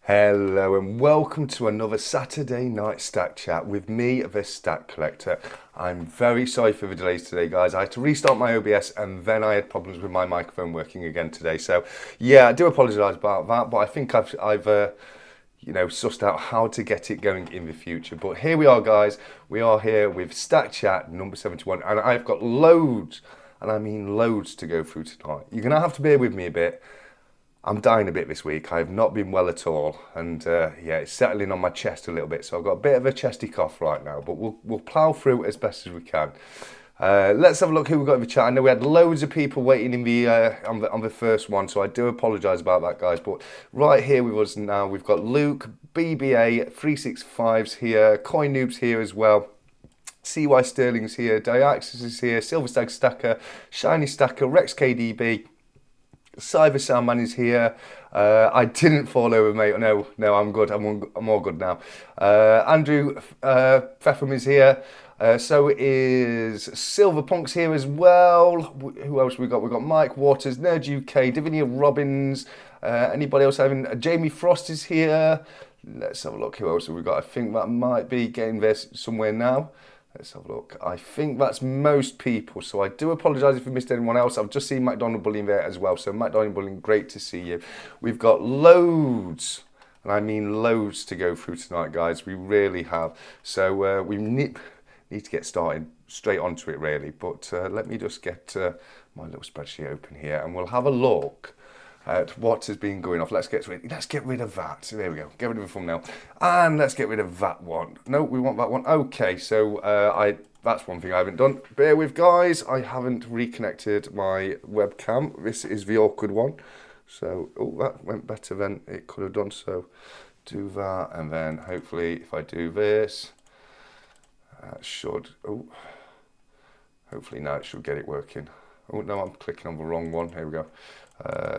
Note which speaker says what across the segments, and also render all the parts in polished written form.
Speaker 1: Hello and welcome to another Saturday night stack chat with me, the Stack Collector. I'm very sorry for the delays today, guys. I had to restart my OBS and then I had problems with my microphone working again today. So yeah, I do apologise about that, but I think I've sussed out how to get it going in the future. But here we are, guys. We are here with Stack Chat number 71, and I've got loads, and I mean loads, to go through tonight. You're gonna have to bear with me a bit. I'm dying a bit this week. I have not been well at all, and yeah, it's settling on my chest a little bit. So I've got a bit of a chesty cough right now, but we'll plough through as best as we can. Let's have a look who we've got in the chat. I know we had loads of people waiting in the on the first one, so I do apologise about that, guys. But right here with us now, we've got Luke, BBA, 365's here, 𝗏𝗏𝗏𝗏's here as well. 𝗬𝗏 Sterling's here, 𝗬𝗏𝗃𝗧 is here, Silver Stag Stacker, Shiny Stacker, Rex KDB. Cyber Soundman is here. I didn't fall over, mate. No, I'm good. I'm all good now. Andrew Pfeffram is here. So is Silver Punk's here as well. Who else we got? We've got Mike Waters, Nerd UK, Divinia Robbins. Anybody else having? Jamie Frost is here. Let's have a look. Who else have we got? I think that might be getting there somewhere now. Let's have a look. I think that's most people, so I do apologise if we missed anyone else. I've just seen McDonald Bullying there as well, so McDonald Bullying, great to see you. We've got loads, and I mean loads, to go through tonight, guys. We really have. So we need to get started straight onto it, really. But let me just get my little spreadsheet open here, and we'll have a look at what has been going off. Let's get rid of that. There we go. Get rid of the thumbnail, and let's get rid of that one. No, we want that one. Okay, so that's one thing I haven't done. Bear with, guys. I haven't reconnected my webcam. This is the awkward one. So that went better than it could have done. So do that, and then hopefully, if I do this, should. Hopefully now it should get it working. Oh no, I'm clicking on the wrong one. Here we go.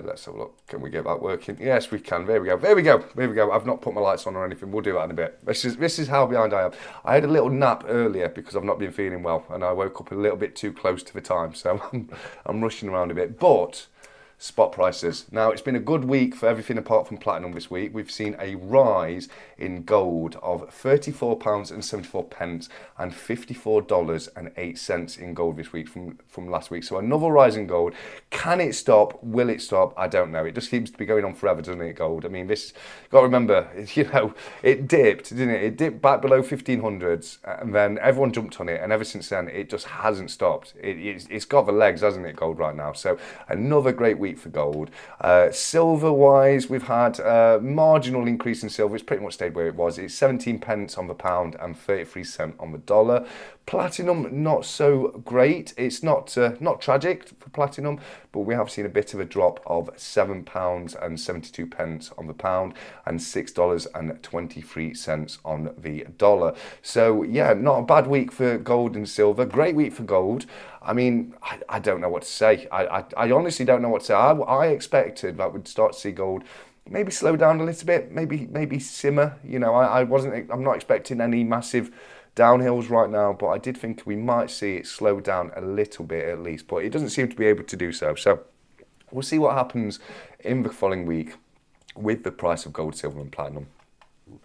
Speaker 1: Let's have a look. Can we get that working? Yes, we can. There we go. There we go. There we go. I've not put my lights on or anything. We'll do that in a bit. This is how behind I am. I had a little nap earlier because I've not been feeling well, and I woke up a little bit too close to the time, so I'm rushing around a bit. But spot prices. Now, it's been a good week for everything apart from platinum this week. We've seen a rise in gold of £34.74 and $54.08 in gold this week from last week. So another rise in gold. Can it stop? Will it stop? I don't know. It just seems to be going on forever, doesn't it, gold? I mean, this, got to remember, it dipped, didn't it? It dipped back below 1500s, and then everyone jumped on it, and ever since then, it just hasn't stopped. It's got the legs, hasn't it, gold, right now? So another great week for gold. Silver wise, we've had a marginal increase in silver. It's pretty much stayed where it was. It's 17 pence on the pound and 33 cents on the dollar. Platinum, not so great. It's not tragic for platinum, but we have seen a bit of a drop of £7.72 on the pound and $6.23 on the dollar. So yeah, not a bad week for gold and silver. Great week for gold. I mean, I don't know what to say. I honestly don't know what to say. I expected that we'd start to see gold maybe slow down a little bit, maybe simmer. You know, I'm not expecting any massive downhills right now, but I did think we might see it slow down a little bit at least, but it doesn't seem to be able to do so. So we'll see what happens in the following week with the price of gold, silver and platinum.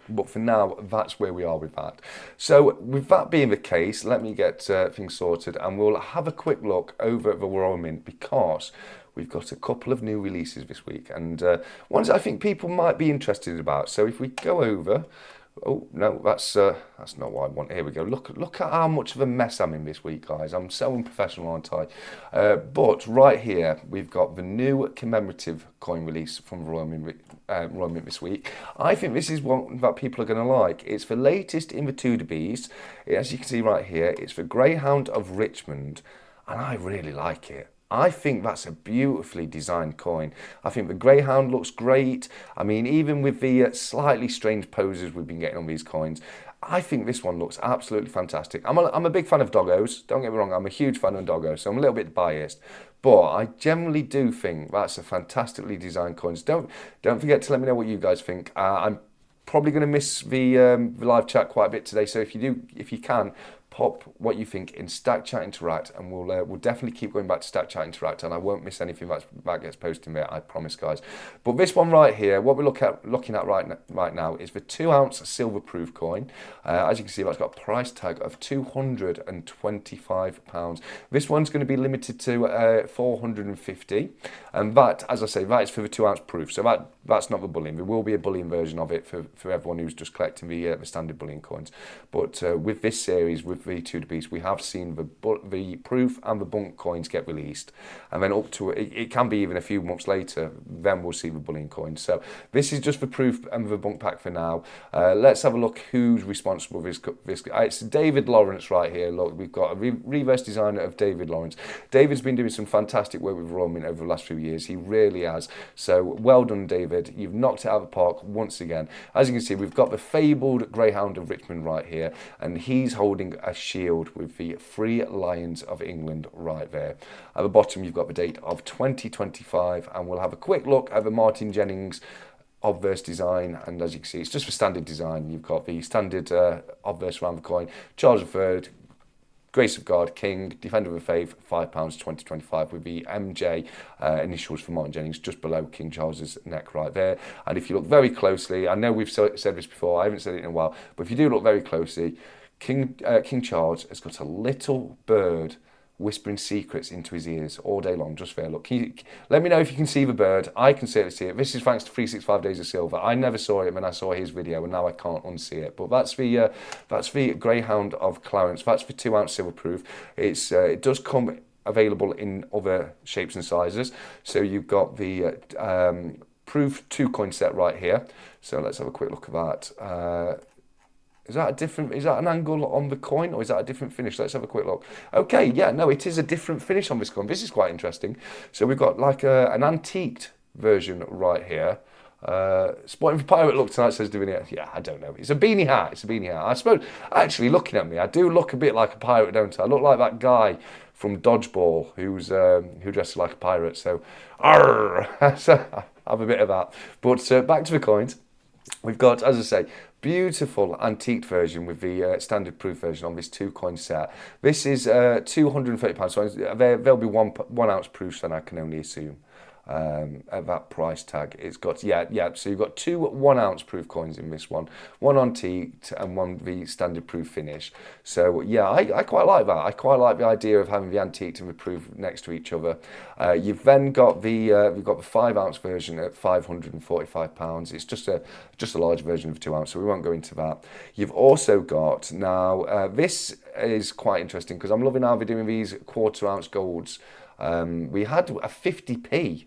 Speaker 1: But for now, that's where we are with that. So with that being the case, let me get things sorted, and we'll have a quick look over at the Royal Mint, because we've got a couple of new releases this week, and ones I think people might be interested about. So if we go over, oh no, that's not what I want. Here we go. Look at how much of a mess I'm in this week, guys. I'm so unprofessional, aren't I? But right here, we've got the new commemorative coin release from Royal Mint this week. I think this is one that people are going to like. It's the latest in the Tudor bees. As you can see right here, it's the Greyhound of Richmond, and I really like it. I think that's a beautifully designed coin. I think the Greyhound looks great. I mean, even with the slightly strange poses we've been getting on these coins, I think this one looks absolutely fantastic. I'm a big fan of doggos. Don't get me wrong, I'm a huge fan of doggos, so I'm a little bit biased. But I generally do think that's a fantastically designed coin. Don't forget to let me know what you guys think. I'm probably going to miss the live chat quite a bit today, so if you can, pop what you think in Stack Chat Interact, and we'll definitely keep going back to Stack Chat Interact, and I won't miss anything that gets posted there, I promise, guys. But this one right here, what we're looking at right now is the 2 ounce silver proof coin. As you can see, that's got a price tag of £225. This one's going to be limited to 450, and that, as I say, that is for the 2 ounce proof. So that's not the bullion. There will be a bullion version of it for everyone who's just collecting the standard bullion coins. But with this series, with the 𝗬𝗏, we have seen the proof and the bunk coins get released, and then up to it can be even a few months later, then we'll see the bullion coins. So this is just the proof and the bunk pack for now. Let's have a look who's responsible for this. It's David Lawrence right here. Look, we've got a reverse designer of David Lawrence. David's been doing some fantastic work with Royal Mint over the last few years. He really has. So well done, David. You've knocked it out of the park once again. As you can see, we've got the fabled Greyhound of Richmond right here, and he's holding a shield with the 3 Lions of England right there. At the bottom, you've got the date of 2025, and we'll have a quick look at the Martin Jennings obverse design. And as you can see, it's just for standard design. You've got the standard obverse around the coin, Charles III, Grace of God, King, Defender of the Faith, £5, 2025, with the MJ initials for Martin Jennings just below King Charles's neck right there. And if you look very closely, I know we've said this before, I haven't said it in a while, but if you do look very closely, King Charles has got a little bird whispering secrets into his ears all day long, just there. Look, let me know if you can see the bird. I can certainly see it. This is thanks to 365 Days of Silver. I never saw it when I saw his video, and now I can't unsee it. But that's the Greyhound of Clarence. That's the 2 ounce silver proof. It does come available in other shapes and sizes. So you've got the proof 2 coin set right here. So let's have a quick look at that. Is that an angle on the coin, or is that a different finish? Let's have a quick look. Okay, yeah, no, it is a different finish on this coin. This is quite interesting. So we've got like an antiqued version right here. Spotting for Pirate look tonight, says doing it. Yeah, I don't know. It's a beanie hat. It's a beanie hat. I suppose, actually, looking at me, I do look a bit like a pirate, don't I? I look like that guy from Dodgeball who dresses like a pirate. So, so I have a bit of that. But back to the coins. We've got, as I say, beautiful antique version with the standard proof version on this 2 coin set. This is £230, so there'll be 1 ounce proofs, then I can only assume. At that price tag, it's got so you've got 2 1 ounce proof coins in this one antiqued and one the standard proof finish. So yeah, I quite like that. I quite like the idea of having the antiqued and the proof next to each other. You've then got we've got the 5 ounce version at £545. It's just a large version of 2 ounce, so we won't go into that. You've also got now this is quite interesting because I'm loving how they're doing these 1/4 ounce golds. We had a 50p.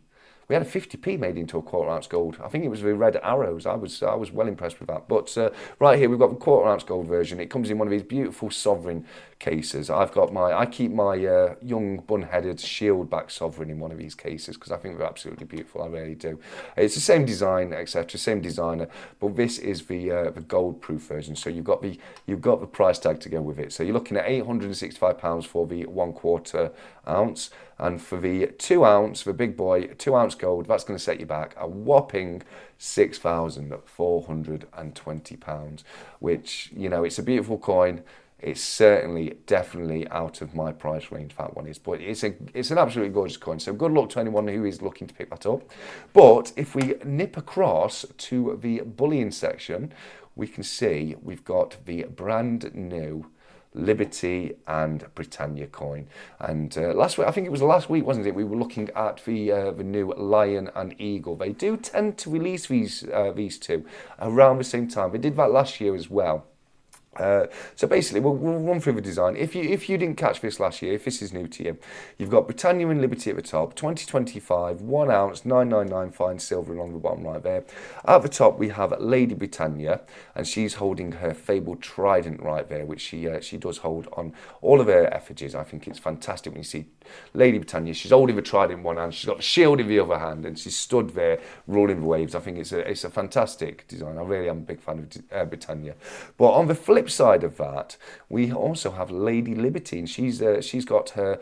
Speaker 1: We had a 50p made into a 1/4 ounce gold. I think it was the red arrows. I was well impressed with that. But right here we've got the 1/4 ounce gold version. It comes in one of these beautiful sovereign cases. I keep my young bun-headed shield back sovereign in one of these cases because I think they're absolutely beautiful. I really do. It's the same design, etc. Same designer, but this is the gold proof version. So you've got the price tag to go with it. So you're looking at £865 for the 1/4 ounce. And for the 2 ounce, the big boy, 2 ounce gold, that's going to set you back a whopping £6,420, which, you know, it's a beautiful coin. It's certainly, definitely out of my price range, that one is. But it's an absolutely gorgeous coin. So good luck to anyone who is looking to pick that up. But if we nip across to the bullion section, we can see we've got the brand new Liberty and Britannia coin. And last week, I think it was last week, wasn't it? We were looking at the new Lion and Eagle. They do tend to release these two around the same time. They did that last year as well. So basically, we'll run through the design. If you didn't catch this last year, if this is new to you, you've got Britannia and Liberty at the top, 2025, 1 ounce, 999 fine silver along the bottom right there. At the top, we have Lady Britannia, and she's holding her fabled trident right there, which she does hold on all of her effigies. I think it's fantastic when you see Lady Britannia. She's holding the trident in one hand, she's got the shield in the other hand, and she's stood there ruling the waves. I think it's a fantastic design. I really am a big fan of Britannia. But on the flip side of that, we also have Lady Liberty, and she's got her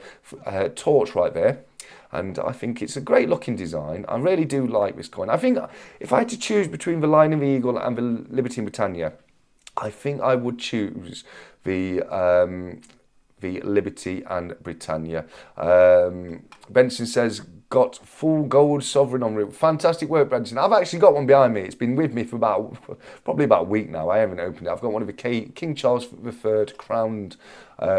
Speaker 1: torch right there, and I think it's a great looking design. I really do like this coin. I think if I had to choose between the Lion and the Eagle and the Liberty and Britannia, I think I would choose the Liberty and Britannia. Benson says, got full gold sovereign en route. Fantastic work, Benson. I've actually got one behind me. It's been with me for probably about a week now. I haven't opened it. I've got one of the King Charles III crowned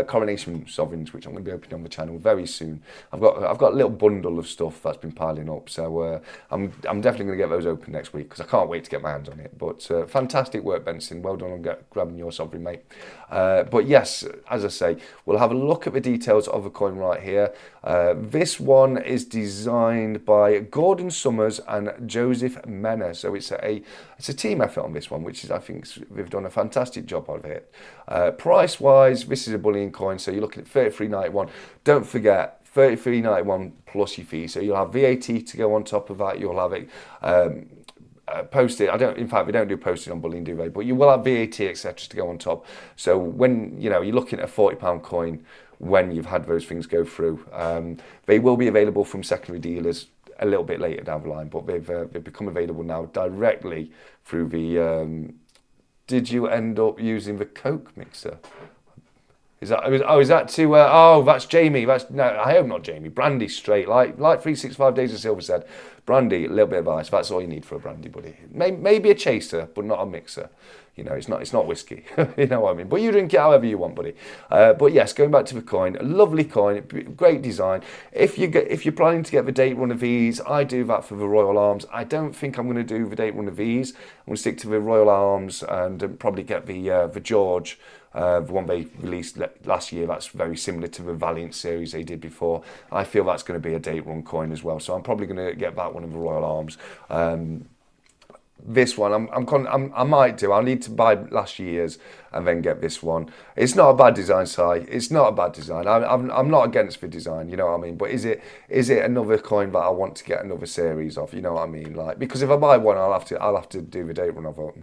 Speaker 1: coronation sovereigns, which I'm going to be opening on the channel very soon. I've got a little bundle of stuff that's been piling up, so I'm definitely going to get those open next week because I can't wait to get my hands on it. But fantastic work, Benson. Well done on grabbing your sovereign, mate. But yes, as I say, we'll have a look at the details of the coin right here. This one is designed by Gordon Summers and Joseph Menner, so it's a team effort on this one, which is, I think they've done a fantastic job of it. Price wise, this is a bullion coin, so you're looking at 33.91. Don't forget 33.91 plus your fee, so you'll have VAT to go on top of that. You'll have it posted. In fact, we don't do posted on bullion, do they? But you will have VAT, etc., to go on top. So when you're looking at a £40 coin, when you've had those things go through, they will be available from secondary dealers a little bit later down the line, but they've become available now directly through the. Did you end up using the Coke mixer? Is that to? That's Jamie. No, I hope not Jamie. Brandy straight, like 365 Days of Silver said. Brandy, a little bit of ice. That's all you need for a brandy, buddy. Maybe a chaser, but not a mixer. It's not whiskey. You know what I mean? But you drink it however you want, buddy. But yes, going back to the coin, a lovely coin, great design. If you're planning to get the date run of these, I do that for the Royal Arms. I don't think I'm going to do the date run of these. I'm going to stick to the Royal Arms and probably get the George. The one they released last year, that's very similar to the Valiant series they did before. I feel that's going to be a date run coin as well, so I'm probably going to get that one of the Royal Arms. This one, I might do. I'll need to buy last year's and then get this one. It's not a bad design, Si. It's not a bad design. I'm not against the design, you know what I mean. But is it another coin that I want to get another series of? You know what I mean? Like, because if I buy one, I'll have to do the date run of it.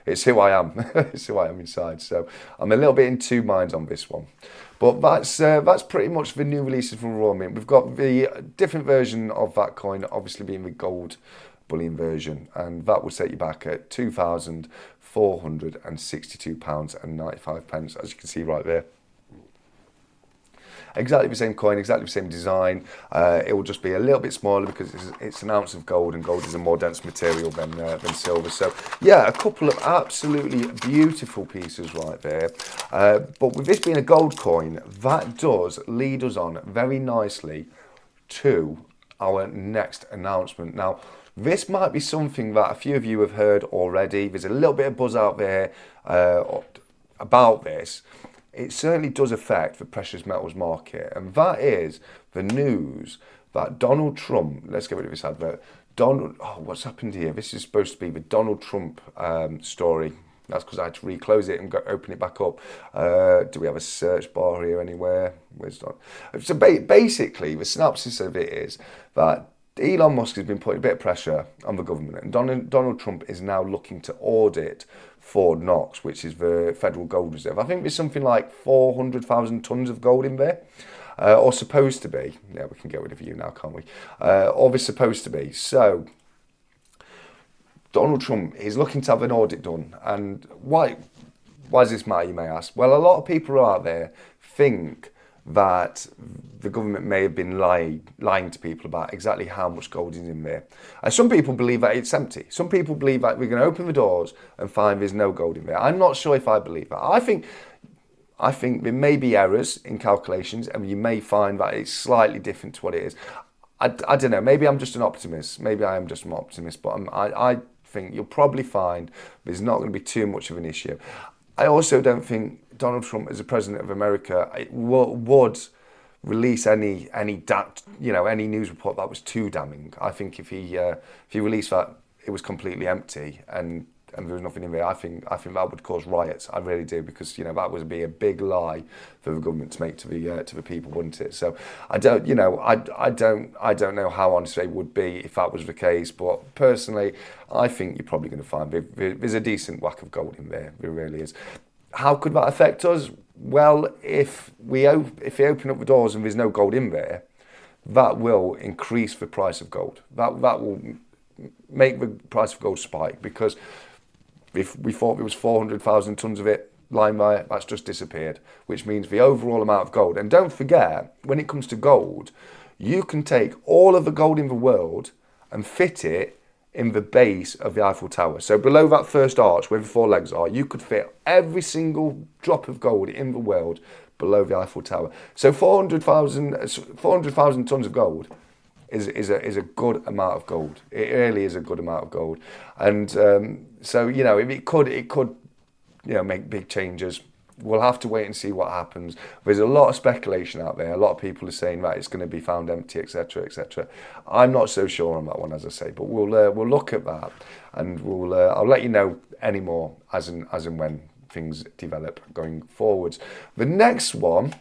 Speaker 1: It's who I am. It's who I am inside. So I'm a little bit in two minds on this one. But that's pretty much the new releases from Royal Mint. We've got the different version of that coin, obviously being the gold bullion version, and that would set you back at £2,462.95, as you can see right there. Exactly the same coin, exactly the same design. It will just be a little bit smaller because it's an ounce of gold, and gold is a more dense material than silver. So yeah, a couple of absolutely beautiful pieces right there. But with this being a gold coin, that does lead us on very nicely to our next announcement. Now, this might be something that a few of you have heard already. There's a little bit of buzz out there about this. It certainly does affect the precious metals market, and that is the news that Donald Trump, let's get rid of this advert, what's happened here? This is supposed to be the Donald Trump story. That's because I had to reclose it and open it back up. Do we have a search bar here anywhere? So basically, the synopsis of it is that Elon Musk has been putting a bit of pressure on the government, and Donald Trump is now looking to audit Fort Knox, which is the federal gold reserve. I think there's something like 400,000 tons of gold in there, or supposed to be. Yeah, we can get rid of you now, can't we? Or they're supposed to be. So Donald Trump is looking to have an audit done. And why does this matter, you may ask? Well, a lot of people out there think that the government may have been lying to people about exactly how much gold is in there. And some people believe that it's empty. Some people believe that we're going to open the doors and find there's no gold in there. I'm not sure if I believe that. I think there may be errors in calculations, and you may find that it's slightly different to what it is. I don't know. Maybe I'm just an optimist. Maybe I am just an optimist, but I think you'll probably find there's not going to be too much of an issue. I also don't think Donald Trump, as the president of America, would release any news report that was too damning. I think if he released that it was completely empty and there was nothing in there, I think that would cause riots. I really do, because that would be a big lie for the government to make to the people, wouldn't it? So I don't know how honest they would be if that was the case. But personally, I think you're probably going to find there's a decent whack of gold in there. There really is. How could that affect us? Well, if they open up the doors and there's no gold in there, that will increase the price of gold. That will make the price of gold spike, because If we thought there was 400,000 tonnes of it lying by, that's just disappeared, which means the overall amount of gold. And don't forget, when it comes to gold, you can take all of the gold in the world and fit it in the base of the Eiffel Tower. So below that first arch where the four legs are, you could fit every single drop of gold in the world below the Eiffel Tower. So 400,000 tonnes of gold is a good amount of gold. It really is a good amount of gold. And so, you know, if it could, you know, make big changes. We'll have to wait and see what happens. There's a lot of speculation out there. A lot of people are saying that it's going to be found empty, etc., etc. I'm not so sure on that one, as I say, but we'll look at that, and I'll let you know any more as and when things develop going forwards. The next one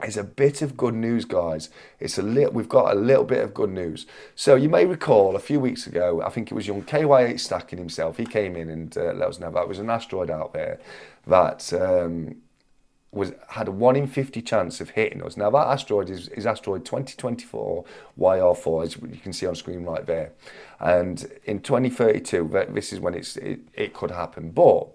Speaker 1: is a bit of good news, guys. We've got a little bit of good news. So you may recall a few weeks ago, I think it was young 𝗬𝗏 Satck himself. He came in and let us know that there was an asteroid out there that had a 1 in 50 chance of hitting us. Now that asteroid is asteroid 2024 𝗬𝗏𝗺, as you can see on screen right there. And in 2032, this is when it could happen. But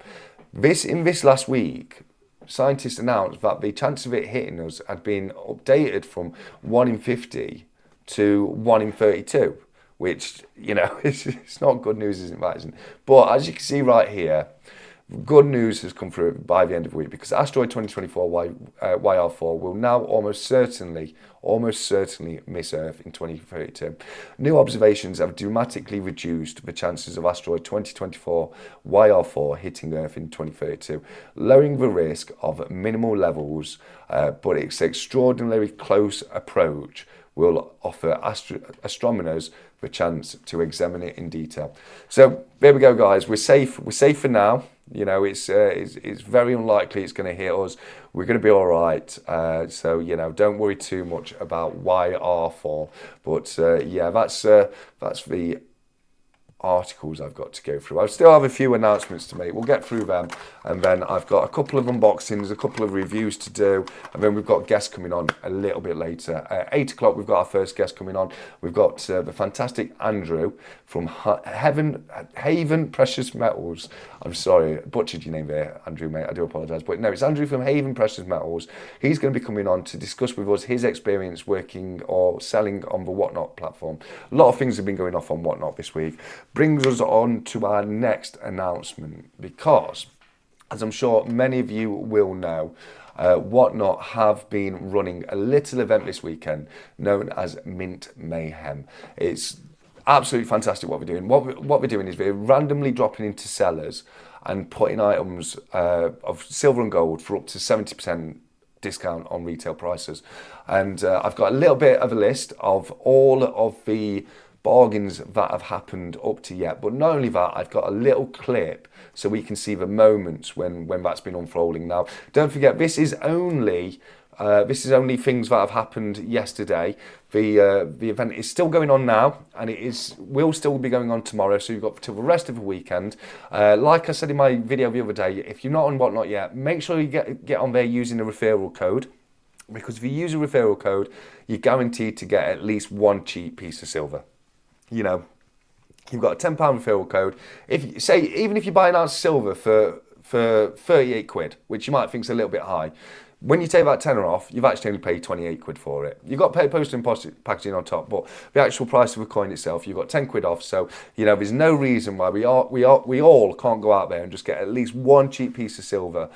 Speaker 1: in this last week, scientists announced that the chance of it hitting us had been updated from 1 in 50 to 1 in 32, which, you know, it's not good news, isn't it? But as you can see right here, good news has come through by the end of the week, because asteroid 2024 𝗬𝗏𝗺 will now almost certainly miss Earth in 2032. New observations have dramatically reduced the chances of asteroid 2024 𝗬𝗏𝗺 hitting Earth in 2032, lowering the risk of minimal levels, but its extraordinarily close approach will offer astronomers the chance to examine it in detail. So there we go, guys. We're safe for now. You know, it's very unlikely it's going to hit us. We're going to be all right. So, you know, don't worry too much about 𝗬𝗏𝗺. But yeah, that's the articles I've got to go through. I still have a few announcements to make. We'll get through them, and then I've got a couple of unboxings, a couple of reviews to do, and then we've got guests coming on a little bit later. At 8 o'clock, we've got our first guest coming on. We've got the fantastic Andrew from 𝗵𝗿𝗄𝗏 𝗏𝗄𝗔. I'm sorry, butchered your name there, Andrew, mate. I do apologise. But no, it's Andrew from 𝗵𝗿𝗄𝗏 𝗏𝗄𝗔. He's going to be coming on to discuss with us his experience working or selling on the Whatnot platform. A lot of things have been going off on Whatnot this week. Brings us on to our next announcement, because, as I'm sure many of you will know, Whatnot have been running a little event this weekend known as Mint Mayhem. It's absolutely fantastic what we're doing. What we're doing is we're randomly dropping into sellers and putting items of silver and gold for up to 70% discount on retail prices. And I've got a little bit of a list of all of the bargains that have happened up to yet. But not only that, I've got a little clip so we can see the moments when that's been unfolding. Now, don't forget, this is only things that have happened yesterday. The event is still going on now, and will still be going on tomorrow, so you've got till the rest of the weekend. Like I said in my video the other day, if you're not on Whatnot yet, make sure you get on there using the referral code, because if you use a referral code, you're guaranteed to get at least one cheap piece of silver. You know, you've got a £10 referral code. Even if you buy an ounce of silver for 38 quid, which you might think is a little bit high, when you take that tenner off, you've actually only paid 28 quid for it. You've got to pay postage and packaging on top, but the actual price of the coin itself, you've got 10 quid off. So, you know, there's no reason why we all can't go out there and just get at least one cheap piece of silver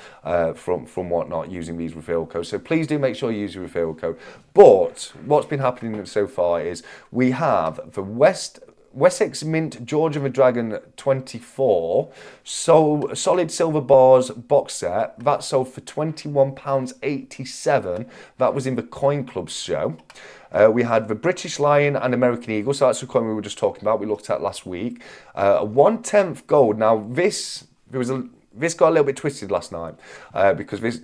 Speaker 1: from Whatnot using these referral codes. So please do make sure you use your referral code. But what's been happening so far is we have the Wessex Mint George of the Dragon 24 solid silver bars box set that sold for £21.87. That was in the Coin Club show. We had the British Lion and American Eagle, so that's the coin we were just talking about, we looked at last week. 1/10 gold. Now this got a little bit twisted last night because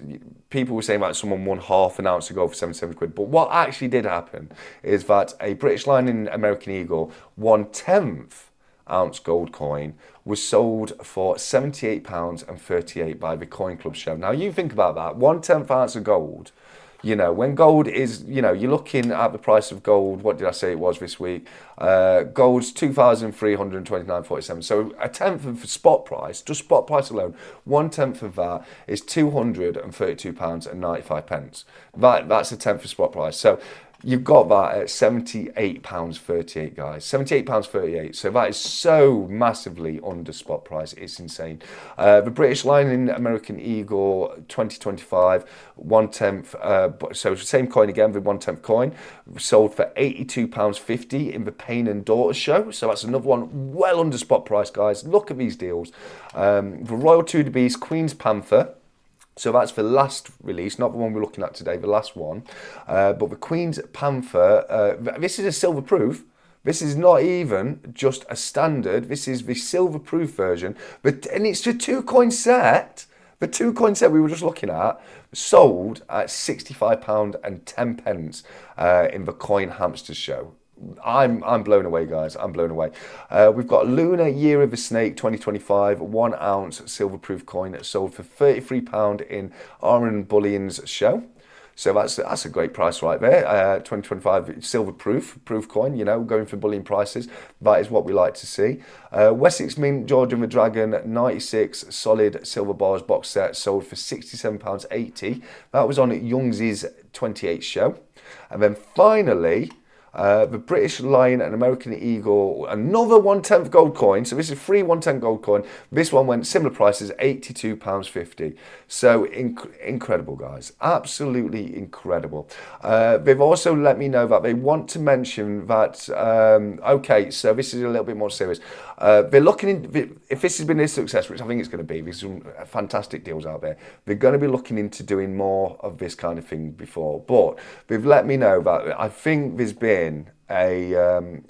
Speaker 1: people were saying that someone won half an ounce of gold for 77 quid. But what actually did happen is that a British Lion and American Eagle 1/10 ounce gold coin was sold for £78.38 by the Coin Club show. Now you think about that, 1/10 ounce of gold You know, when gold is, you know, you're looking at the price of gold. What did I say it was this week? Gold's 2,329.47. So a tenth of the spot price, just spot price alone, 1/10 of that is £232.95. That's a tenth of spot price. So you've got that at £78.38, guys. £78.38. So that is so massively under spot price. It's insane. The British line in American Eagle 2025, 1/10. So same coin again, the 1/10 coin, sold for £82.50 in the Payne and Daughter show. So that's another one well under spot price, guys. Look at these deals. The Royal Tudor Beast Queen's Panther. So that's the last release, not the one we're looking at today, the last one. But the Queen's Panther, this is a silver proof. This is not even just a standard. This is the silver proof version. And it's a 2-coin set. The 2-coin set we were just looking at sold at £65.10 in the Coin Hamsters show. I'm blown away, guys. I'm blown away. We've got Lunar Year of the Snake 2025, 1 ounce silver proof coin sold for £33 in Aaron Bullion's show. So that's a great price right there. 2025 silver proof coin, you know, going for bullion prices. That is what we like to see. Wessex Mint George and the Dragon 96 solid silver bars box set sold for £67.80. That was on Youngsy's 28 show. And then finally, the British Lion and American Eagle, another 1/10 gold coin. So this is free 1/10 gold coin. This one went similar prices, £82.50. So incredible, guys. Absolutely incredible. They've also let me know that they want to mention that, okay, so this is a little bit more serious. They're looking in, if this has been a success, which I think it's going to be, there's some fantastic deals out there. They're going to be looking into doing more of this kind of thing before. But they've let me know that I think there's been a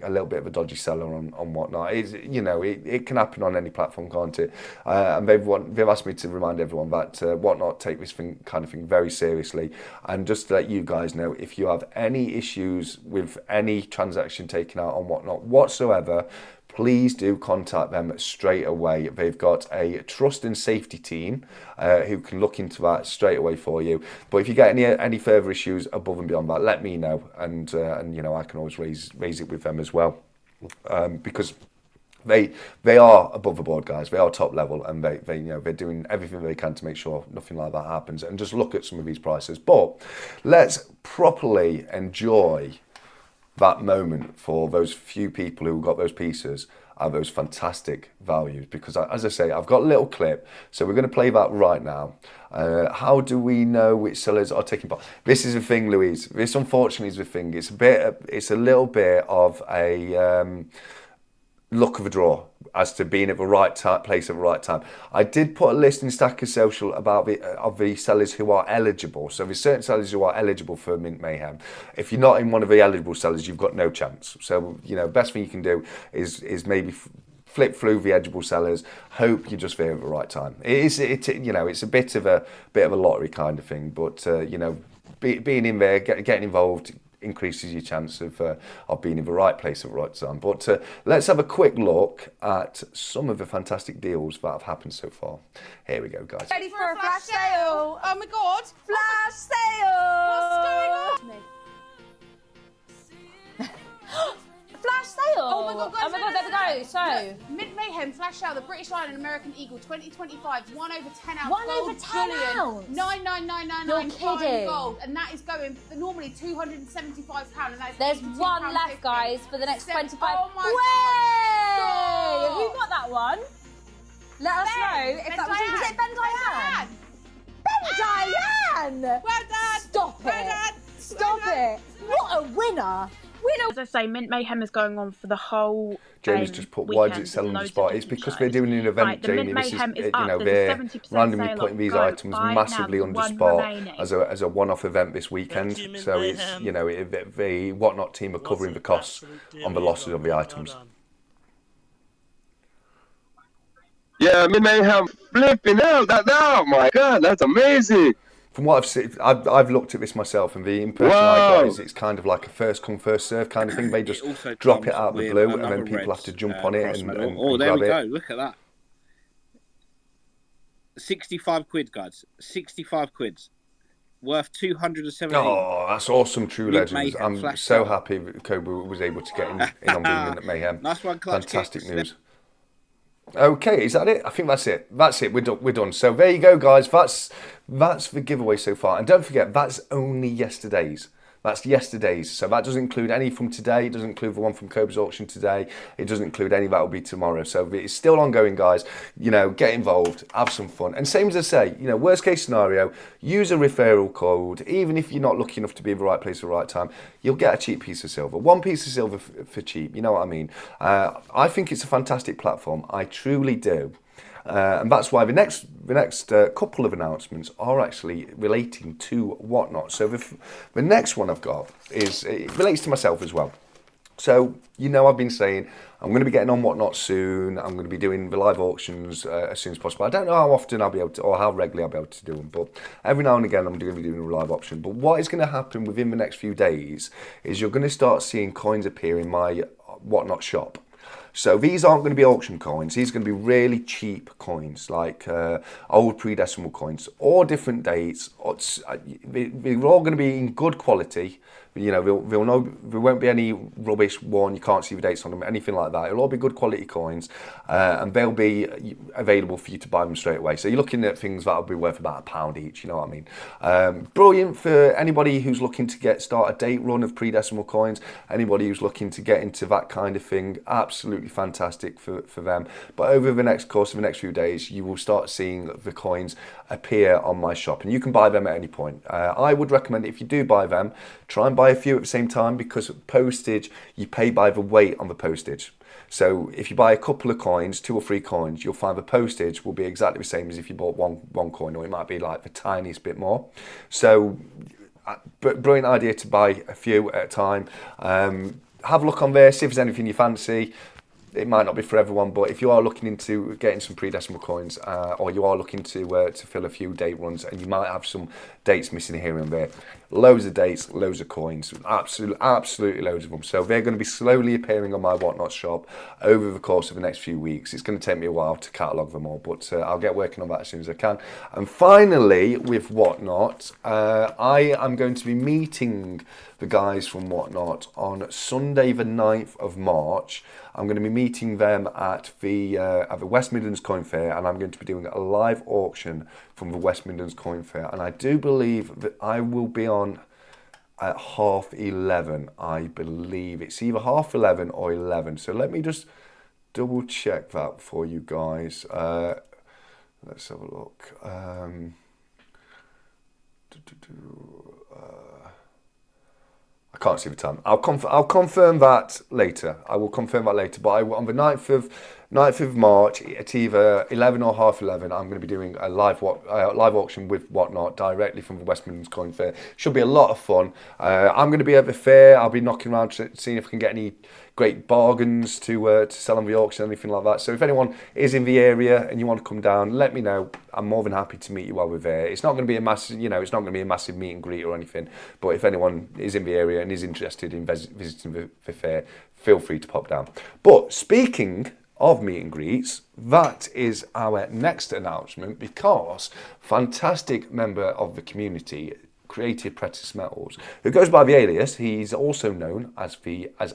Speaker 1: little bit of a dodgy seller on whatnot. You know, it can happen on any platform, can't it? And they've asked me to remind everyone that whatnot take this kind of thing very seriously, and just to let you guys know, if you have any issues with any transaction taken out on whatnot whatsoever, please do contact them straight away. They've got a trust and safety team who can look into that straight away for you. But if you get any further issues above and beyond that, let me know, and you know, I can always raise it with them as well, because they are above the board, guys. They are top level, and they you know, they're doing everything they can to make sure nothing like that happens. And just look at some of these prices. But let's properly enjoy that moment for those few people who got those pieces at those fantastic values, because as I say, I've got a little clip, so we're going to play that right now. How do we know which sellers are taking part? This is the thing, Louise. This unfortunately is the thing. It's a little bit of a luck of a draw as to being at the right place at the right time. I did put a list in Stacker Social about the sellers who are eligible. So there's certain sellers who are eligible for Mint Mayhem. If you're not in one of the eligible sellers, you've got no chance. So, you know, best thing you can do is maybe flip through the eligible sellers. Hope you're just there at the right time. You know, it's a bit of a lottery kind of thing. But you know, being in there, getting involved, increases your chance of being in the right place at the right time. But let's have a quick look at some of the fantastic deals that have happened so far. Here we go, guys.
Speaker 2: Ready for a flash sale? Oh my god! Flash sale! What's going on? Flash sale!
Speaker 3: Oh my god, guys!
Speaker 2: Oh my god, there we go. So,
Speaker 3: Mint Mayhem flash sale, the British Lion and American Eagle 2025, 1 over 10 ounce
Speaker 2: 1
Speaker 3: gold
Speaker 2: over 10
Speaker 3: bullion,
Speaker 2: ounce?
Speaker 3: 99999
Speaker 2: You're kidding.
Speaker 3: gold, and that is going for normally £275, and that is
Speaker 2: there's
Speaker 3: £82.50.
Speaker 2: one left, guys, for the next 25.
Speaker 3: Oh my
Speaker 2: Way!
Speaker 3: god!
Speaker 2: Who got that one? Let us know if
Speaker 3: Ben
Speaker 2: that was it. Ben Diane? Ben Diane!
Speaker 3: Well done!
Speaker 2: Stop
Speaker 3: Well
Speaker 2: it!
Speaker 3: done!
Speaker 2: Stop it! What a winner!
Speaker 4: As I say, Mint Mayhem is going on for the whole
Speaker 1: Jamie's just put, why does it sell on the spot? It's because they're doing an event, Jamie. This is, you know, they're randomly putting these items massively under spot as a one-off event this weekend. So it's, you know, the Whatnot team are covering the costs on the losses of the items.
Speaker 5: Yeah, Mint Mayhem flipping out. Oh my god, that's amazing.
Speaker 1: From what I've seen, I've looked at this myself, and the impression I got is it's kind of like a first come first serve kind of thing. They just drop it out of the blue, and then people have to jump on it and
Speaker 6: there
Speaker 1: grab
Speaker 6: we go.
Speaker 1: it.
Speaker 6: Look at that. 65 quid, guys. 65 quid. worth 217.
Speaker 1: Oh, that's awesome, True
Speaker 6: Mint
Speaker 1: Legends.
Speaker 6: Mayhem
Speaker 1: I'm
Speaker 6: flash
Speaker 1: so
Speaker 6: sale.
Speaker 1: happy that Kobe was able to get in on being in at Mayhem.
Speaker 6: Nice one, Clutch
Speaker 1: Fantastic
Speaker 6: Kicks.
Speaker 1: news. Okay, is that it? I think that's it. That's it. We're done. So there you go, guys. That's the giveaway so far. And don't forget, that's only yesterday's. That's yesterday's. So that doesn't include any from today. It doesn't include the one from Kobe's auction today. It doesn't include any that will be tomorrow. So it's still ongoing, guys. You know, get involved, have some fun. And same as I say, you know, worst case scenario, use a referral code. Even if you're not lucky enough to be in the right place at the right time, you'll get a cheap piece of silver. One piece of silver for cheap. You know what I mean? I think it's a fantastic platform. I truly do. And that's why the next couple of announcements are actually relating to Whatnot. So the next one I've got it relates to myself as well. So, you know, I've been saying I'm going to be getting on Whatnot soon. I'm going to be doing the live auctions as soon as possible. I don't know how often I'll be able to, or how regularly I'll be able to do them, but every now and again I'm going to be doing a live auction. But what is going to happen within the next few days is you're going to start seeing coins appear in my Whatnot shop. So these aren't going to be auction coins. These are going to be really cheap coins, like old pre-decimal coins, or different dates. They're all going to be in good quality. You know, there won't be any rubbish one, you can't see the dates on them, anything like that. It'll all be good quality coins, and they'll be available for you to buy them straight away. So you're looking at things that'll be worth about £1 each, you know what I mean? Brilliant for anybody who's looking to start a date run of pre-decimal coins, anybody who's looking to get into that kind of thing, absolutely fantastic for them. But over the next course of the next few days, you will start seeing the coins appear on my shop, and you can buy them at any point. I would recommend, if you do buy them, try and buy a few at the same time, because postage, you pay by the weight on the postage. So if you buy a couple of coins, 2 or 3 coins, you'll find the postage will be exactly the same as if you bought one coin, or it might be like the tiniest bit more. So brilliant idea to buy a few at a time. Have a look on there, see if there's anything you fancy. It might not be for everyone, but if you are looking into getting some pre-decimal coins, or you are looking to fill a few date runs, and you might have some dates missing here and there, loads of dates, loads of coins, absolutely loads of them. So they're going to be slowly appearing on my Whatnot shop over the course of the next few weeks. It's going to take me a while to catalogue them all, but I'll get working on that as soon as I can. And finally, with Whatnot, I am going to be meeting the guys from Whatnot on Sunday the 9th of March. I'm going to be meeting them at the West Midlands Coin Fair, and I'm going to be doing a live auction from the West Midlands Coin Fair. And I do believe that I will be on at 11:30, I believe. It's either 11:30 or 11. So let me just double check that for you guys. Let's have a look. I can't see the time. I'll confirm that later. I will confirm that later. But on the 9th of March, at either 11 or 11:30, I'm going to be doing a live auction with Whatnot directly from the West Midlands Coin Fair. Should be a lot of fun. I'm going to be at the fair. I'll be knocking around seeing if I can get any great bargains to sell on the auction, anything like that. So if anyone is in the area and you want to come down, let me know. I'm more than happy to meet you while we're there. It's not going to be a massive, it's not going to be a massive meet and greet or anything. But if anyone is in the area and is interested in visiting the fair, feel free to pop down. But speaking of meet and greets, that is our next announcement, because fantastic member of the community, Creative Precious Metals, who goes by the alias, he's also known as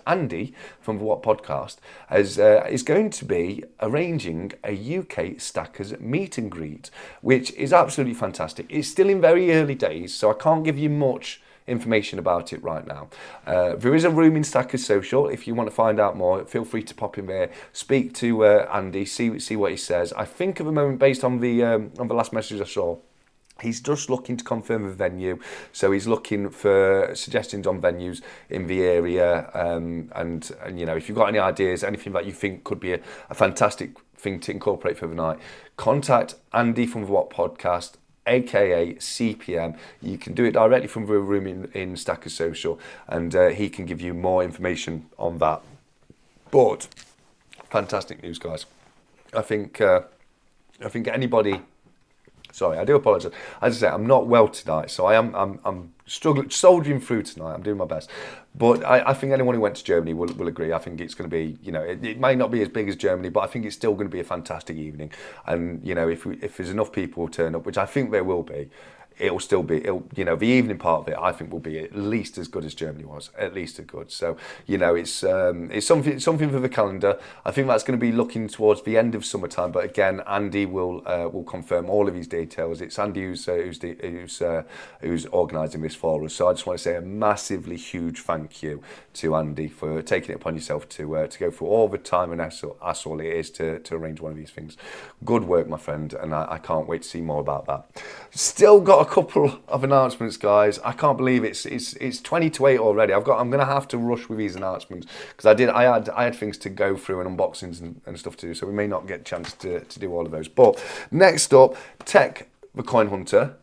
Speaker 1: Andy from the What Podcast, is going to be arranging a UK Stackers meet and greet, which is absolutely fantastic. It's still in very early days, so I can't give you much information about it right now. There is a room in Stackers Social. If you want to find out more, feel free to pop in there, speak to Andy, see what he says. I think at the moment, based on the last message I saw, he's just looking to confirm the venue, so he's looking for suggestions on venues in the area, and if you've got any ideas, anything that you think could be a fantastic thing to incorporate for the night, contact Andy from the What Podcast, aka CPM. You can do it directly from the room in Stackers Social, and he can give you more information on that. But fantastic news, guys. I think anybody. Sorry, I do apologise. As I say, I'm not well tonight, so I'm struggling, soldiering through tonight. I'm doing my best. But I think anyone who went to Germany will agree. I think it's going to be, it may not be as big as Germany, but I think it's still going to be a fantastic evening. And, if there's enough people who turn up, which I think there will be, it'll still be, you know, the evening part of it, I think, will be at least as good as Germany was, at least as good. So, you know, it's something for the calendar. I think that's going to be looking towards the end of summertime. But again, Andy will confirm all of these details. It's Andy who's organising this for us. So I just want to say a massively huge thank you to Andy for taking it upon yourself to go through all the time and hassle it is to arrange one of these things. Good work, my friend, and I can't wait to see more about that. Still got a couple of announcements, guys. I can't believe it's 20 to 8 already. I'm gonna have to rush with these announcements because I had things to go through and unboxings and stuff to do, so we may not get a chance to do all of those. But next up, Tech the Coin Hunter.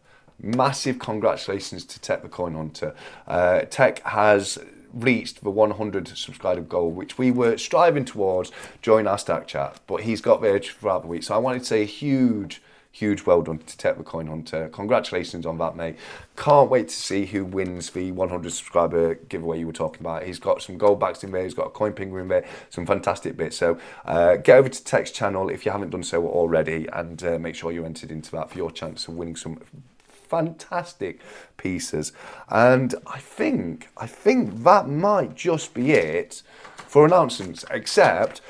Speaker 1: Massive congratulations to Tech the Coin Hunter. Tech has reached the 100 subscriber goal, which we were striving towards during our Stack Chat, but he's got there throughout the week. So I wanted to say a huge well done to Tech the Coin Hunter. Congratulations on that, mate. Can't wait to see who wins the 100 subscriber giveaway you were talking about. He's got some gold backs in there, he's got a coin pinger in there, some fantastic bits. So get over to Tech's channel if you haven't done so already, and make sure you're entered into that for your chance of winning some fantastic pieces. And I think that might just be it for announcements, except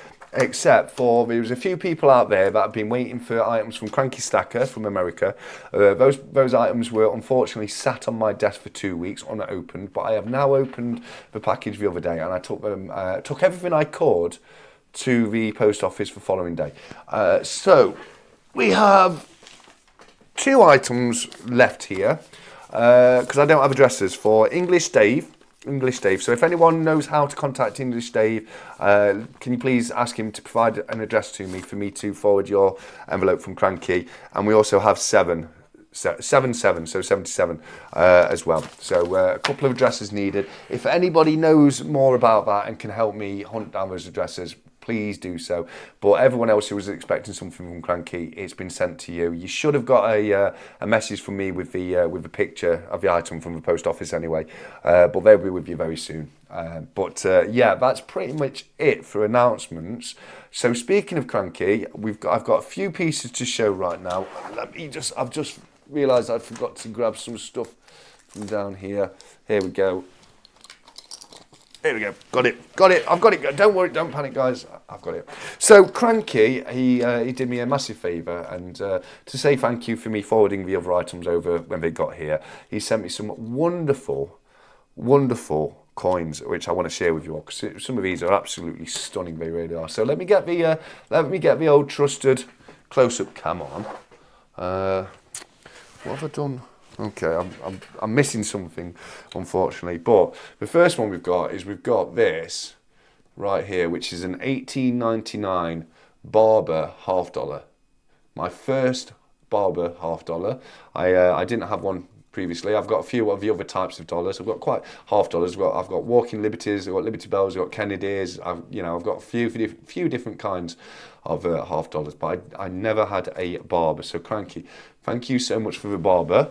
Speaker 1: for there's a few people out there that have been waiting for items from Cranky Stacker from America. Those items were unfortunately sat on my desk for 2 weeks unopened, but I have now opened the package the other day, and I took everything I could to the post office the following day. So we have 2 items left here because I don't have addresses for English Dave. So if anyone knows how to contact English Dave, can you please ask him to provide an address to me for me to forward your envelope from Cranky? And we also have 77, so 77 as well. So a couple of addresses needed. If anybody knows more about that and can help me hunt down those addresses, please do so. But everyone else who was expecting something from Cranky, it's been sent to you. You should have got a message from me with the picture of the item from the post office anyway. But they'll be with you very soon. Yeah, that's pretty much it for announcements. So speaking of Cranky, I've got a few pieces to show right now. I've just realised I forgot to grab some stuff from down here. Here we go. Here we go. Got it. I've got it. Don't worry. Don't panic, guys. I've got it. So Cranky, he did me a massive favour, and to say thank you for me forwarding the other items over when they got here, he sent me some wonderful coins, which I want to share with you all, because some of these are absolutely stunning. They really are. So let me get the old trusted close-up cam on. What have I done? Okay, I'm missing something, unfortunately. But the first one we've got this right here, which is an 1899 Barber $half. My first Barber $half. I didn't have one previously. I've got a few of the other types of dollars. I've got quite $half. I've got Walking Liberties, I've got Liberty Bells, I've got Kennedys. I've got a few different kinds of $half, but I never had a Barber. So Cranky, thank you so much for the Barber.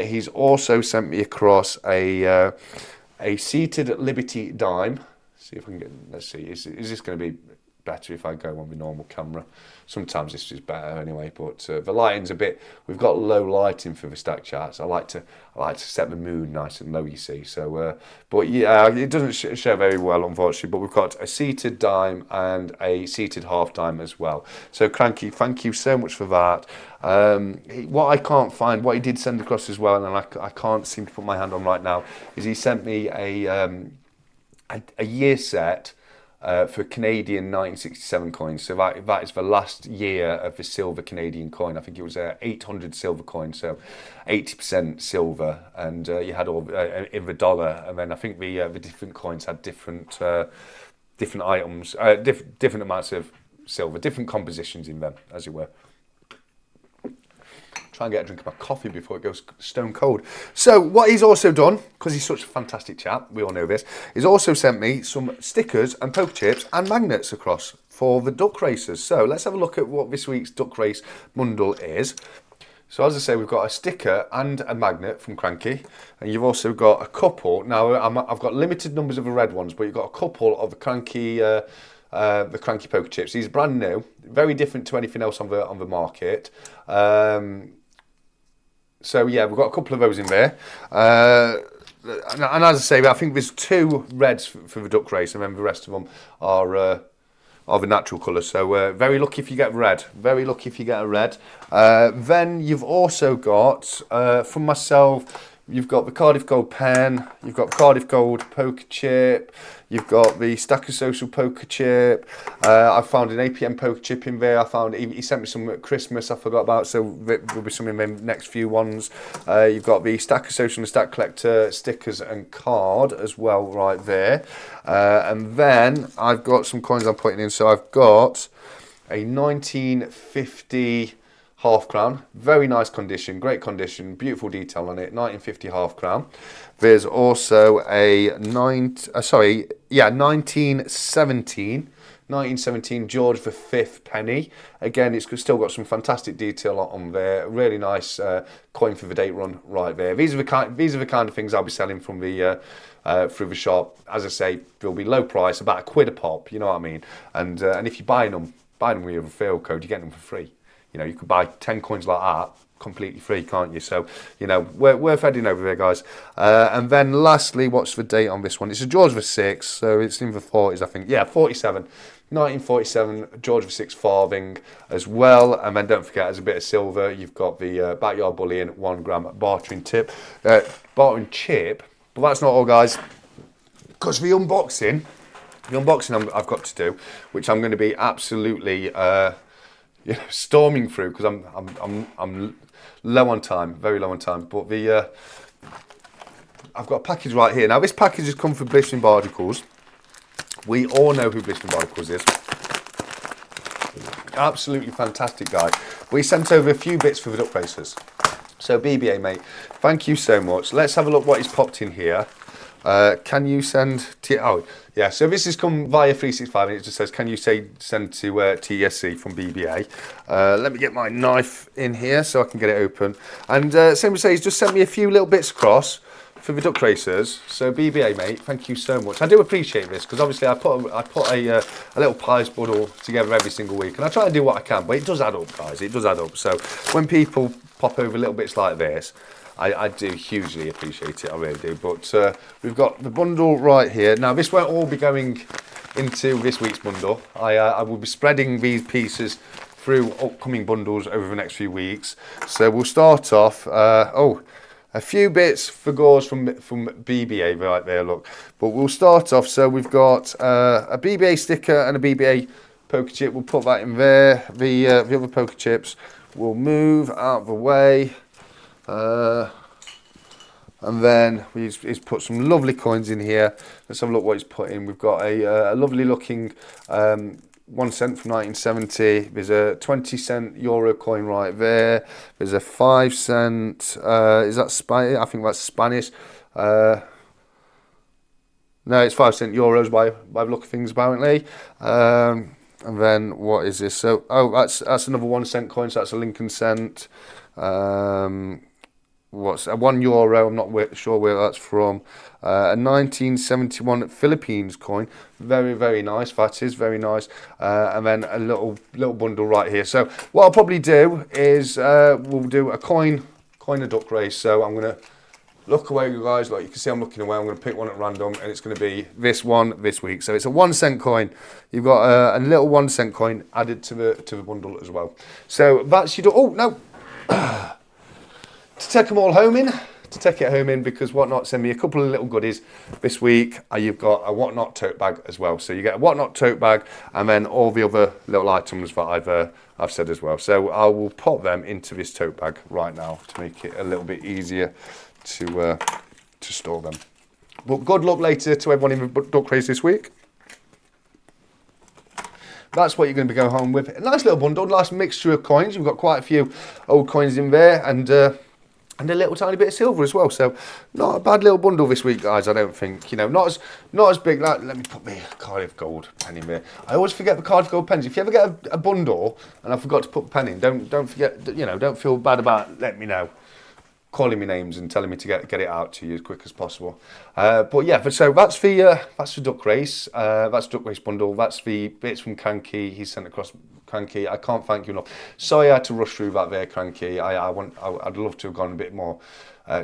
Speaker 1: He's also sent me across a seated Liberty dime. See if I can get. Let's see. Is this going to be better if I go on the normal camera? Sometimes this is better anyway, but the lighting's a bit. We've got low lighting for the Stack Charts. I like to set the mood nice and low, you see. So, but yeah, it doesn't show very well, unfortunately. But we've got a seated dime and a seated half dime as well. So Cranky, thank you so much for that. What I can't find, what he did send across as well, and I can't seem to put my hand on right now, is he sent me a year set. For Canadian 1967 coins, so that is the last year of the silver Canadian coin. I think it was 800 silver coin, so 80% silver, and you had all in the dollar, and then I think the different coins had different items, different amounts of silver, different compositions in them, as it were. Try and get a drink of my coffee before it goes stone cold. So what he's also done, because he's such a fantastic chap, we all know this, he's also sent me some stickers and poker chips and magnets across for the duck races. So let's have a look at what this week's duck race bundle is. So as I say, we've got a sticker and a magnet from Cranky, and you've also got a couple. Now I've got limited numbers of the red ones, but you've got a couple of the Cranky poker chips. These are brand new, very different to anything else on the market. So yeah, we've got a couple of those in there. And as I say, I think there's 2 reds for the duck race, and then the rest of them are the natural colours. So very lucky if you get red. Very lucky if you get a red. Then you've also got, from myself, you've got the Cardiff Gold pen, you've got Cardiff Gold poker chip, you've got the Stacker Social poker chip. I found an APM poker chip in there. I found he sent me some at Christmas I forgot about, so there'll be some in the next few ones. You've got the Stacker Social and Stack Collector stickers and card as well right there. And then I've got some coins I'm putting in. So I've got a 1950 half crown, very nice condition, great condition, beautiful detail on it, 1950 half crown. There's also a 1917 George V penny. Again, it's still got some fantastic detail on there. Really nice coin for the date run right there. These are the kind of things I'll be selling from the through the shop. As I say, they'll be low price, about £1 a pop. You know what I mean? And if you're buying them with a referral code, you get them for free. You know, you could buy 10 coins like that completely free, can't you? So, you know, worth heading over there, guys. And then lastly, what's the date on this one? It's a George VI, so it's in the 40s, I think. Yeah, 47. 1947 George VI farthing as well. And then don't forget, as a bit of silver, you've got the Backyard Bullion 1 gram bartering chip. But that's not all, guys. Because the unboxing I've got to do, which I'm going to be absolutely storming through, because I'm low on time, very low on time. But I've got a package right here. Now this package has come from 𝗬𝗏𝗿𝗏𝗏𝗏. We all know who 𝗬𝗏𝗏𝗏𝗏 is. Absolutely fantastic guy. We sent over a few bits for the duck racers. So BBA, mate, thank you so much. Let's have a look what he's popped in here. Can you send to, oh yeah, so this has come via 365 and it just says, can you send to 𝗕sc from BBA. Let me get my knife in here so I can get it open. And same as say, he's just sent me a few little bits across for the duck racers. So BBA, mate, thank you so much. I do appreciate this, because obviously I put a little prize bundle together every single week, and I try to do what I can, but it does add up, guys. It does add up. So when people pop over little bits like this, I do hugely appreciate it, I really do. But we've got the bundle right here. Now this won't all be going into this week's bundle. I will be spreading these pieces through upcoming bundles over the next few weeks. So we'll start off, a few bits for gauze from BBA right there, look. But we'll start off, so we've got a BBA sticker and a BBA poker chip. We'll put that in there. The other poker chips will move out of the way. And then he's put some lovely coins in here. Let's have a look what he's put in. We've got a lovely looking 1 cent from 1970. There's a 20-cent euro coin right there. There's a 5 cent. Is that Spanish? I think that's Spanish. No, it's 5 cent euros by the look of things apparently. And then what is this? So that's another 1 cent coin. So that's a Lincoln cent. What's a €1? I'm not sure where that's from. A 1971 Philippines coin, very, very nice. That is very nice. And then a little bundle right here. So what I'll probably do is we'll do a coin a duck race. So I'm gonna look away, you guys. Like you can see, I'm looking away. I'm gonna pick one at random, and it's gonna be this one this week. So it's a 1 cent coin. You've got a little 1 cent coin added to the bundle as well. So that's your. Oh no. To take them all home in, because Whatnot send me a couple of little goodies this week. You've got a Whatnot tote bag as well. So you get a Whatnot tote bag, and then all the other little items that I've said as well. So I will pop them into this tote bag right now to make it a little bit easier to store them. But good luck later to everyone in the duck race this week. That's what you're going to be going home with. A nice little bundle, nice mixture of coins. You've got quite a few old coins in there, and a little tiny bit of silver as well. So not a bad little bundle this week, guys. I don't think, you know, not as big. Like, let me put my Cardiff Gold pen in there. I always forget the Cardiff Gold pens. If you ever get a bundle and I forgot to put the pen in, don't forget. You know, don't feel bad about it. Let me know, calling me names and telling me to get it out to you as quick as possible. But yeah, so that's the duck race. That's the duck race bundle. That's the bits from Kanki. He sent across 𝗬𝗏𝗃𝗃. I can't thank you enough. Sorry I had to rush through that there, 𝗬𝗃𝗃. I'd love to have gone a bit more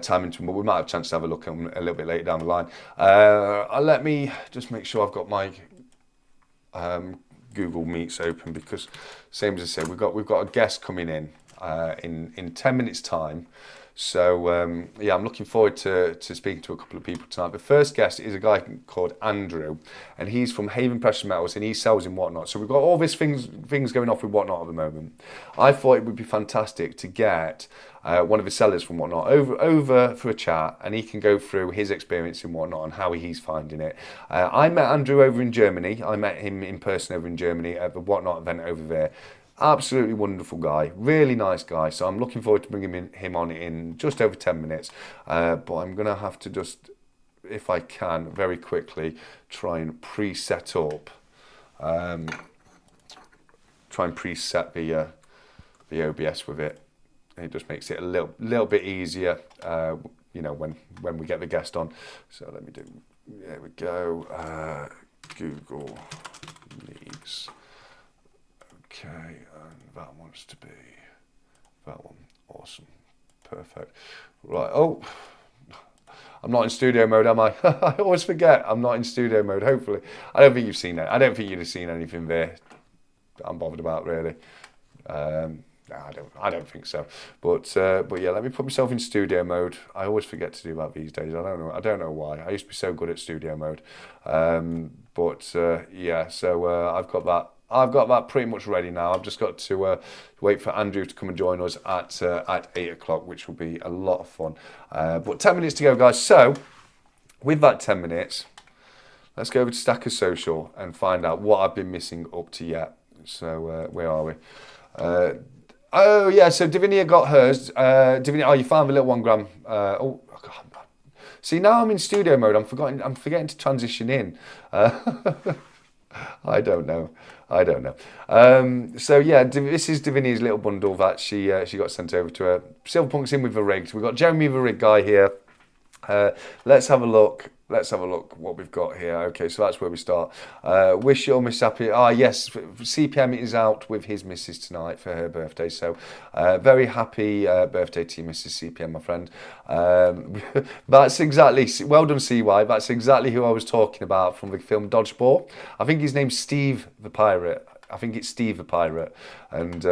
Speaker 1: time into them, but we might have a chance to have a look at them a little bit later down the line. Let me just make sure I've got my Google Meets open, because same as I said, we've got a guest coming in 10 minutes time. So yeah, I'm looking forward to speaking to a couple of people tonight. The first guest is a guy called Andrew, and he's from 𝗬𝗏𝗁 Metals, and he sells in 𝗦𝗏𝗧. So we've got all these things going off with 𝗦𝗏𝗧 at the moment. I thought it would be fantastic to get one of the sellers from 𝗦𝗏𝗧 over for a chat, and he can go through his experience in 𝗦𝗏𝗧 and how he's finding it. I met Andrew over in Germany. I met him in person over in Germany at the 𝗦𝗏𝗧 event over there. Absolutely wonderful guy, really nice guy. So I'm looking forward to bringing him on in just over 10 minutes. But I'm going to have to just, if I can, very quickly try and preset up. Try and preset the OBS with it. It just makes it a little bit easier, you know, when we get the guest on. So let me do. There we go. Google Meets. Okay, and that wants to be that one. Awesome, perfect. Right. Oh, I'm not in studio mode, am I? I always forget I'm not in studio mode. Hopefully, I don't think you've seen that. I don't think you'd have seen anything there that I'm bothered about, really. No, I don't think so. But yeah, let me put myself in studio mode. I always forget to do that these days. I don't know why. I used to be so good at studio mode. Yeah, so I've got that pretty much ready now. I've just got to wait for Andrew to come and join us at 8 o'clock, which will be a lot of fun. But 10 minutes to go, guys. So with that 10 minutes, let's go over to Stacker Social and find out what I've been missing up to yet. So where are we? Oh yeah, so Davinia got hers. Davinia, oh, you found the little 1 gram. Oh God. See, now I'm in studio mode. I'm forgetting to transition in. I don't know. So yeah, this is Davinia's little bundle that she got sent over to her. Silverpunk's in with the rigs. We've got Jeremy the rig guy here. Let's have a look. What we've got here. Okay, so that's where we start. Wish your Miss Happy. Ah, yes, CPM is out with his missus tonight for her birthday. So very happy birthday to you, Mrs. CPM, my friend. That's exactly, well done, CY. That's exactly who I was talking about from the film Dodgeball. I think his name's Steve the Pirate. I think it's Steve the Pirate, and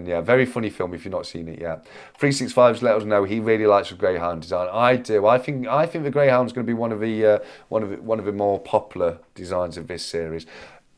Speaker 1: yeah, very funny film if you've not seen it yet. 365's let us know he really likes the Greyhound design. I do. I think the Greyhound's going to be one of the more popular designs of this series.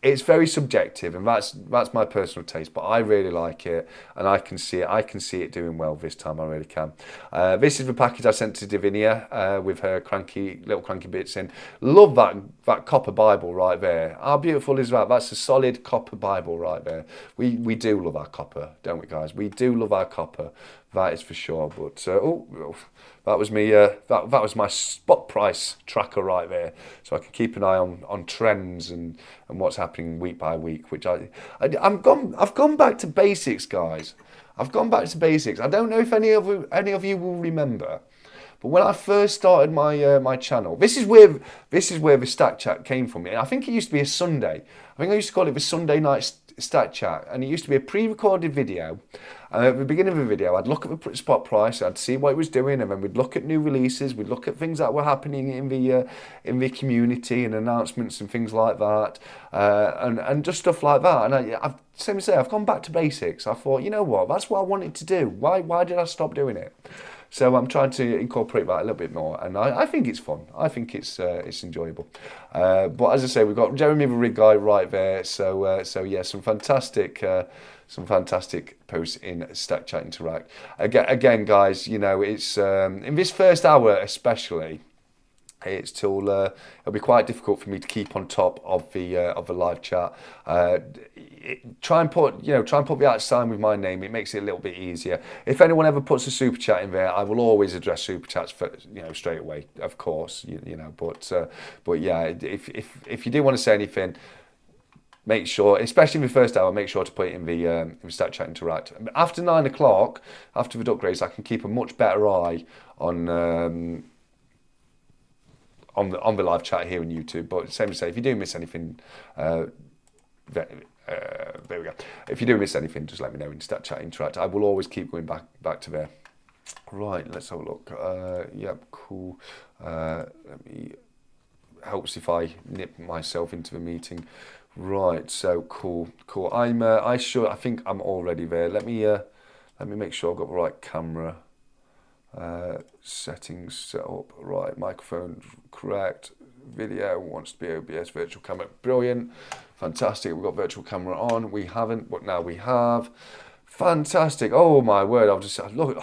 Speaker 1: It's very subjective, and that's my personal taste, but I really like it, and I can see it doing well this time. I really can. This is the package I sent to Davinia with her little cranky bits in. Love that copper Bible right there. How beautiful is that? That's a solid copper Bible right there. We do love our copper, don't we, guys? We do love our copper. That is for sure. But that was me. That was my spot price tracker right there, so I can keep an eye on trends and what's happening week by week. Which I've gone back to basics, guys. I've gone back to basics. I don't know if any of you will remember, but when I first started my channel, this is where the Stack Chat came from. I think it used to be a Sunday. I think I used to call it the Sunday night Stack Chat, and it used to be a pre-recorded video. And at the beginning of the video, I'd look at the spot price, I'd see what it was doing, and then we'd look at new releases, we'd look at things that were happening in the community and announcements and things like that, and just stuff like that. And I've gone back to basics. I thought, you know what, that's what I wanted to do. Why did I stop doing it? So I'm trying to incorporate that a little bit more, and I think it's fun. I think it's enjoyable. But as I say, we've got Jeremy the rig guy right there. So yeah, some fantastic posts in Stack Chat Interact. Again, guys, you know, it's in this first hour especially. It'll be quite difficult for me to keep on top of the live chat. Try and put the @ sign with my name. It makes it a little bit easier. If anyone ever puts a super chat in there, I will always address super chats straight away, of course. You know, but yeah, if you do want to say anything, make sure, especially in the first hour, make sure to put it in the Stack Chat Interact. After 9 o'clock, after the duck race, I can keep a much better eye on the live chat here on YouTube. But same to say, if you do miss anything, There we go. If you do miss anything, just let me know in Stack Chat Interact. I will always keep going back to there. Right, let's have a look. Yep, cool. Let me helps if I nip myself into the meeting. Right, so cool. I think I'm already there. Let me make sure I've got the right camera settings set up. Right, microphone correct. Video wants to be OBS virtual camera. Brilliant, fantastic. We've got virtual camera on. We haven't, but now we have. Fantastic. Oh my word! I look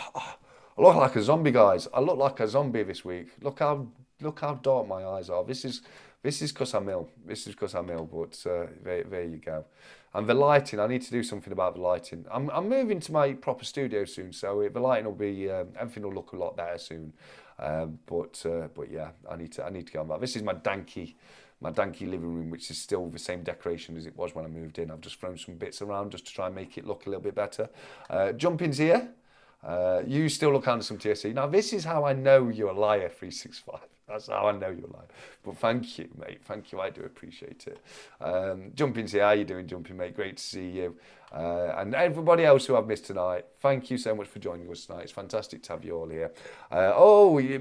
Speaker 1: like a zombie, guys. I look like a zombie this week. Look how dark my eyes are. This is because I'm ill. But there you go. And the lighting, I need to do something about the lighting. I'm moving to my proper studio soon, so the lighting will be everything will look a lot better soon. But yeah, I need to get on that. This is my danky living room, which is still the same decoration as it was when I moved in. I've just thrown some bits around just to try and make it look a little bit better. Jumping's here. You still look handsome, TSC. Now this is how I know you're a liar, 365. That's how I know you're a liar. But thank you, mate. Thank you. I do appreciate it. Jumping's here. How you doing, Jumping, mate? Great to see you. And everybody else who I've missed tonight, thank you so much for joining us tonight. It's fantastic to have you all here.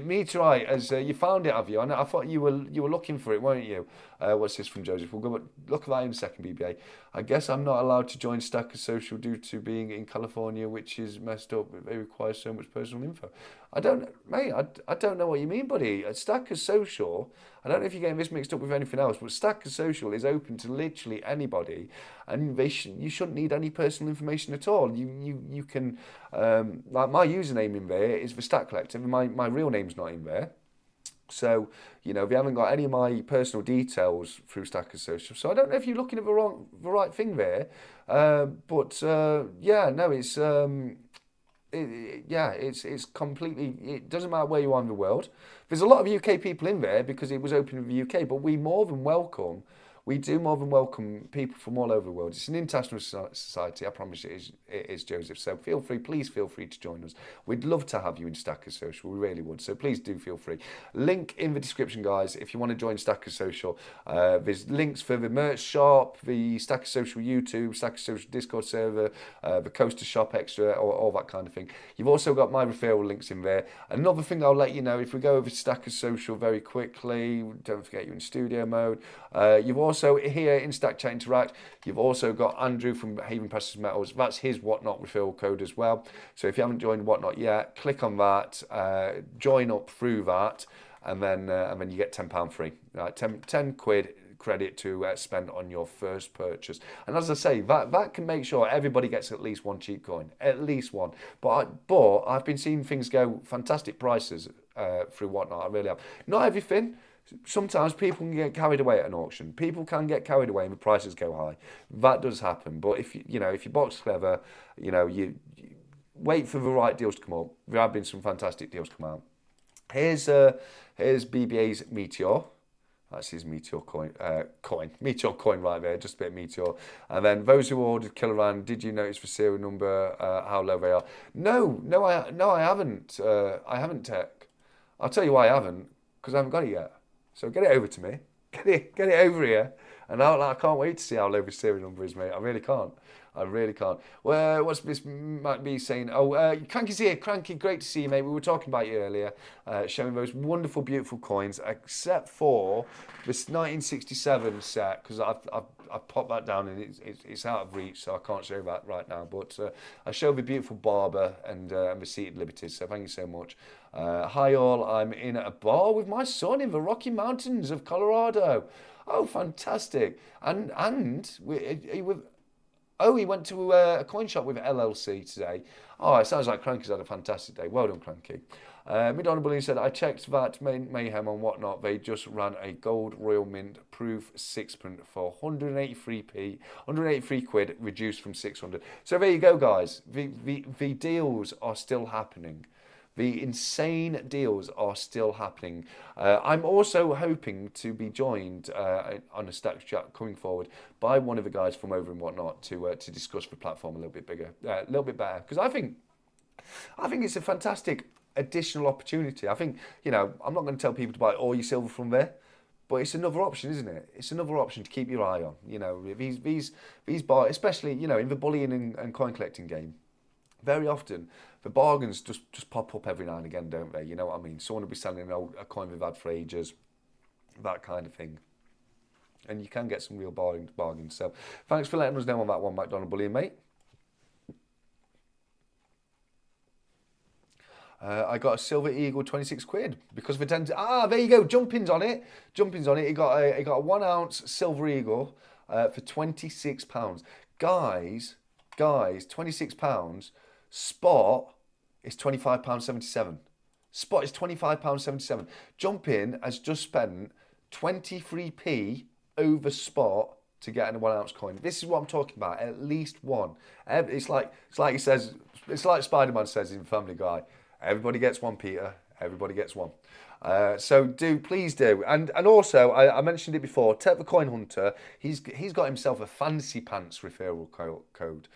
Speaker 1: Meteorite, as you found it, have you? I thought you were looking for it, weren't you? What's this from Joseph? We'll go look at that in a second, BBA. I guess I'm not allowed to join Stack Social due to being in California, which is messed up. It requires so much personal info. I don't know what you mean, buddy. Stack Social, I don't know if you're getting this mixed up with anything else, but Stack Social is open to literally anybody, and you shouldn't need any personal information at all. You can, like my username in there is the Stack Collector. My real name's not in there. So, you know, we haven't got any of my personal details through Stack Social. So I don't know if you're looking at the right thing there. Yeah, no, it's completely, it doesn't matter where you are in the world. There's a lot of UK people in there because it was open in the UK, but we do more than welcome people from all over the world. It's an international society, I promise it is, Joseph. So please feel free to join us. We'd love to have you in Stacker Social, we really would. So please do feel free. Link in the description, guys, if you want to join Stacker Social. There's links for the merch shop, the Stacker Social YouTube, Stacker Social Discord server, the Coaster Shop Extra, all that kind of thing. You've also got my referral links in there. Another thing I'll let you know, if we go over Stacker Social very quickly, don't forget you're in studio mode. You've also here in Stack Chat Interact, you've also got Andrew from Haven Precious Metals. That's his Whatnot referral code as well. So if you haven't joined Whatnot yet, click on that, join up through that, and then you get £10 free. 10 quid credit to spend on your first purchase. And as I say, that can make sure everybody gets at least one cheap coin, at least one. But I've been seeing things go fantastic prices through Whatnot. I really have. Not everything. Sometimes people can get carried away at an auction. People can get carried away and the prices go high. That does happen. But if you box clever, you wait for the right deals to come up. There have been some fantastic deals come out. Here's BBA's Meteor. That's his Meteor coin. Meteor coin right there, just a bit of Meteor. And then those who ordered Kiloran, did you notice the serial number, how low they are? No, I haven't. I haven't, Tech. I'll tell you why I haven't, because I haven't got it yet. So get it over to me. Get it over here. And I can't wait to see how low the serial number is, mate. I really can't. Well, what's this might be saying? Oh, Cranky's here. Cranky, great to see you, mate. We were talking about you earlier, showing those wonderful, beautiful coins, except for this 1967 set, because I've popped that down and it's out of reach, so I can't show that right now. But I showed the beautiful Barber and the Seated Liberties, so thank you so much. Hi all, I'm in a bar with my son in the Rocky Mountains of Colorado. Oh, fantastic. He went to a coin shop with LLC today. Oh, it sounds like Cranky's had a fantastic day. Well done, Cranky. Mid-Honor Bullion said, I checked that Mayhem and Whatnot. They just ran a gold Royal Mint proof sixpence for 183 quid, reduced from 600. So there you go, guys. The deals are still happening. The insane deals are still happening. I'm also hoping to be joined on a Stack Chat coming forward by one of the guys from over and Whatnot to discuss the platform a little bit better. Because I think it's a fantastic additional opportunity. I think, I'm not going to tell people to buy all your silver from there, But it's another option, isn't it? It's another option to keep your eye on. You know, these bar, especially, you know, in the bullying and coin collecting game, very often the bargains just pop up every now and again, don't they? You know what I mean? Someone will be selling a coin they've had for ages, that kind of thing. And you can get some real bargains. So thanks for letting us know on that one, McDonald Bullying, mate. I got a silver eagle, 26 quid, because of the there you go, jumpings on it. He got a 1 ounce silver eagle for £26. Guys, £26. Spot is £25.77. Spot is £25.77. Jumping has just spent 23p over spot to get in a 1 ounce coin. This is what I'm talking about. At least one. It's like he says. It's like Spider-Man says in Family Guy. Everybody gets one, Peter. Everybody gets one. So please do. And also, I mentioned it before, 𝗕𝗥𝗁𝗏𝗏, he's got himself a fancy pants referral code.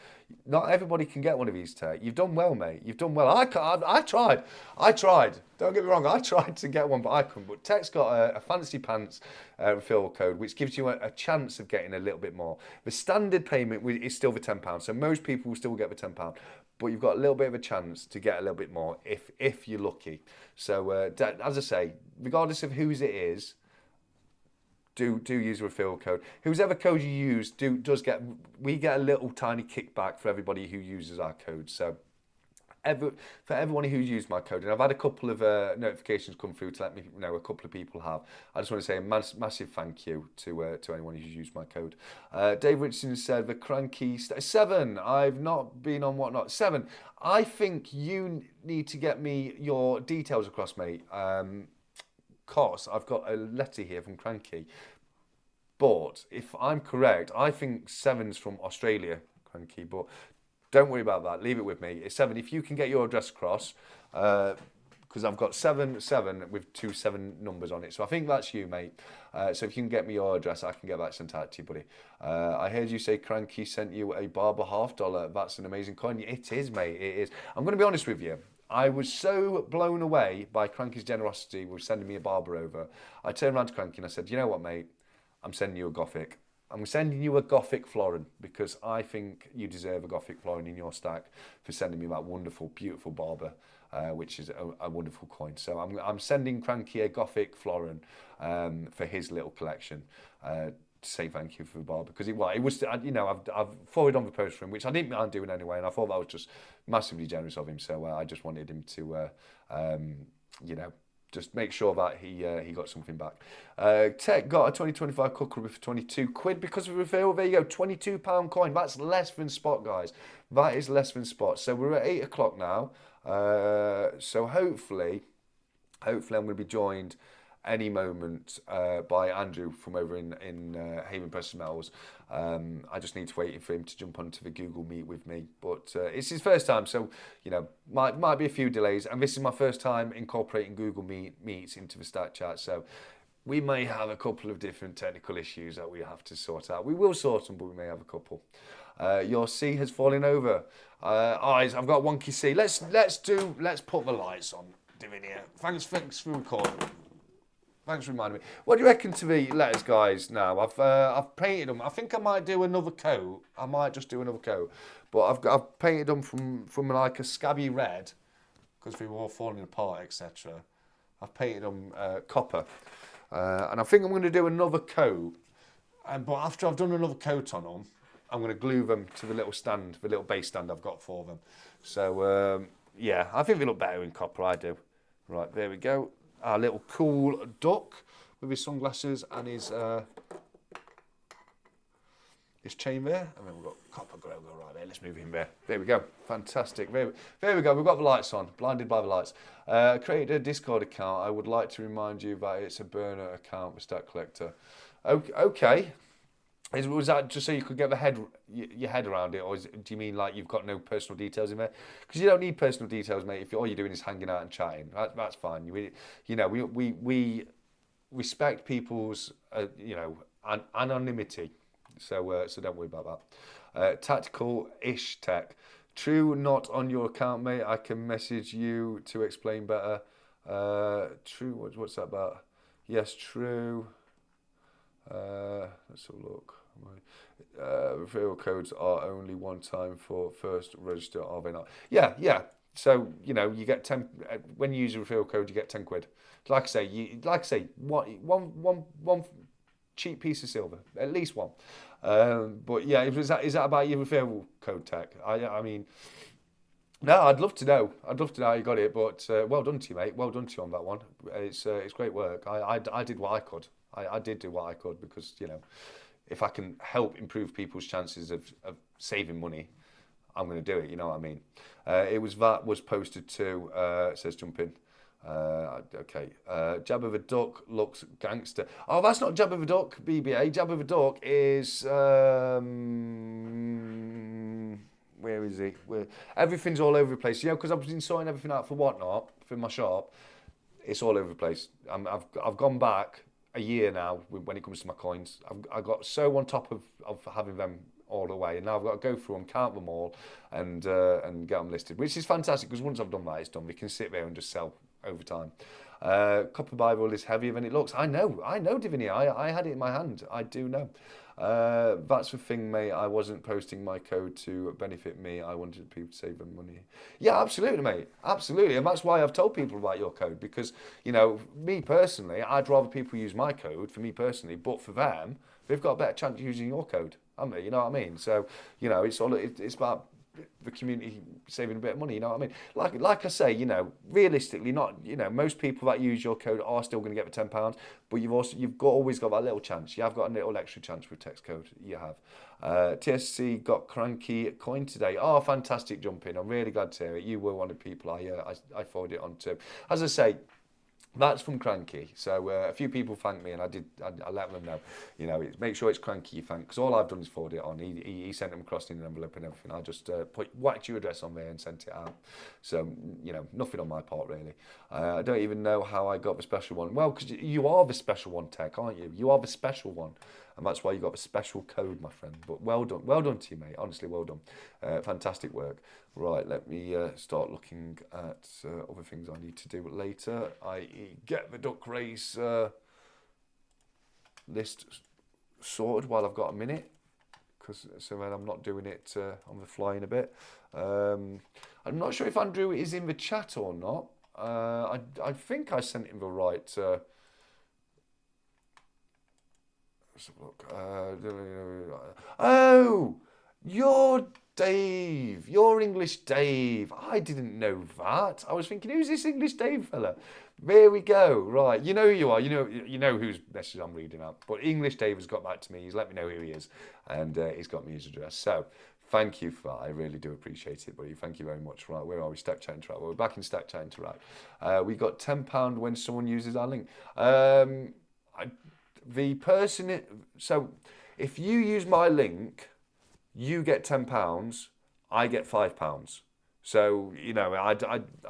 Speaker 1: Not everybody can get one of these, Ted. You've done well, mate. You've done well. I tried. Don't get me wrong. I tried to get one, but I couldn't. But Tech's got a fancy pants referral code, which gives you a chance of getting a little bit more. The standard payment is still the £10, so most people will still get the £10. But you've got a little bit of a chance to get a little bit more if you're lucky. So as I say, regardless of whose it is, do use a referral code. Whosever code you use, we get a little tiny kickback for everybody who uses our code. So for everyone who's used my code, and I've had a couple of notifications come through to let me know a couple of people have. I just want to say a massive thank you to anyone who's used my code. Dave Richardson said the cranky 7. I've not been on whatnot. 7. I think you need to get me your details across, mate. Cause I've got a letter here from Cranky. But if I'm correct, I think 7's from Australia, Cranky. But don't worry about that. Leave it with me. It's 7. If you can get your address across, because I've got 7 with 2 7 numbers on it. So I think that's you, mate. So if you can get me your address, I can get that sent out to you, buddy. I heard you say Cranky sent you a 𝗵𝗵 That's an amazing coin. It is, mate. It is. I'm going to be honest with you. I was so blown away by Cranky's generosity with sending me a Barber over. I turned around to Cranky and I said, you know what, mate? I'm sending you a Gothic. I'm sending you a Gothic florin because I think you deserve a Gothic florin in your stack for sending me that wonderful, beautiful Barber, which is a wonderful coin. So I'm sending Cranky a Gothic florin for his little collection. To say thank you for the Barber because it was, you know, I've forwarded on the post for him, which I didn't mind doing anyway, and I thought that was just massively generous of him. So I just wanted him to, you know, just make sure that he got something back. Tech got a 2025 cookery for 22 quid because of a referral. There you go, £22 coin. That's less than spot, guys. That is less than spot. So we're at 8 o'clock now. So hopefully I'm going to be joined any moment by Andrew from over in 𝗵𝗿𝗁𝗏𝗏. I just need to wait for him to jump onto the Google Meet with me, but it's his first time, so you know might be a few delays, and this is my first time incorporating Google Meets into the Stack Chat, so we may have a couple of different technical issues that we have to sort out. We will sort them, but we may have a couple. Your C has fallen over. Eyes, I've got wonky C. Let's put the lights on, Divinia. Thanks for recording. Thanks for reminding me. What do you reckon to the letters, guys, now? I've painted them. I think I might do another coat. I might just do another coat. But I've painted them from like a scabby red, because they were all falling apart, etc. I've painted them copper. And I think I'm going to do another coat. But after I've done another coat on them, I'm going to glue them to the little stand, the little base stand I've got for them. So, yeah, I think they look better in copper, I do. Right, there we go. Our little cool duck with his sunglasses and his chain there. And then we've got copper Grogo right there. Let's move him there. There we go. Fantastic. There we go. We've got the lights on. Blinded by the lights. Created a Discord account. I would like to remind you that it's a burner account with Stack Collector. Okay. Was that just so you could get your head around it, or do you mean like you've got no personal details in there? Because you don't need personal details, mate. If all you're doing is hanging out and chatting, that's fine. We respect people's anonymity, so don't worry about that. Tactical-ish tech. True, not on your account, mate. I can message you to explain better. True. What's that about? Yes, true. Let's have a look. Referral codes are only one time for first register, are they not? Yeah, yeah. So, you know, you get 10, when you use a referral code, you get 10 quid. Like I say, one cheap piece of silver, at least one. But yeah, is that about your referral code, Tech? I mean, no, I'd love to know. I'd love to know how you got it, but well done to you, mate. Well done to you on that one. It's great work. I did what I could. I did do what I could because, you know, if I can help improve people's chances of saving money, I'm going to do it. You know what I mean? That was posted to, says Jump In. Okay. 𝗬𝗵𝘃𝗲𝗿 looks gangster. Oh, that's not 𝗬𝗵𝘃𝗲𝗿, BBA. 𝗬𝗵𝘃𝗲𝗿 is... where is he? Everything's all over the place. You know, because I've been sorting everything out for Whatnot, for my shop. It's all over the place. I've gone back a year now when it comes to my coins. I got so on top of having them all the way, and now I've got to go through them, count them all, and get them listed, which is fantastic because once I've done that, it's done. We can sit there and just sell over time. Copper Bible is heavier than it looks. I know, Divinia. I had it in my hand. I do know. That's the thing, mate. I wasn't posting my code to benefit me. I wanted people to save them money. Yeah, absolutely, mate. Absolutely. And that's why I've told people about your code because, you know, me personally, I'd rather people use my code for me personally, but for them, they've got a better chance of using your code. You know what I mean? So, you know, it's about the community saving a bit of money, you know what I mean? Like I say, you know, realistically, not, you know, most people that use your code are still going to get the £10, but always got that little chance. You have got a little extra chance with text code. You have. TSC got 𝗦𝘁 coin today. Oh, fantastic Jump In. I'm really glad to hear it. You were one of the people I forwarded it on to. As I say, that's from 𝗦𝘁. So a few people thanked me, and I let them know. You know, make sure it's 𝗦𝘁 you thank, because all I've done is forward it on. He sent them across in an envelope and everything. I just put whacked your address on there and sent it out. So, you know, nothing on my part really. I don't even know how I got the special one. Well, because you are the special one, Tech, aren't you? You are the special one. And that's why you got the special code, my friend. But well done to you, mate. Honestly, well done. Fantastic work. Right, let me start looking at other things I need to do later, i.e. get the duck race list sorted while I've got a minute, so then I'm not doing it on the fly in a bit. I'm not sure if Andrew is in the chat or not. I think I sent him the right... let's have a look. Oh, you're Dave. You're English Dave. I didn't know that. I was thinking, who's this English Dave fella? There we go. Right, you know who you are. You know whose message I'm reading out. But English Dave has got back to me. He's let me know who he is, and he's got me his address. So thank you for that. I really do appreciate it, buddy. Thank you very much. Right, where are we? Stack Chat Interact. Well, we're back in Stack Chat Interact. We got £10 when someone uses our link. The person, so if you use my link, you get £10, I get £5. So, you know, I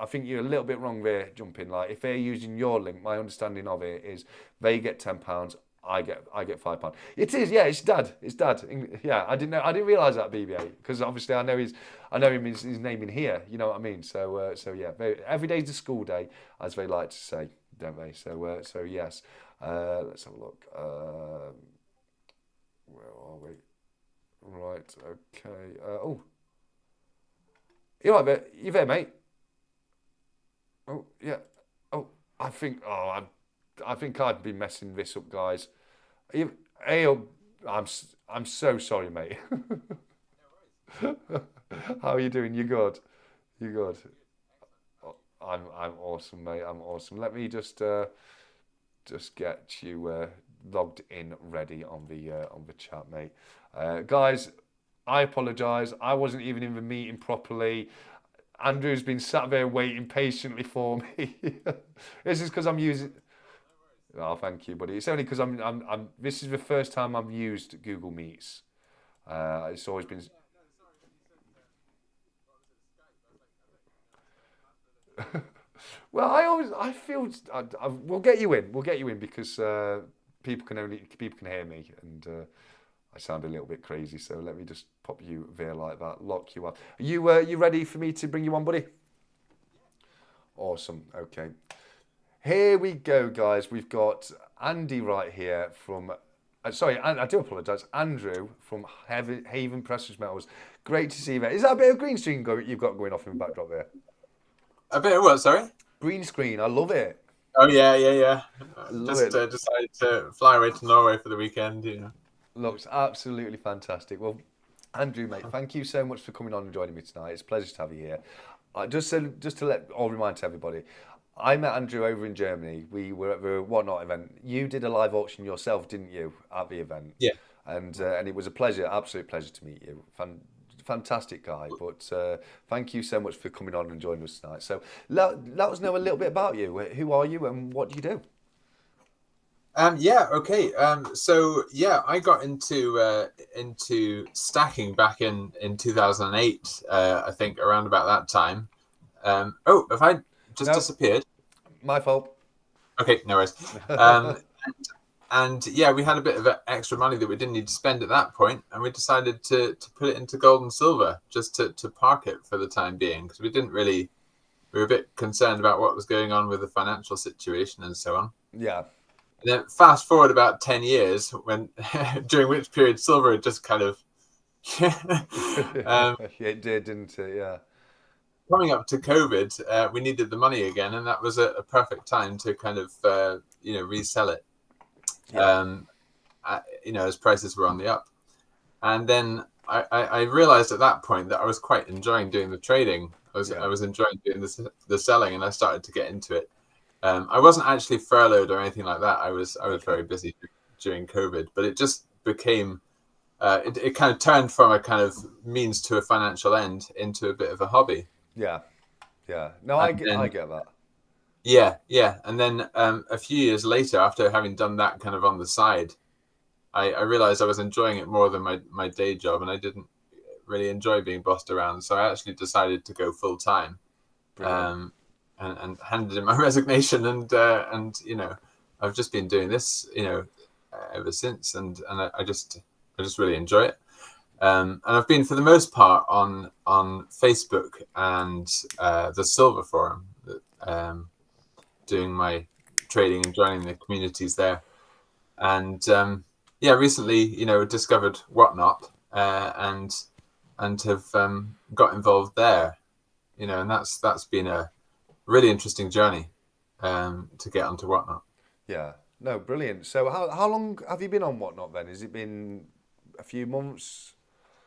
Speaker 1: think you're a little bit wrong there, Jump In. Like, if they're using your link, my understanding of it is they get £10, I get £5. It is, yeah, it's Dad. Yeah, I didn't realise that, BBA, because obviously I know his name in here. You know what I mean? So yeah, every day's a school day, as they like to say, don't they? So yes. Let's have a look. Where are we? Right, okay. Oh, you there, mate? Oh, yeah. Oh, I think I've been messing this up, guys. I'm so sorry, mate. How are you doing? You good? You good? Oh, I'm awesome, mate. I'm awesome. Let me just get you logged in, ready on the chat, mate. Guys, I apologise. I wasn't even in the meeting properly. Andrew's been sat there waiting patiently for me. This is because I'm using. Oh, thank you, buddy. It's only because I'm. This is the first time I've used Google Meets. It's always been. Well, I feel we'll get you in. We'll get you in because people can hear me, and I sound a little bit crazy. So let me just pop you there like that, lock you up. Are you ready for me to bring you on, buddy? Awesome. Okay. Here we go, guys. We've got Andy right here from sorry, I do apologise. Andrew from Haven Precious Metals. Great to see you there. Is that a bit of green screen you've got going off in the backdrop there?
Speaker 5: A bit of what? Sorry.
Speaker 1: Green screen. I love it.
Speaker 5: Oh yeah.
Speaker 1: Love
Speaker 5: Just
Speaker 1: it.
Speaker 5: decided to fly away to Norway for the weekend.
Speaker 1: Looks absolutely fantastic. Well, Andrew, mate, thank you so much for coming on and joining me tonight. It's a pleasure to have you here. Just to remind to everybody, I met Andrew over in Germany. We were at the Whatnot event. You did a live auction yourself, didn't you, at the event?
Speaker 5: Yeah.
Speaker 1: And it was a pleasure, absolute pleasure to meet you. Fantastic guy. But thank you so much for coming on and joining us tonight. So let us know a little bit about you. Who are you and what do you do?
Speaker 5: Okay. I got into stacking back in 2008. I think around about that time. Have I just disappeared?
Speaker 1: My fault.
Speaker 5: Okay, no worries. And we had a bit of extra money that we didn't need to spend at that point, and we decided to put it into gold and silver just to park it for the time being, because we were a bit concerned about what was going on with the financial situation and so on.
Speaker 1: Yeah.
Speaker 5: And then fast forward about 10 years, when during which period silver had just kind of
Speaker 1: it did, didn't it? Yeah.
Speaker 5: Coming up to COVID, we needed the money again, and that was a perfect time to kind of resell it.
Speaker 1: Yeah.
Speaker 5: As prices were on the up. And then I realized at that point that I was quite enjoying doing the trading. I was enjoying doing the selling, and I started to get into it. I wasn't actually furloughed or anything like that. I was very busy during COVID, but it just became it kind of turned from a kind of means to a financial end into a bit of a hobby.
Speaker 1: Yeah. No, I get that.
Speaker 5: Yeah. And then a few years later, after having done that kind of on the side, I realized I was enjoying it more than my day job, and I didn't really enjoy being bossed around. So I actually decided to go full time. And handed in my resignation, and I've just been doing this ever since, and I just really enjoy it, and I've been for the most part on Facebook and the Silver Forum, doing my trading and joining the communities there, and recently discovered Whatnot, and have got involved there, and that's been a really interesting journey to get onto Whatnot.
Speaker 1: Yeah, no, brilliant. So how long have you been on Whatnot then? Has it been a few months?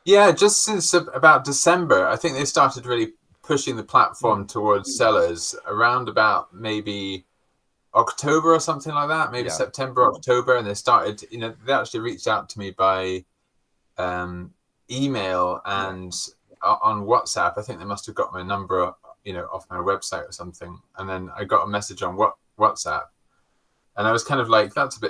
Speaker 5: Yeah, just since about December. I think they started really pushing the platform towards sellers around about maybe October or something like that, maybe September, October. And they started, they actually reached out to me by email and on WhatsApp. I think they must have got my number off my website or something, and then I got a message on WhatsApp, and I was kind of like, that's a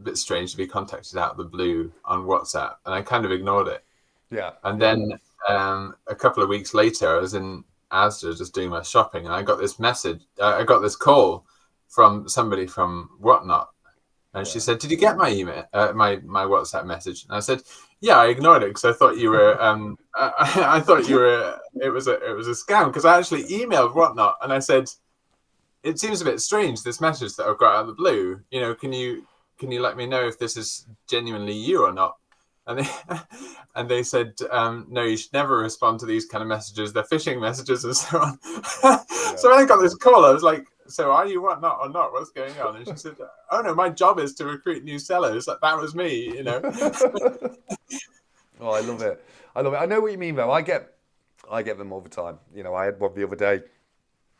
Speaker 5: bit strange to be contacted out of the blue on WhatsApp, and I kind of ignored it.
Speaker 1: Yeah.
Speaker 5: And then a couple of weeks later, I was in Asda just doing my shopping, and I got this message. I got this call from somebody from Whatnot, and she said, "Did you get my email, my WhatsApp message?" And I said, "Yeah, I ignored it because I thought you were I thought you were it was a scam, because I actually emailed Whatnot and I said, it seems a bit strange, this message that I've got out of the blue. Can you let me know if this is genuinely you or not?" And they said, "No, you should never respond to these kind of messages. They're phishing messages and so on." So when I got this call, I was like, "So are you Whatnot or not? What's going on?" And she said, "Oh no, my job is to recruit new sellers." Like, that was me,
Speaker 1: Oh, I love it. I know what you mean though. I get them all the time. I had one the other day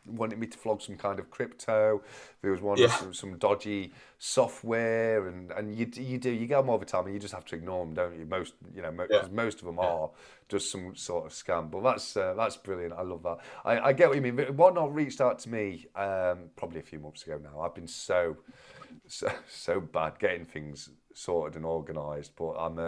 Speaker 1: wanted me to flog some kind of crypto. There was one some dodgy software, and you get them all the time, and you just have to ignore them, don't you? Most most of them are just some sort of scam. But that's brilliant. I love that. I get what you mean. Whatnot reached out to me probably a few months ago now. I've been so bad getting things sorted and organised, but I'm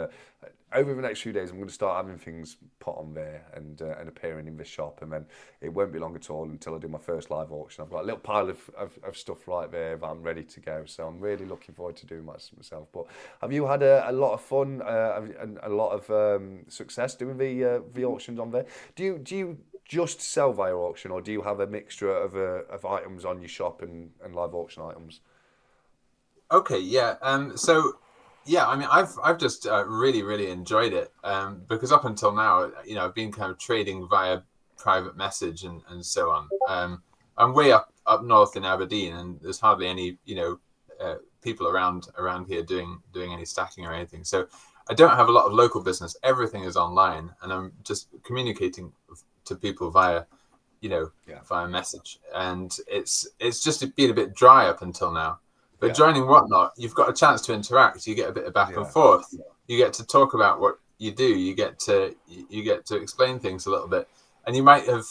Speaker 1: over the next few days I'm going to start having things put on there and appearing in the shop, and then it won't be long at all until I do my first live auction. I've got a little pile of stuff right there that I'm ready to go, so I'm really looking forward to doing that myself. But have you had a lot of fun and a lot of success doing the auctions on there? Do you just sell via auction, or do you have a mixture of items on your shop and live auction items?
Speaker 5: Okay, yeah. Yeah, I mean, I've just really enjoyed it because up until now, I've been kind of trading via private message and so on. I'm way up north in Aberdeen, and there's hardly any people around here doing any stacking or anything. So I don't have a lot of local business. Everything is online, and I'm just communicating to people via via message, and it's just been a bit dry up until now. But joining Whatnot, you've got a chance to interact. You get a bit of back and forth. You get to talk about what you do. You get to explain things a little bit. And you might have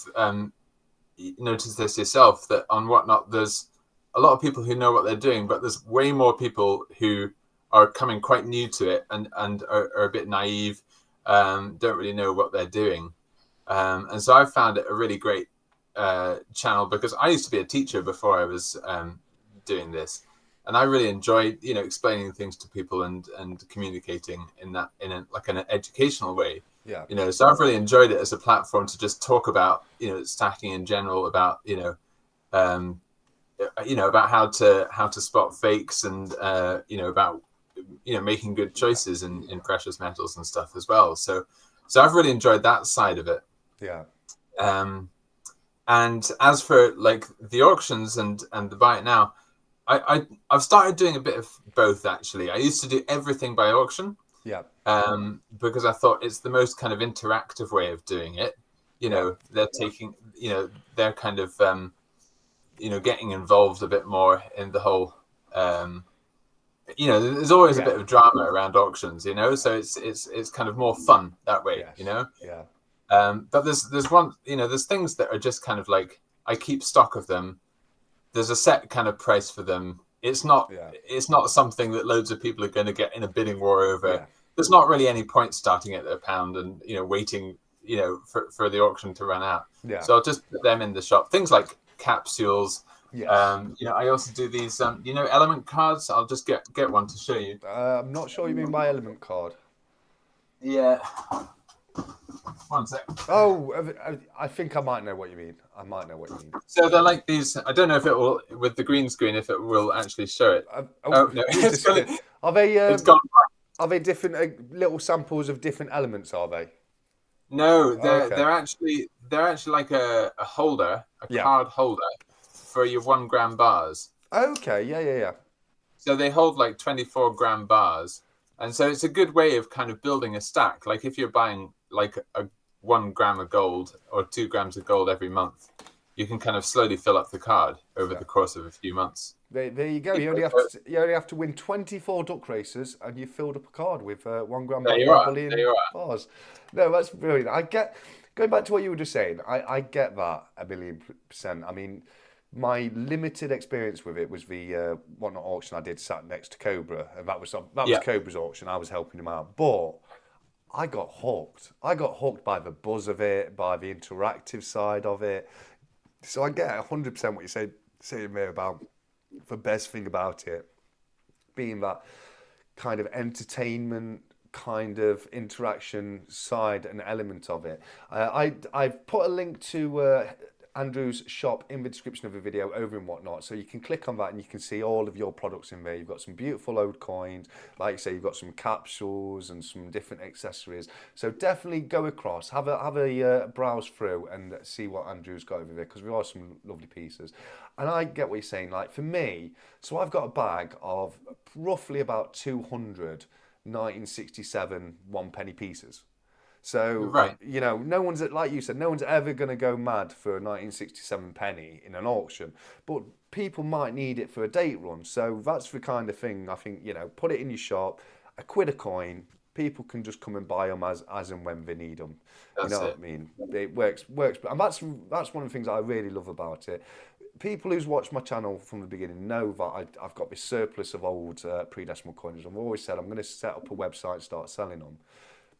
Speaker 5: noticed this yourself, that on Whatnot, there's a lot of people who know what they're doing, but there's way more people who are coming quite new to it and are a bit naive, don't really know what they're doing. And so I've found it a really great channel, because I used to be a teacher before I was doing this. And I really enjoyed, explaining things to people and communicating in an educational way.
Speaker 1: Yeah.
Speaker 5: So I've really enjoyed it as a platform to just talk about, stacking in general, about, about how to spot fakes and, about, making good choices in precious metals and stuff as well. So I've really enjoyed that side of it.
Speaker 1: Yeah.
Speaker 5: And as for like the auctions and the buy it now, I've started doing a bit of both, actually. I used to do everything by auction.
Speaker 1: Yeah.
Speaker 5: Because I thought it's the most kind of interactive way of doing it. They're taking, they're kind of, getting involved a bit more in the whole, there's always a bit of drama around auctions, so it's kind of more fun that way,
Speaker 1: Yeah.
Speaker 5: But there's one, there's things that are just kind of like, I keep stock of them. There's a set kind of price for them. It's not something that loads of people are going to get in a bidding war over.
Speaker 1: Yeah.
Speaker 5: There's not really any point starting at £1 and waiting for the auction to run out.
Speaker 1: Yeah.
Speaker 5: So I'll just put them in the shop. Things like capsules.
Speaker 1: Yes.
Speaker 5: I also do these element cards. I'll just get one to show you.
Speaker 1: I'm not sure what you mean by element card.
Speaker 5: Yeah. One sec.
Speaker 1: Oh, I think I might know what you mean.
Speaker 5: So they're like these. I don't know if it will, with the green screen, if it will actually show it. No, it's gone.
Speaker 1: Are they?
Speaker 5: It's gone.
Speaker 1: Are they different little samples of different elements? Are they?
Speaker 5: No, they're actually like a holder, card holder for your 1 gram bars.
Speaker 1: Okay. Yeah.
Speaker 5: So they hold like 24 gram bars, and so it's a good way of kind of building a stack. Like if you're buying like a 1 gram of gold or 2 grams of gold every month, you can kind of slowly fill up the card over the course of a few months.
Speaker 1: There you go. You only have to win 24 duck races, and you've filled up a card with 1 gram bullion bars. No, that's brilliant. Going back to what you were just saying, I get that 1,000,000%. I mean, my limited experience with it was the Whatnot auction I did sat next to Cobra, and that was Cobra's auction. I was helping him out, but I got hooked. I got hooked by the buzz of it, by the interactive side of it. So I get 100% what you're saying there about the best thing about it being that kind of entertainment, kind of interaction side and element of it. I've put a link to Andrew's shop in the description of the video over in Whatnot, so you can click on that and you can see all of your products in there. You've got some beautiful old coins, like you say, you've got some capsules and some different accessories. So definitely go across, have a browse through and see what Andrew's got over there, because there are some lovely pieces. And I get what you're saying. Like for me, so I've got a bag of roughly about 200 1967 1-penny pieces. So, no one's, like you said, no one's ever going to go mad for a 1967 penny in an auction, but people might need it for a date run. So that's the kind of thing, I think, put it in your shop, £1 a coin, people can just come and buy them as and when they need them. What I mean? It works. And that's one of the things I really love about it. People who's watched my channel from the beginning know that I've got this surplus of old pre-decimal coins. I've always said I'm going to set up a website and start selling them.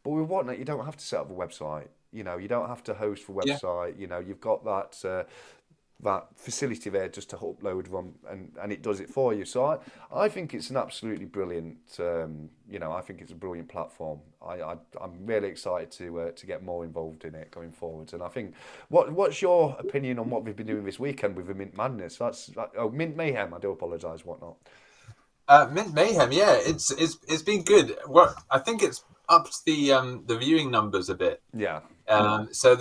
Speaker 1: But with Whatnot, you don't have to set up a website. You don't have to host for a website. Yeah. You've got that facility there just to upload them, and it does it for you. So I think it's an absolutely brilliant. I think it's a brilliant platform. I'm really excited to get more involved in it going forward. And I think what's your opinion on what we've been doing this weekend with the Mint Madness? Mint Mayhem. I do apologise. Whatnot.
Speaker 5: Mint Mayhem, yeah, it's been good. What I think it's upped the viewing numbers a bit.
Speaker 1: Yeah.
Speaker 5: So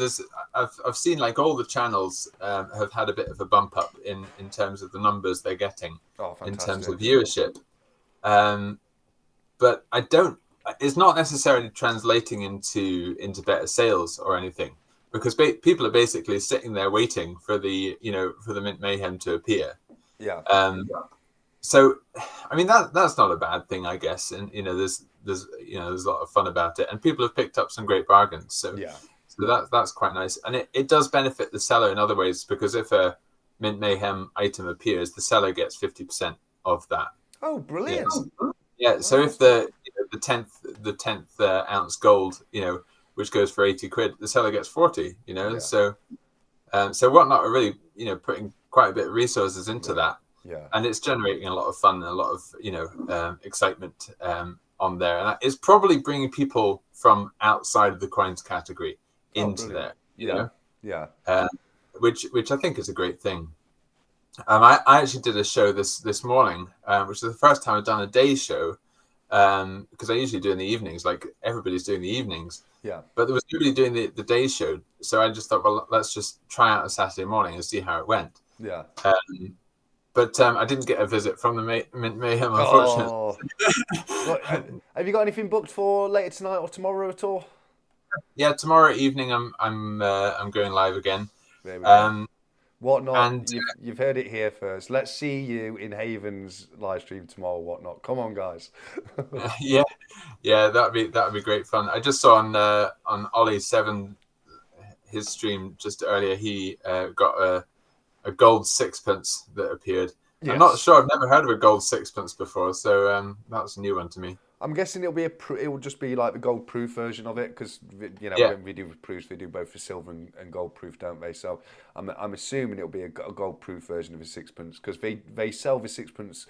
Speaker 5: I've seen like all the channels have had a bit of a bump up in terms of the numbers they're getting
Speaker 1: Oh,
Speaker 5: in terms of
Speaker 1: fantastic.
Speaker 5: viewership. But I don't. It's not necessarily translating into better sales or anything, because people are basically sitting there waiting for the Mint Mayhem to appear.
Speaker 1: Yeah.
Speaker 5: So, I mean that's not a bad thing, I guess, and there's a lot of fun about it, and people have picked up some great bargains. So
Speaker 1: Yeah.
Speaker 5: So that's quite nice, and it does benefit the seller in other ways, because if a Mint Mayhem item appears, the seller gets 50% of that.
Speaker 1: Oh, brilliant.
Speaker 5: Yeah. So if the 10th ounce gold, which goes for 80 quid, the seller gets 40.
Speaker 1: Yeah.
Speaker 5: So Whatnot are really putting quite a bit of resources into that.
Speaker 1: Yeah.
Speaker 5: And it's generating a lot of fun and a lot of excitement on there, and it's probably bringing people from outside of the coins category into there.
Speaker 1: Yeah.
Speaker 5: Which I think is a great thing. I actually did a show this morning, which is the first time I've done a day show, because I usually do in the evenings, like everybody's doing the evenings.
Speaker 1: Yeah.
Speaker 5: But there was nobody doing the day show, so I just thought, well, let's just try out a Saturday morning and see how it went.
Speaker 1: Yeah.
Speaker 5: But I didn't get a visit from the Mint Mayhem, unfortunately.
Speaker 1: Oh. Look, have you got anything booked for later tonight or tomorrow at all?
Speaker 5: Yeah, tomorrow evening I'm going live again.
Speaker 1: There we go. Whatnot,
Speaker 5: and
Speaker 1: you've heard it here first. Let's see you in Haven's live stream tomorrow. Whatnot, come on, guys.
Speaker 5: yeah, that'd be great fun. I just saw on 𝗬𝗿𝗺 his stream just earlier. He got a gold sixpence that appeared.
Speaker 1: Yes.
Speaker 5: I'm not sure. I've never heard of a gold sixpence before, so that's a new one to me.
Speaker 1: I'm guessing it will just be like the gold proof version of it, because when we do proofs, they do both for silver and gold proof, don't they? So I'm assuming it'll be a gold proof version of a sixpence, because they sell the sixpence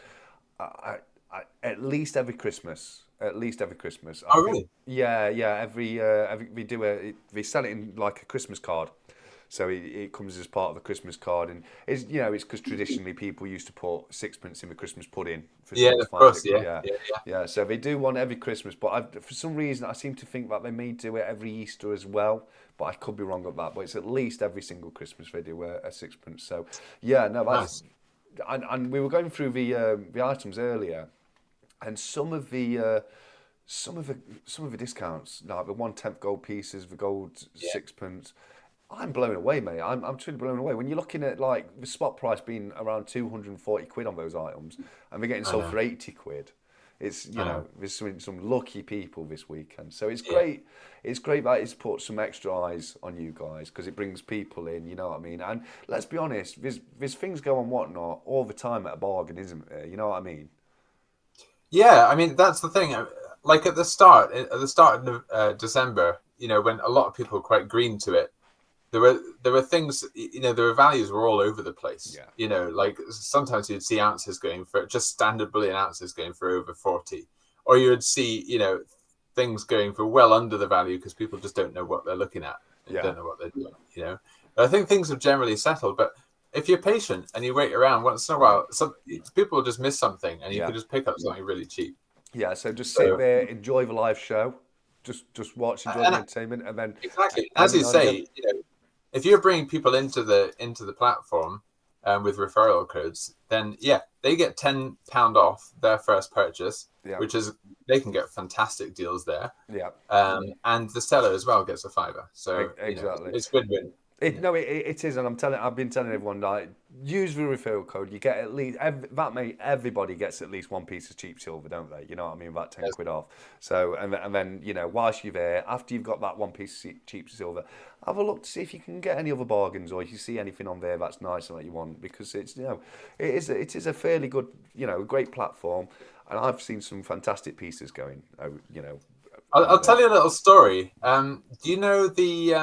Speaker 1: at least every Christmas. At least every Christmas.
Speaker 5: Oh, really?
Speaker 1: Yeah. Every they sell it in like a Christmas card. So it comes as part of the Christmas card, and it's because traditionally people used to put sixpence in the Christmas pudding.
Speaker 5: Of course, yeah.
Speaker 1: So they do one every Christmas, but for some reason I seem to think that they may do it every Easter as well, but I could be wrong on that. But it's at least every single Christmas they do a sixpence. So that's nice. And we were going through the items earlier, and some of the discounts, like the 1/10 gold pieces, the gold sixpence. I'm blown away, mate. I'm truly blown away. When you're looking at like the spot price being around 240 quid on those items, and they're getting sold for 80 quid, it's there's some lucky people this weekend. So it's great. It's great that it's put some extra eyes on you guys, because it brings people in. You know what I mean? And let's be honest, there's things go on Whatnot all the time at a bargain, isn't there? You know what I mean?
Speaker 5: Yeah, I mean that's the thing. Like at the start of December, when a lot of people were quite green to it. There were things, there were values were all over the place. Yeah. Like sometimes you'd see ounces going for just standard bullion ounces going for over 40, or you would see, things going for well under the value because people just don't know what they're looking at. Yeah. Don't know what they're doing. But I think things have generally settled. But if you're patient and you wait around, once in a while, people will just miss something, and you can just pick up something really cheap.
Speaker 1: Yeah. So just sit there, enjoy the live show, just watch, enjoy the entertainment, and then
Speaker 5: exactly as you say, if you're bringing people into the platform with referral codes, then they get £10 off their first purchase, which is they can get fantastic deals there. Yeah. And the seller as well gets a £5. So
Speaker 1: exactly,
Speaker 5: it's win-win.
Speaker 1: It is, and I've been telling everyone, like, use the referral code. You get at least everybody gets at least one piece of cheap silver, don't they? You know what I mean? About 10 quid off. So and then whilst you're there, after you've got that one piece of cheap silver, have a look to see if you can get any other bargains, or if you see anything on there that's nice and that you want, because it's it is a fairly good great platform, and I've seen some fantastic pieces going.
Speaker 5: I'll tell you a little story. Do you know the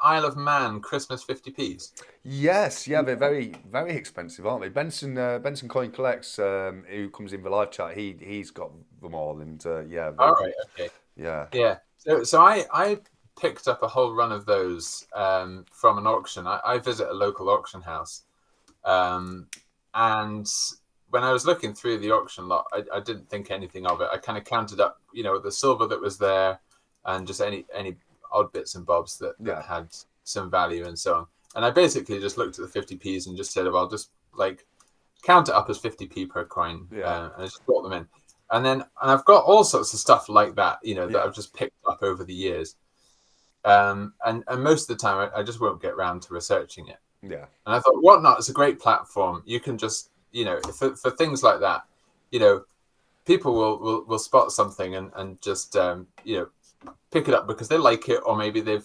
Speaker 5: Isle of Man Christmas 50p's?
Speaker 1: Yes, yeah, they're very, very expensive, aren't they? Benson Coin Collects, who comes in the live chat, he's got them all, and all
Speaker 5: right, okay, yeah. So I picked up a whole run of those from an auction. I visit a local auction house, and when I was looking through the auction lot, I didn't think anything of it. I kind of counted up, the silver that was there, and just any odd bits and bobs that had some value and so on. And I basically just looked at the 50p's and just said, well, I'll just like count it up as 50p per coin, and I just brought them in. And I've got all sorts of stuff like that, that I've just picked up over the years. And most of the time, I just won't get around to researching it.
Speaker 1: Yeah.
Speaker 5: And I thought, Whatnot is a great platform. You can just, for things like that, people will spot something and just, pick it up because they like it, or maybe they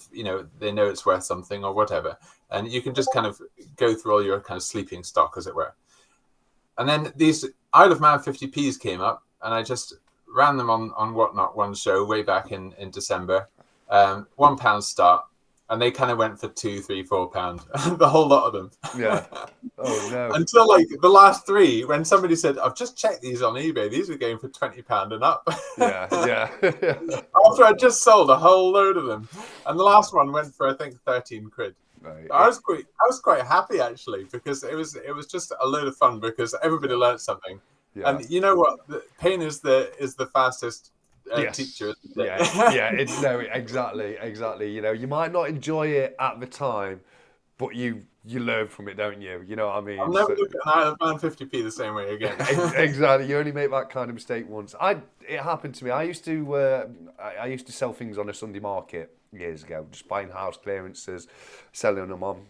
Speaker 5: know it's worth something or whatever. And you can just kind of go through all your kind of sleeping stock, as it were. And then these Isle of Man 50p's came up, and I just ran them on Whatnot one show way back in December. £1 start, and they kind of went for £2, £3, £4, the whole lot of them.
Speaker 1: Yeah. Oh no.
Speaker 5: Until like the last three, when somebody said, "I've just checked these on eBay. These are going for £20 and up."
Speaker 1: Yeah.
Speaker 5: After I just sold a whole load of them, and the last one went for I think 13 quid.
Speaker 1: Right.
Speaker 5: I was quite happy actually, because it was just a load of fun, because everybody learned something.
Speaker 1: Yeah.
Speaker 5: And you know what? Pain is the fastest teacher. Isn't it?
Speaker 1: Exactly. You might not enjoy it at the time, but you learn from it, don't you? You know what I mean?
Speaker 5: I'll never look at an Isle of Man 50p the same way again.
Speaker 1: Exactly. You only make that kind of mistake once. It happened to me. I used to sell things on a Sunday market years ago, just buying house clearances, selling them on.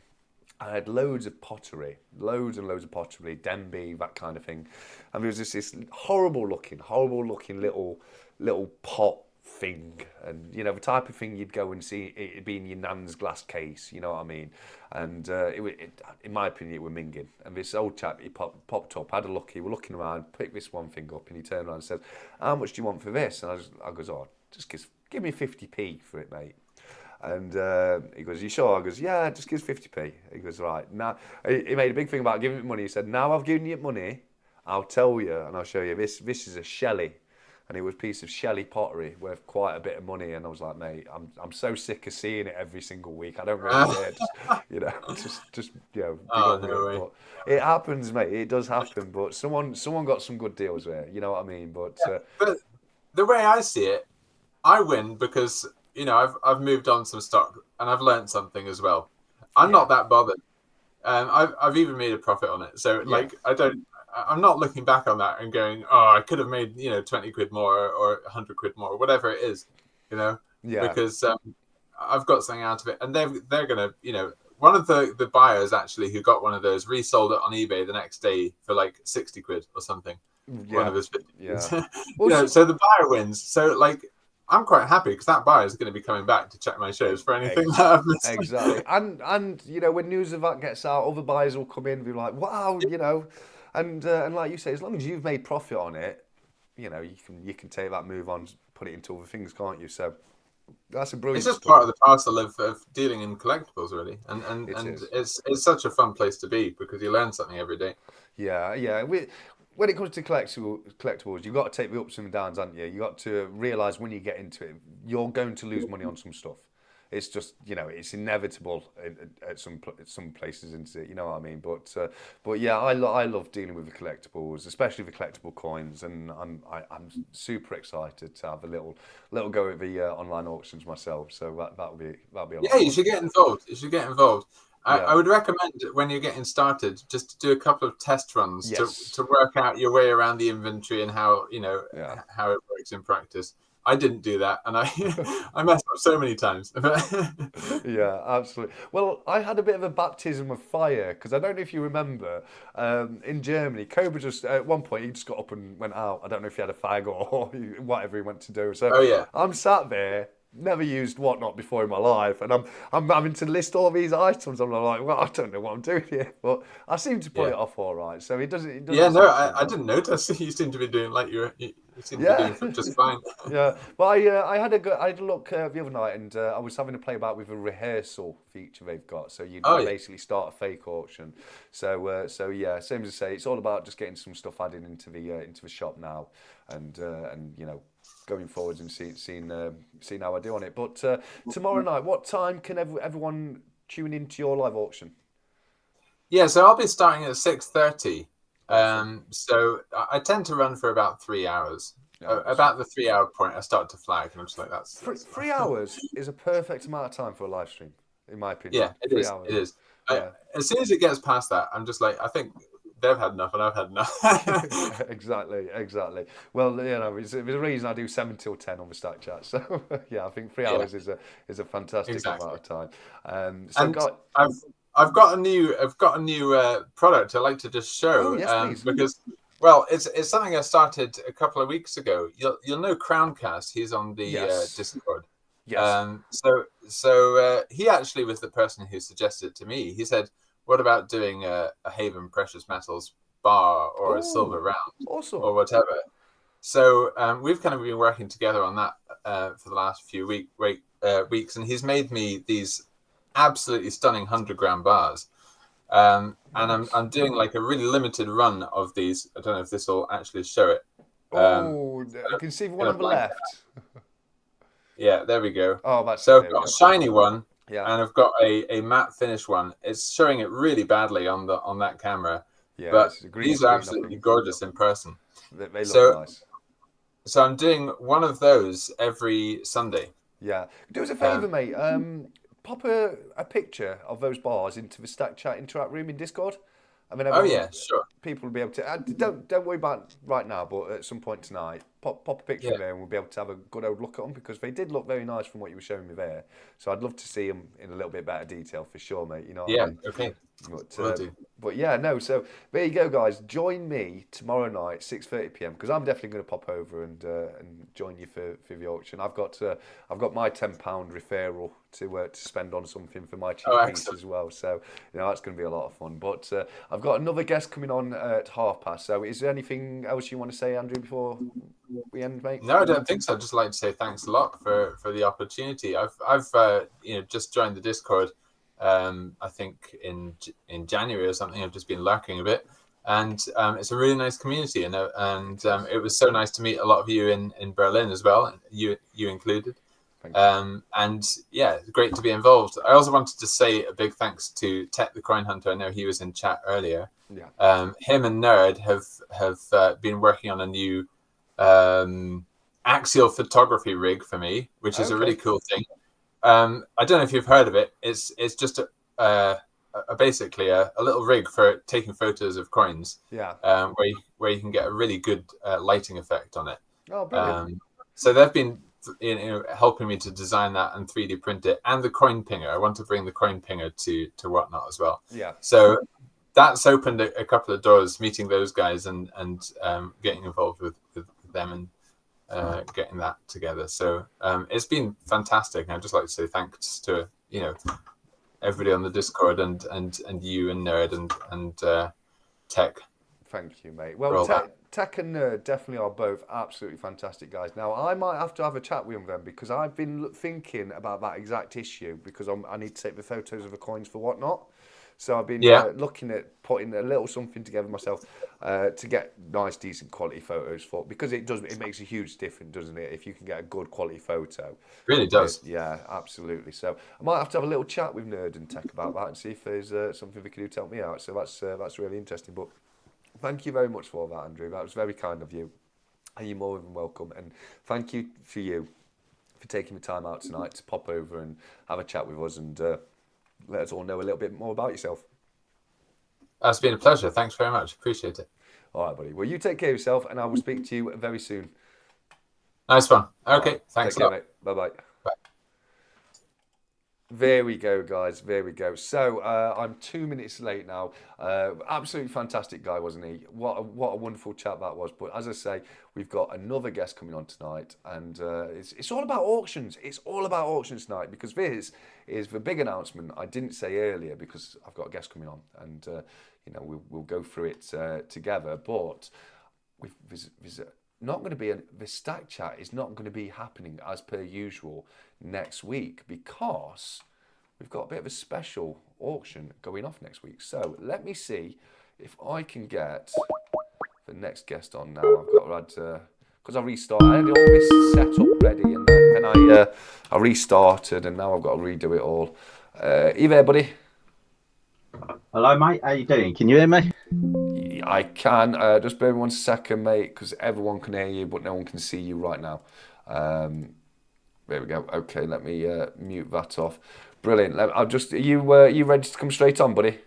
Speaker 1: I had loads of pottery, loads and loads of pottery, Denby, that kind of thing. And there was just this horrible looking little pot thing, and the type of thing you'd go and see it'd be in your nan's glass case, you know what I mean? And in my opinion, it were minging. And this old chap, he popped up, had a look, he was looking around, picked this one thing up, and he turned around and said, "How much do you want for this?" And I goes, "Oh, just give me 50p for it, mate." And he goes, "You sure?" I goes, "Yeah, just give 50p. He goes, "Right." Now, he made a big thing about giving me money. He said, "Now I've given you money, I'll tell you and I'll show you. This is a 𝗬𝗁." And it was a piece of 𝗬𝗁 pottery worth quite a bit of money. And I was like, "Mate, I'm so sick of seeing it every single week. I don't really care. Just
Speaker 5: Oh, no way.
Speaker 1: But it happens, mate. It does happen. But someone got some good deals there. You know what I mean? But
Speaker 5: but the way I see it, I win because I've moved on some stock and I've learned something as well. I'm not that bothered. I've even made a profit on it. So I'm not looking back on that and going, "Oh, I could have made 20 quid more or 100 quid more," whatever it is, because I've got something out of it. And they're gonna, one of the buyers actually who got one of those resold it on eBay the next day for like 60 quid or something.
Speaker 1: Yeah.
Speaker 5: One of his 50.
Speaker 1: Yeah.
Speaker 5: So the buyer wins. So like, I'm quite happy because that buyer is going to be coming back to check my shows for anything that I've missed.
Speaker 1: Exactly. And when news of that gets out, other buyers will come in and be like, "Wow," and like you say, as long as you've made profit on it, you can take that move on, put it into other things, can't you? So that's a brilliant.
Speaker 5: It's just
Speaker 1: story.
Speaker 5: part of the parcel of dealing in collectibles, really, and it's such a fun place to be because you learn something every day.
Speaker 1: Yeah. When it comes to collectibles, you've got to take the ups and downs, haven't you? You've got to realise when you get into it, you're going to lose money on some stuff. It's just, it's inevitable at some places, isn't it? You know what I mean? But yeah, I love dealing with the collectibles, especially the collectible coins, and I'm super excited to have a little go at the online auctions myself. So that'll be a lot.
Speaker 5: Yeah, you should get involved. I would recommend when you're getting started, just to do a couple of test runs to work out your way around the inventory and how how it works in practice. I didn't do that, and I messed up so many times.
Speaker 1: Yeah, absolutely. Well, I had a bit of a baptism of fire because I don't know if you remember in Germany, 𝗂𝗵𝘁 just at one point he just got up and went out. I don't know if he had a fag or whatever he went to do. So I'm sat there. Never used Whatnot before in my life, and I'm having to list all these items. I'm like, well, I don't know what I'm doing here, but I seem to pull it off all right. So it doesn't.
Speaker 5: Yeah, no, I didn't notice. You seem to be doing you seem to be doing just fine.
Speaker 1: Yeah, but I had a look the other night, and I was having to play about with a rehearsal feature they've got. So you basically start a fake auction. So yeah, same as I say, it's all about just getting some stuff added into the shop now, and going forwards and seeing how I do on it. But tomorrow night, what time can everyone tune into your live auction?
Speaker 5: Yeah, so I'll be starting at 6:30. So I tend to run for about 3 hours. About the 3 hour point, I start to flag, and I'm just like, that's
Speaker 1: 3 hours is a perfect amount of time for a live stream, in my opinion.
Speaker 5: Yeah, it
Speaker 1: 3
Speaker 5: is.
Speaker 1: hours.
Speaker 5: It is.
Speaker 1: Yeah.
Speaker 5: As soon as it gets past that, I'm just like, I think they've had enough, and I've had enough.
Speaker 1: Exactly. Well, there's a reason I do 7 till 10 on the Stack Chat. So yeah, I think 3 hours is a fantastic amount of time.
Speaker 5: I've got a new product I'd like to just show.
Speaker 1: Oh, yes, please.
Speaker 5: Because, well, it's something I started a couple of weeks ago. You'll know Crowncast. He's on the Discord.
Speaker 1: Yes.
Speaker 5: So he actually was the person who suggested it to me. He said, "What about doing a Haven Precious Metals bar or a silver round, or whatever?" So we've kind of been working together on that for the last few weeks, and he's made me these absolutely stunning 100-gram bars. And I'm doing like a really limited run of these. I don't know if this will actually show it.
Speaker 1: I can see one on the left.
Speaker 5: Yeah, there we go.
Speaker 1: Oh, that's
Speaker 5: so I've got a shiny one,
Speaker 1: and
Speaker 5: I've got a matte finish one. It's showing it really badly on that camera, but these are absolutely gorgeous in person.
Speaker 1: They look nice.
Speaker 5: So I'm doing one of those every Sunday.
Speaker 1: Yeah, do us a favour, mate. Pop a picture of those bars into the Stack Chat Interact room in Discord. I mean,
Speaker 5: sure.
Speaker 1: People will be able to. Don't worry about it right now, but at some point tonight, pop a picture there, and we'll be able to have a good old look at them, because they did look very nice from what you were showing me there. So I'd love to see them in a little bit better detail for sure, mate. You know. What I mean?
Speaker 5: Okay.
Speaker 1: But yeah, no. So there you go, guys. Join me tomorrow night, 6:30 p.m. because I'm definitely going to pop over and join you for the auction. I've got my £10 referral to spend on something for my cheap piece as well. So that's going to be a lot of fun. But I've got another guest coming on at 5:30. So is there anything else you want to say, Andrew, before we end, mate?
Speaker 5: No, I don't think so. I'd just like to say thanks a lot for the opportunity. I've just joined the Discord. I think in January or something. I've just been lurking a bit, and it's a really nice community, and it was so nice to meet a lot of you in Berlin as well, you included. And yeah, it's great to be involved. I also wanted to say a big thanks to Tek the Coin Hunter. I know he was in chat earlier. Him and Nerd have been working on a new axial photography rig for me, which is a really cool thing. I don't know if you've heard of it. It's just basically a little rig for taking photos of coins. Where you can get a really good lighting effect on it.
Speaker 1: Oh, brilliant.
Speaker 5: So they've been helping me to design that and 3D print it, and the coin pinger. I want to bring the coin pinger to Whatnot as well. So that's opened a couple of doors, meeting those guys and getting involved with them and getting that together. So it's been fantastic. And I'd just like to say thanks to everybody on the Discord and you and Nerd and Tek.
Speaker 1: Thank you, mate. Well, Tek and Nerd definitely are both absolutely fantastic guys. Now, I might have to have a chat with them because I've been thinking about that exact issue, because I need to take the photos of the coins for Whatnot. So I've been looking at putting a little something together myself to get nice, decent quality photos because it makes a huge difference, doesn't it? If you can get a good quality photo,
Speaker 5: it really does.
Speaker 1: Yeah, absolutely. So I might have to have a little chat with Nerd and Tek about that and see if there's something we can do to help me out. So that's really interesting. But thank you very much for that, Andrew. That was very kind of you, and you're more than welcome. And thank you for taking the time out tonight to pop over and have a chat with us and let us all know a little bit more about yourself.
Speaker 5: That's been a pleasure. Thanks very much. Appreciate it.
Speaker 1: All right, buddy. Well, you take care of yourself, and I will speak to you very soon.
Speaker 5: Nice one. Okay.
Speaker 1: Right.
Speaker 5: Thanks a lot.
Speaker 1: Bye-bye. Bye. There we go, guys. There we go. So I'm 2 minutes late now. Absolutely fantastic guy, wasn't he? What a wonderful chat that was. But as I say, we've got another guest coming on tonight, and it's all about auctions. It's all about auctions tonight, because this is the big announcement I didn't say earlier, because I've got a guest coming on, and we'll go through it together. But there's not going to be the Stack Chat is not going to be happening as per usual next week, because we've got a bit of a special auction going off next week. So let me see if I can get the next guest on now. I've got to add because I restarted. I had all this set up ready, and then I restarted, and now I've got to redo it all. You there, buddy?
Speaker 6: Hello, mate. How you doing? Can you hear me?
Speaker 1: I can. Just bear with me 1 second, mate, because everyone can hear you, but no one can see you right now. There we go. Okay, let me mute that off. Brilliant. Are you ready to come straight on, buddy?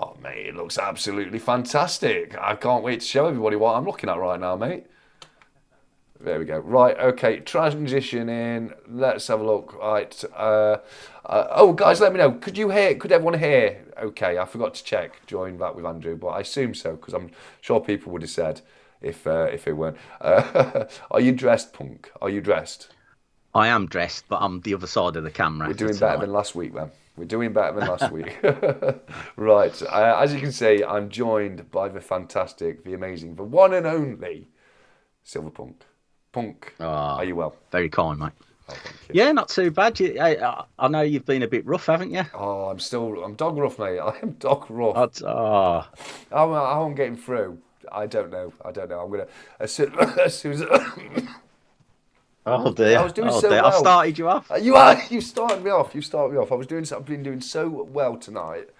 Speaker 1: Oh, mate, it looks absolutely fantastic. I can't wait to show everybody what I'm looking at right now, mate. There we go. Right, okay, transition in. Let's have a look. Right. Oh, guys, let me know. Could everyone hear? Okay, I forgot to check. Join that with Andrew, but I assume so, because I'm sure people would have said if it weren't. Are you dressed, Punk? Are you dressed?
Speaker 6: I am dressed, but I'm the other side of the camera.
Speaker 1: We're doing better than last week, then. We're doing better than last week. Right. As you can see, I'm joined by the fantastic, the amazing, the one and only Silver Punk. Punk, are you well?
Speaker 6: Very kind, mate.
Speaker 1: Oh, thank you.
Speaker 6: Yeah, not too bad. I know you've been a bit rough, haven't you?
Speaker 1: Oh, I'm dog rough, mate. I am dog rough.
Speaker 6: How
Speaker 1: I'm getting through, I don't know. I'm gonna as soon as
Speaker 6: oh dear.
Speaker 1: I was doing so well.
Speaker 6: I've started you off.
Speaker 1: You started me off. I've been doing so well tonight.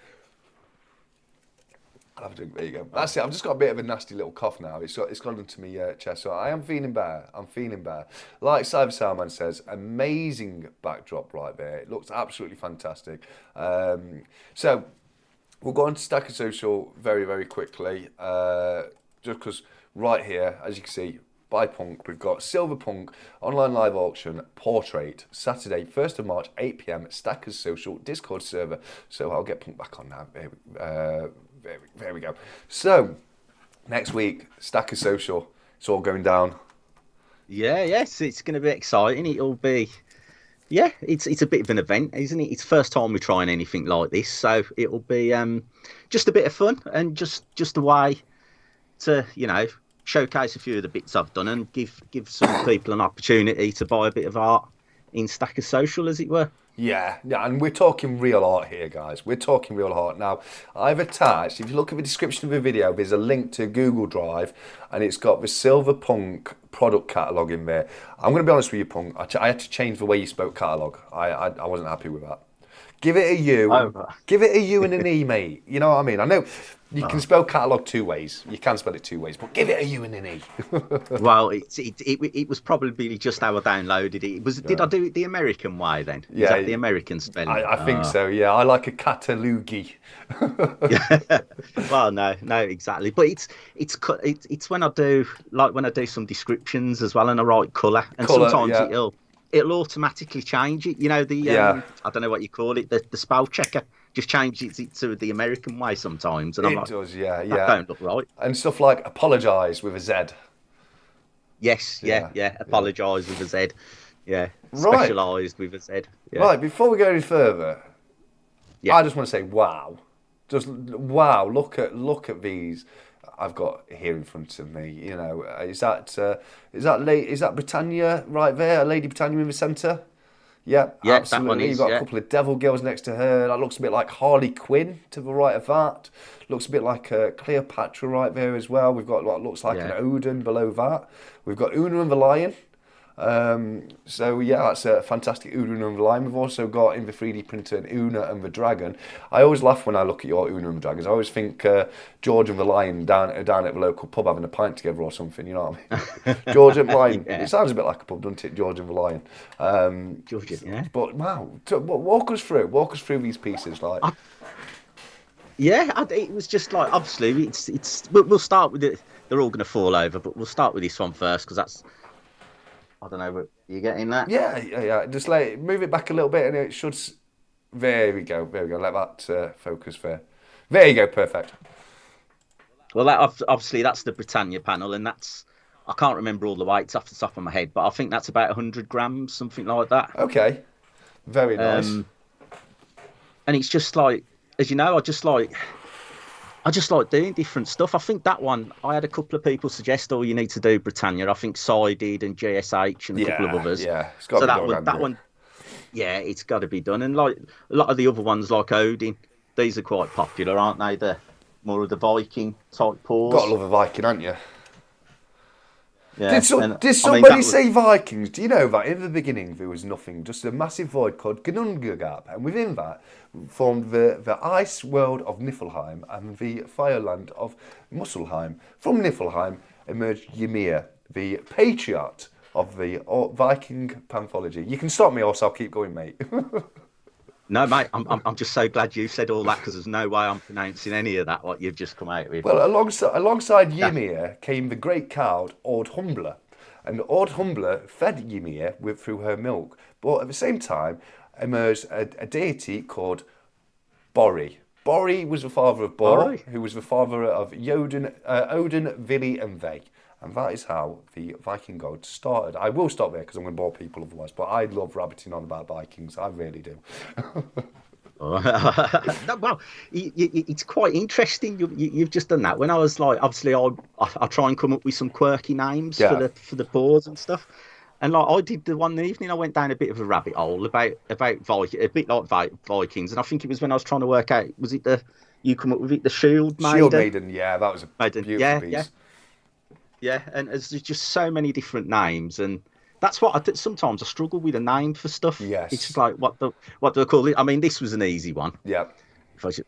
Speaker 1: I'll have a drink. There you go. That's it. I've just got a bit of a nasty little cough now. It's gone into my chest. So I am feeling better. Like Cyber Salman says, amazing backdrop right there. It looks absolutely fantastic. So we'll go on to Stacker Social very, very quickly. Just because right here, as you can see, by Punk, we've got Silver Punk online live auction portrait Saturday 1st of March 8 p.m. Stackers Social Discord server. So I'll get Punk back on now. There we go. So next week, Stacker Social, it's all going down.
Speaker 6: Yes, it's going to be exciting. It'll be, it's a bit of an event, isn't it? It's the first time we're trying anything like this, so it'll be just a bit of fun and just a way to showcase a few of the bits I've done and give some people an opportunity to buy a bit of art in Stacker Social, as it were.
Speaker 1: Yeah, and we're talking real art here, guys. We're talking real art. Now, I've attached, if you look at the description of the video, there's a link to Google Drive, and it's got the Silver Punk product catalogue in there. I'm going to be honest with you, Punk. I had to change the way you spoke catalogue. I wasn't happy with that. Give it a U. Give it a U and an E, mate. You know what I mean? I know you can spell catalogue 2 ways. You can spell it 2 ways, but give it a U and an E.
Speaker 6: Well, it was probably just how I downloaded it. Did I do it the American way then?
Speaker 1: Yeah,
Speaker 6: is that the American spelling?
Speaker 1: I think so. Yeah, I like a Catalogue.
Speaker 6: Well, no, exactly. But it's when I do some descriptions as well, and I write colour, and sometimes it'll automatically change it. I don't know what you call it, the spell checker just changes it to the American way sometimes, and
Speaker 1: it does, yeah.
Speaker 6: That don't look right.
Speaker 1: And stuff like apologise with a Z.
Speaker 6: Yes, apologise with a Z. Yeah, specialised with a Z. Yeah.
Speaker 1: Right, before we go any further, I just want to say, wow, just wow! Look at these. I've got here in front of me. Is that Britannia right there? Lady Britannia in the centre? Yeah, absolutely.
Speaker 6: That one is,
Speaker 1: You've got a couple of devil girls next to her. That looks a bit like Harley Quinn to the right of that. Looks a bit like Cleopatra right there as well. We've got what looks like an Odin below that. We've got Una and the Lion. That's a fantastic Una and the Lion. We've also got in the 3D printer an Una and the Dragon. I always laugh when I look at your Una and the Dragons. I always think George and the Lion down at the local pub having a pint together or something, you know what I mean? George and the Lion. It sounds a bit like a pub, doesn't it? George and the Lion.
Speaker 6: George, yeah.
Speaker 1: But wow, walk us through these pieces, like.
Speaker 6: It was just like, obviously we'll start with it. They're all going to fall over, but we'll start with this one first because that's. I don't know, but you getting that?
Speaker 1: Yeah. Just move it back a little bit and it should... There we go. Let that focus there. There you go, perfect.
Speaker 6: Well, obviously that's the Britannia panel, and that's... I can't remember all the weights off the top of my head, but I think that's about 100 grams, something like that.
Speaker 1: Okay. Very nice.
Speaker 6: And it's just like, as you know, I just like doing different stuff. I think that one, I had a couple of people suggest, you need to do Britannia. I think Cy did and JSH and a couple of others.
Speaker 1: Yeah, it's got to be done.
Speaker 6: That one, it's got to be done. And like a lot of the other ones, like Odin, these are quite popular, aren't they? The more of the Viking type paws.
Speaker 1: Got to love a Viking, haven't you?
Speaker 6: Yeah.
Speaker 1: Did
Speaker 6: I
Speaker 1: somebody
Speaker 6: mean, that was-
Speaker 1: say Vikings? Do you know that in the beginning there was nothing, just a massive void called 𝗂𝗏𝗏𝗃, and within that formed the ice world of Niflheim and the fireland of Muspelheim. From Niflheim emerged Ymir, the patriarch of the Viking panthology. You can stop me, or else I'll keep going, mate.
Speaker 6: No, mate, I'm just so glad you said all that because there's no way I'm pronouncing any of that what you've just come out with.
Speaker 1: Well, alongside Ymir came the great cow 𝗤𝗏𝗺, and 𝗤𝗏𝗺 fed Ymir through her milk. But at the same time emerged a deity called Bori. Bori was the father of Bor,
Speaker 6: Bori.
Speaker 1: who was the father of Odin, Vili, and Ve. And that is how the Viking gods started. I will stop there because I'm going to bore people otherwise, but I love rabbiting on about Vikings. I really do.
Speaker 6: No, well, it's quite interesting. You've just done that. When I was like, obviously, I try and come up with some quirky names for the boards and stuff. And like I did the one evening, I went down a bit of a rabbit hole about Viking, a bit like Vikings. And I think it was when I was trying to work out, was it you come up with it, the Shield Maiden?
Speaker 1: Shield Maiden, yeah, that was a beautiful piece.
Speaker 6: Yeah, and there's just so many different names, and that's what sometimes I struggle with a name for stuff.
Speaker 1: Yes,
Speaker 6: it's just like what do I call it? I mean, this was an easy one.
Speaker 1: Yeah.
Speaker 6: If I should,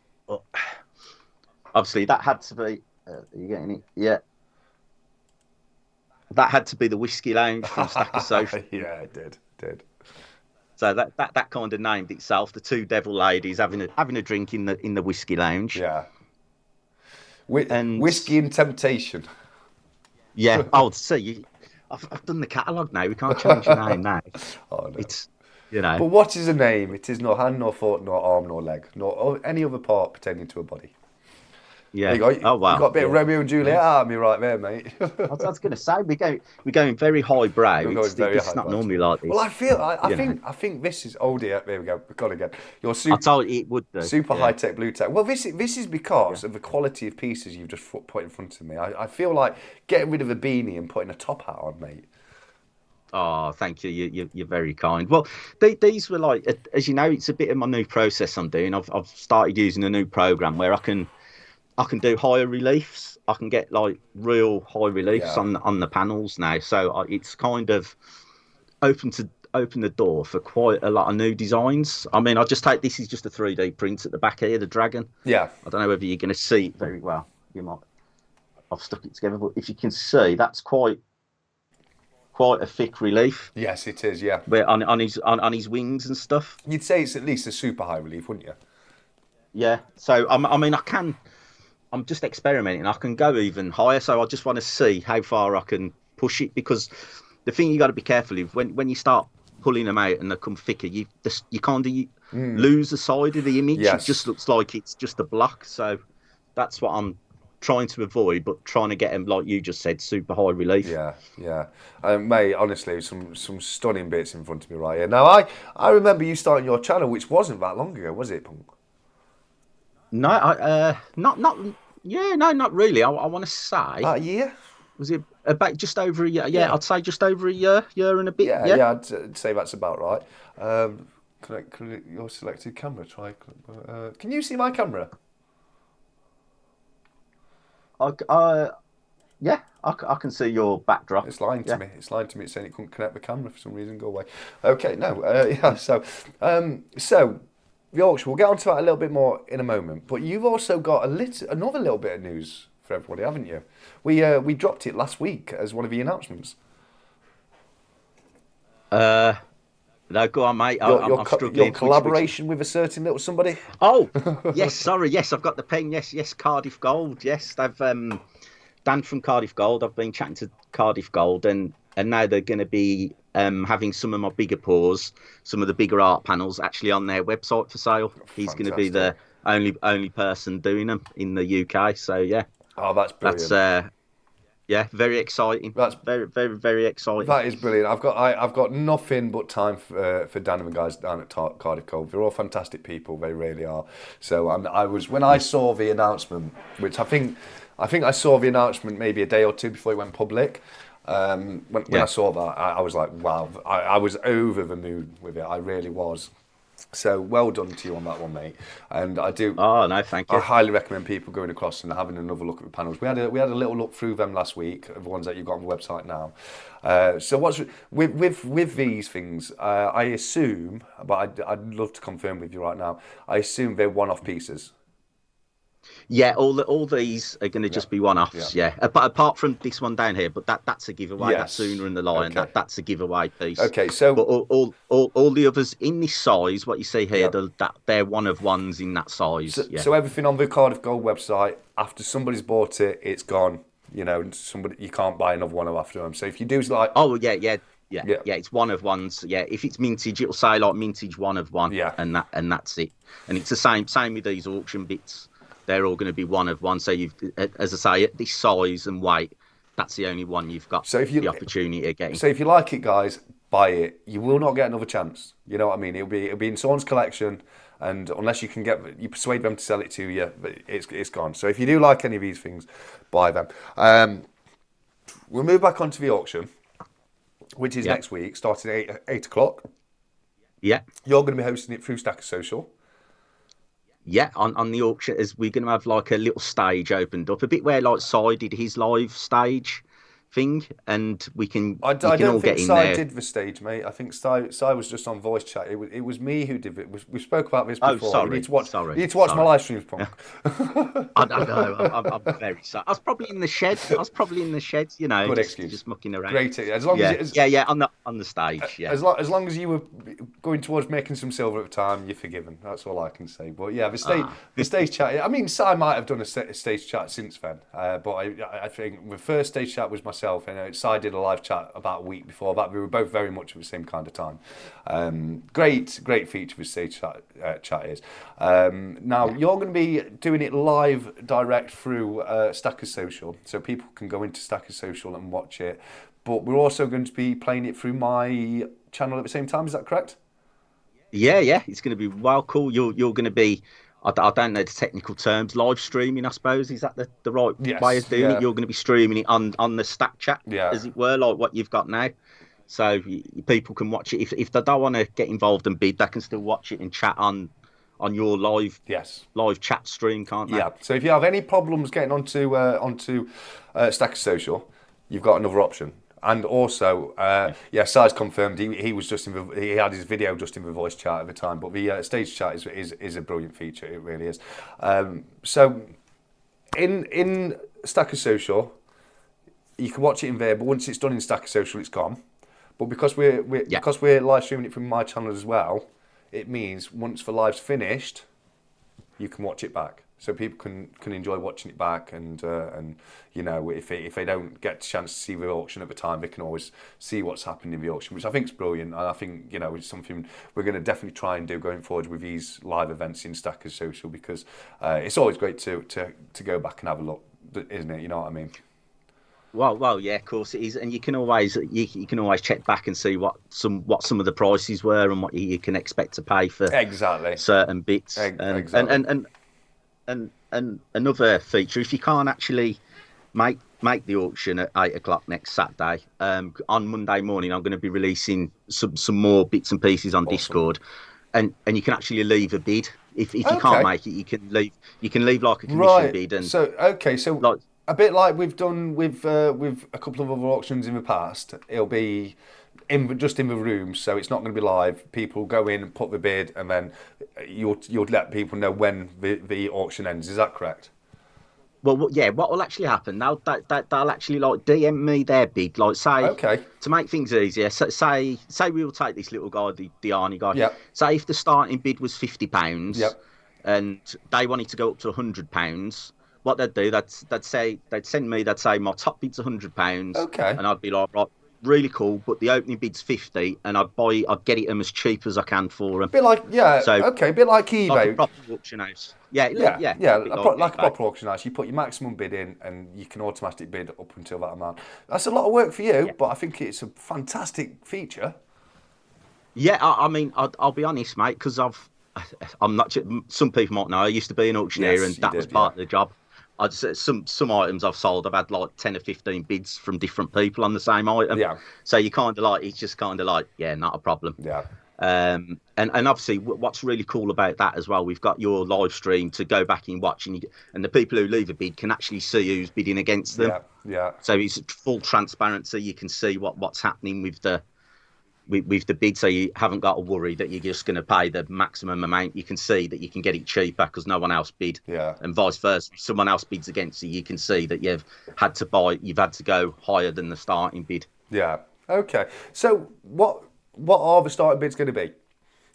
Speaker 6: obviously that had to be. Are you getting it? Yeah. That had to be the Whiskey Lounge from Stacker Social.
Speaker 1: Yeah, it did.
Speaker 6: So that kind of named itself. The two devil ladies having a drink in the Whiskey Lounge.
Speaker 1: Yeah. And whiskey and temptation.
Speaker 6: Yeah. Oh, see, I've done the catalogue now. We can't change the name now.
Speaker 1: Oh, no.
Speaker 6: It's, you know.
Speaker 1: But what is a name? It is nor hand, nor foot, nor arm, nor leg, nor any other part pertaining to a body.
Speaker 6: Yeah.
Speaker 1: There you go.
Speaker 6: Oh, wow.
Speaker 1: You got a bit of Romeo and Juliet out of me right there, mate.
Speaker 6: I was going to say we're going very highbrow. It's not normally like this.
Speaker 1: Well, I think this is. Oh dear, there we go. We've got again. Your
Speaker 6: I told you it would do.
Speaker 1: Super high tech blue tech. Well, this is because of the quality of pieces you've just put in front of me. I feel like getting rid of a beanie and putting a top hat on, mate.
Speaker 6: Oh, thank you. You're very kind. Well, these were like, as you know, it's a bit of my new process I'm doing. I've started using a new program where I can do higher reliefs. I can get like real high reliefs on the panels now. So it's kind of open the door for quite a lot of new designs. I mean, this is just a 3D print at the back here, the dragon.
Speaker 1: Yeah.
Speaker 6: I don't know whether you're going to see it very well. You might. I've stuck it together, but if you can see, that's quite a thick relief.
Speaker 1: Yes, it is. Yeah.
Speaker 6: But on his wings and stuff.
Speaker 1: You'd say it's at least a super high relief, wouldn't you?
Speaker 6: Yeah. So I mean, I'm just experimenting. I can go even higher, so I just want to see how far I can push it. Because the thing you got to be careful of when you start pulling them out and they come thicker, you kind of lose the side of the image.
Speaker 1: Yes.
Speaker 6: It just looks like it's just a block. So that's what I'm trying to avoid, but trying to get them, like you just said, super high relief.
Speaker 1: Yeah. Mate, honestly, some stunning bits in front of me right here. Now, I remember you starting your channel, which wasn't that long ago, was it, Punk?
Speaker 6: No, not really. I want to say
Speaker 1: About a year?
Speaker 6: Was it about just over a year? Yeah, I'd say just over a year and a bit.
Speaker 1: Yeah, I'd say that's about right. Can your selected camera try? Can you see my camera?
Speaker 6: Yeah, I can see your backdrop.
Speaker 1: It's lying to me. It's lying to me. It's saying it couldn't connect the camera for some reason. Go away. Okay, no. Yeah. So the auction. We'll get onto that a little bit more in a moment. But you've also got another little bit of news for everybody, haven't you? We dropped it last week as one of the announcements.
Speaker 6: No, go on, mate.
Speaker 1: I'm
Speaker 6: struggling.
Speaker 1: Your collaboration with a certain little somebody.
Speaker 6: Oh, yes. Sorry. Yes, I've got the pen. Yes. Cardiff Gold. Yes, they've Dan from Cardiff Gold. I've been chatting to Cardiff Gold, and now they're going to be having some of my bigger paws, some of the bigger art panels actually on their website for sale. He's going to be the only person doing them in the UK. So yeah.
Speaker 1: Oh, that's brilliant.
Speaker 6: Yeah, very exciting. That's very, very, very exciting.
Speaker 1: That is brilliant. I've got nothing but time for Dan and the guys down at Cardiff Gold. They're all fantastic people. They really are. So when I saw the announcement, which I think I saw the announcement maybe a day or two before it went public. When I saw that, I was like, wow. I was over the moon with it. I really was. So well done to you on that one, mate. And I do.
Speaker 6: Oh no, thank you.
Speaker 1: I highly recommend people going across and having another look at the panels. We had a little look through them last week, the ones that you've got on the website now. So what's with these things? I assume, but I'd love to confirm with you right now. I assume they're one-off pieces.
Speaker 6: Yeah, all these are going to just be one-offs. Yeah, but apart from this one down here, but that's a giveaway.
Speaker 1: Yes.
Speaker 6: That's Sooner in the Lion.
Speaker 1: Okay.
Speaker 6: That's a giveaway piece.
Speaker 1: Okay, so
Speaker 6: but all the others in this size, what you see here, they're one of ones in that size.
Speaker 1: So everything on the Cardiff Gold website, after somebody's bought it, it's gone. You know, you can't buy another one after them. So if you do like,
Speaker 6: yeah, it's one of ones. Yeah, if it's mintage, it'll say like mintage one of one.
Speaker 1: Yeah,
Speaker 6: and that's it. And it's the same with these auction bits. They're all going to be one of one. So you've, as I say, at this size and weight, that's the only one you've got the opportunity of getting.
Speaker 1: So if you like it, guys, buy it. You will not get another chance. You know what I mean? It'll be in someone's collection, and unless you persuade them to sell it to you, it's gone. So if you do like any of these things, buy them. We'll move back onto the auction, which is next week, starting at 8 o'clock.
Speaker 6: Yeah.
Speaker 1: You're going to be hosting it through Stacker Social.
Speaker 6: Yeah, on the auction, as we're going to have like a little stage opened up, a bit where like Cy did his live stage thing, and we can.
Speaker 1: I
Speaker 6: don't
Speaker 1: don't
Speaker 6: all
Speaker 1: think
Speaker 6: get in
Speaker 1: Cy
Speaker 6: there.
Speaker 1: did the stage, mate. I think Cy was just on voice chat. It was me who did it. We spoke about this before.
Speaker 6: Oh, sorry.
Speaker 1: You need to watch.
Speaker 6: Sorry.
Speaker 1: You need to watch my live streams, punk.
Speaker 6: I don't know. I'm very sorry. I was probably in the shed. You know,
Speaker 1: Good excuse.
Speaker 6: Just mucking around.
Speaker 1: Great. As long as
Speaker 6: on the stage. Yeah.
Speaker 1: As long as you were going towards making some silver at the time, you're forgiven. That's all I can say. But yeah, the stage chat. I mean, Cy might have done a stage chat since then, but I think the first stage chat was myself, and Cy did a live chat about a week before that. We were both very much at the same kind of time. Great feature with stage chat is. Now you're going to be doing it live, direct through Stacker Social, so people can go into Stacker Social and watch it. But we're also going to be playing it through my channel at the same time. Is that correct?
Speaker 6: Yeah. It's going to be well cool. You're going to be. I don't know the technical terms. Live streaming, I suppose. Is that the right way of doing it? You're going to be streaming it on the Stack Chat, as it were, like what you've got now. So people can watch it. If they don't want to get involved and bid, they can still watch it and chat on your live chat stream, can't they?
Speaker 1: Yeah. So if you have any problems getting onto Stacker Social, you've got another option. And also, Cy's confirmed he was just he had his video just in the voice chat at the time. But the stage chat is a brilliant feature. It really is. So in Stacker Social, you can watch it in there. But once it's done in Stacker Social, it's gone. But because we're live streaming it from my channel as well, it means once the live's finished, you can watch it back. So people can enjoy watching it back, and you know, if they don't get a chance to see the auction at the time, they can always see what's happened in the auction, which I think is brilliant. And I think, you know, it's something we're going to definitely try and do going forward with these live events in Stacker Social, because it's always great to go back and have a look, isn't it? You know what I mean?
Speaker 6: Well, yeah, of course it is, and you can always check back and see what some of the prices were and what you can expect to pay for certain bits.
Speaker 1: Exactly.
Speaker 6: And another feature, if you can't actually make the auction at 8 o'clock next Saturday, on Monday morning I'm going to be releasing some more bits and pieces on Discord, and you can actually leave a bid. If you can't make it, you can leave like a commission bid. And
Speaker 1: so like, a bit like we've done with a couple of other auctions in the past, it'll be just in the room, so it's not going to be live. People go in and put the bid, and then you'll let people know when the auction ends. Is that correct?
Speaker 6: Well, yeah. What will actually happen? They'll actually like DM me their bid. Like say, to make things easier. So say we will take this little guy, the Arnie guy.
Speaker 1: Yep.
Speaker 6: Say if the starting bid was £50, and they wanted to go up to £100. What they'd do, they'd send me, they'd say my top bid's £100.
Speaker 1: Okay.
Speaker 6: And I'd be like, right, really cool, but the opening bid's 50, and I'd get it them as cheap as I can for them.
Speaker 1: A bit like a bit like eBay.
Speaker 6: Like a proper auction house. Like
Speaker 1: a proper auction house. You put your maximum bid in, and you can automatically bid up until that amount. That's a lot of work for you, but I think it's a fantastic feature.
Speaker 6: Yeah, I mean, I'll be honest, mate, because I'm not. Some people might know I used to be an auctioneer, and that was part of the job. I just some items I've sold, I've had like 10 or 15 bids from different people on the same item. Yeah. So you kind of like, it's just kind of like, yeah, not a problem.
Speaker 1: Yeah.
Speaker 6: And obviously, what's really cool about that as well, we've got your live stream to go back and watch, and the people who leave a bid can actually see who's bidding against them.
Speaker 1: Yeah.
Speaker 6: So it's full transparency. You can see what's happening with the bid, so you haven't got to worry that you're just going to pay the maximum amount. You can see that you can get it cheaper because no one else bid, and vice versa. If someone else bids against you, you can see that you've had to go higher than the starting bid.
Speaker 1: Yeah. Okay. So what are the starting bids going to be?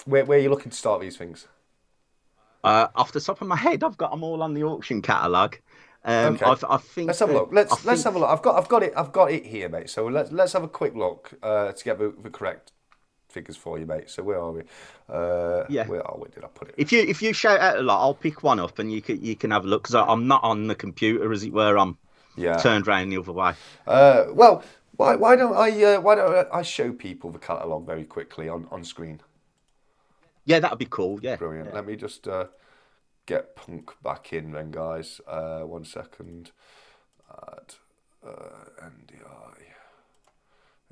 Speaker 1: Where are you looking to start these things?
Speaker 6: Off the top of my head, I've got them all on the auction catalogue.
Speaker 1: Okay.
Speaker 6: I think.
Speaker 1: Let's have a look. Let's have a look. I've got it here, mate. So let's have a quick look to get the correct figures for you, mate. So where are we? Where are we? Did I put it?
Speaker 6: If you shout out a lot, I'll pick one up and you can have a look, because I'm not on the computer, as it were. I'm turned around the other way.
Speaker 1: Well, why don't I show people the catalogue very quickly on screen?
Speaker 6: Yeah, that'd be cool. Yeah.
Speaker 1: Brilliant. Let me just get Punk back in then, guys. 1 second. Add NDI.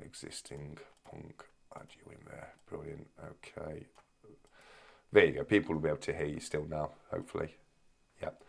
Speaker 1: Existing Punk. Add you in there. Brilliant. Okay. There you go. People will be able to hear you still now, hopefully. Yep.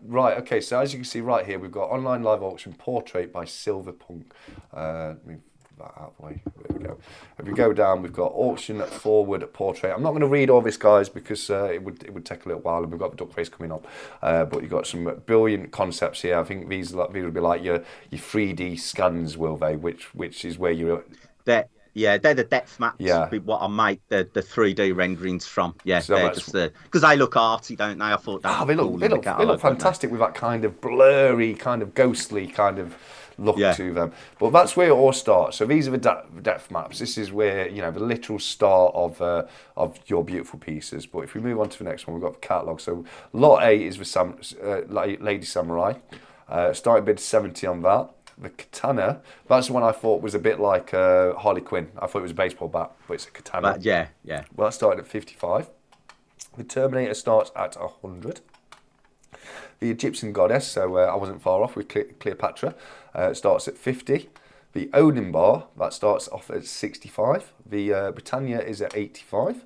Speaker 1: Right, okay, so as you can see right here, we've got online live auction portrait by 𝗬𝗿𝗺𝗃. Move that out of the way. There we go. If we go down, we've got auction forward portrait. I'm not going to read all this, guys, because it would take a little while, and we've got the duck face coming up. But you've got some brilliant concepts here. I think these would be like your 3D scans, will they? Which is where you're.
Speaker 6: They're the depth maps. Yeah. What I made the 3D renderings from. Yeah, so they're just because they look arty, don't they? I thought that.
Speaker 1: They look fantastic with that kind of blurry, kind of ghostly kind of look to them. But that's where it all starts. So these are the depth maps. This is where the literal start of your beautiful pieces. But if we move on to the next one, we've got the catalogue. So lot A is the Lady Samurai. Starting bid 70 on that. The katana, that's the one I thought was a bit like Harley Quinn. I thought it was a baseball bat, but it's a katana.
Speaker 6: Yeah.
Speaker 1: Well, that started at 55. The Terminator starts at 100. The Egyptian goddess, so I wasn't far off with Cleopatra, starts at 50. The Odin bar, that starts off at 65. The Britannia is at 85.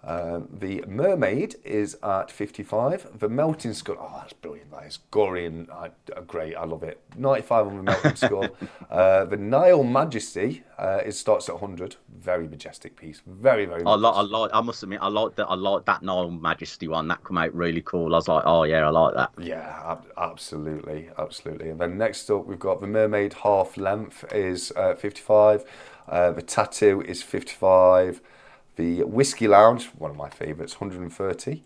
Speaker 1: The Mermaid is at 55. The Melting Skull, that's brilliant. That is gory and great. I love it. 95 on the Melting Skull. The Nile Majesty starts at 100. Very majestic piece. Very, very.
Speaker 6: I must admit, I like that Nile Majesty one. That came out really cool. I was like, oh yeah, I like that.
Speaker 1: Yeah, absolutely. And then next up, we've got the Mermaid half length is 55. The Tattoo is 55. The Whiskey Lounge, one of my favourites, 130.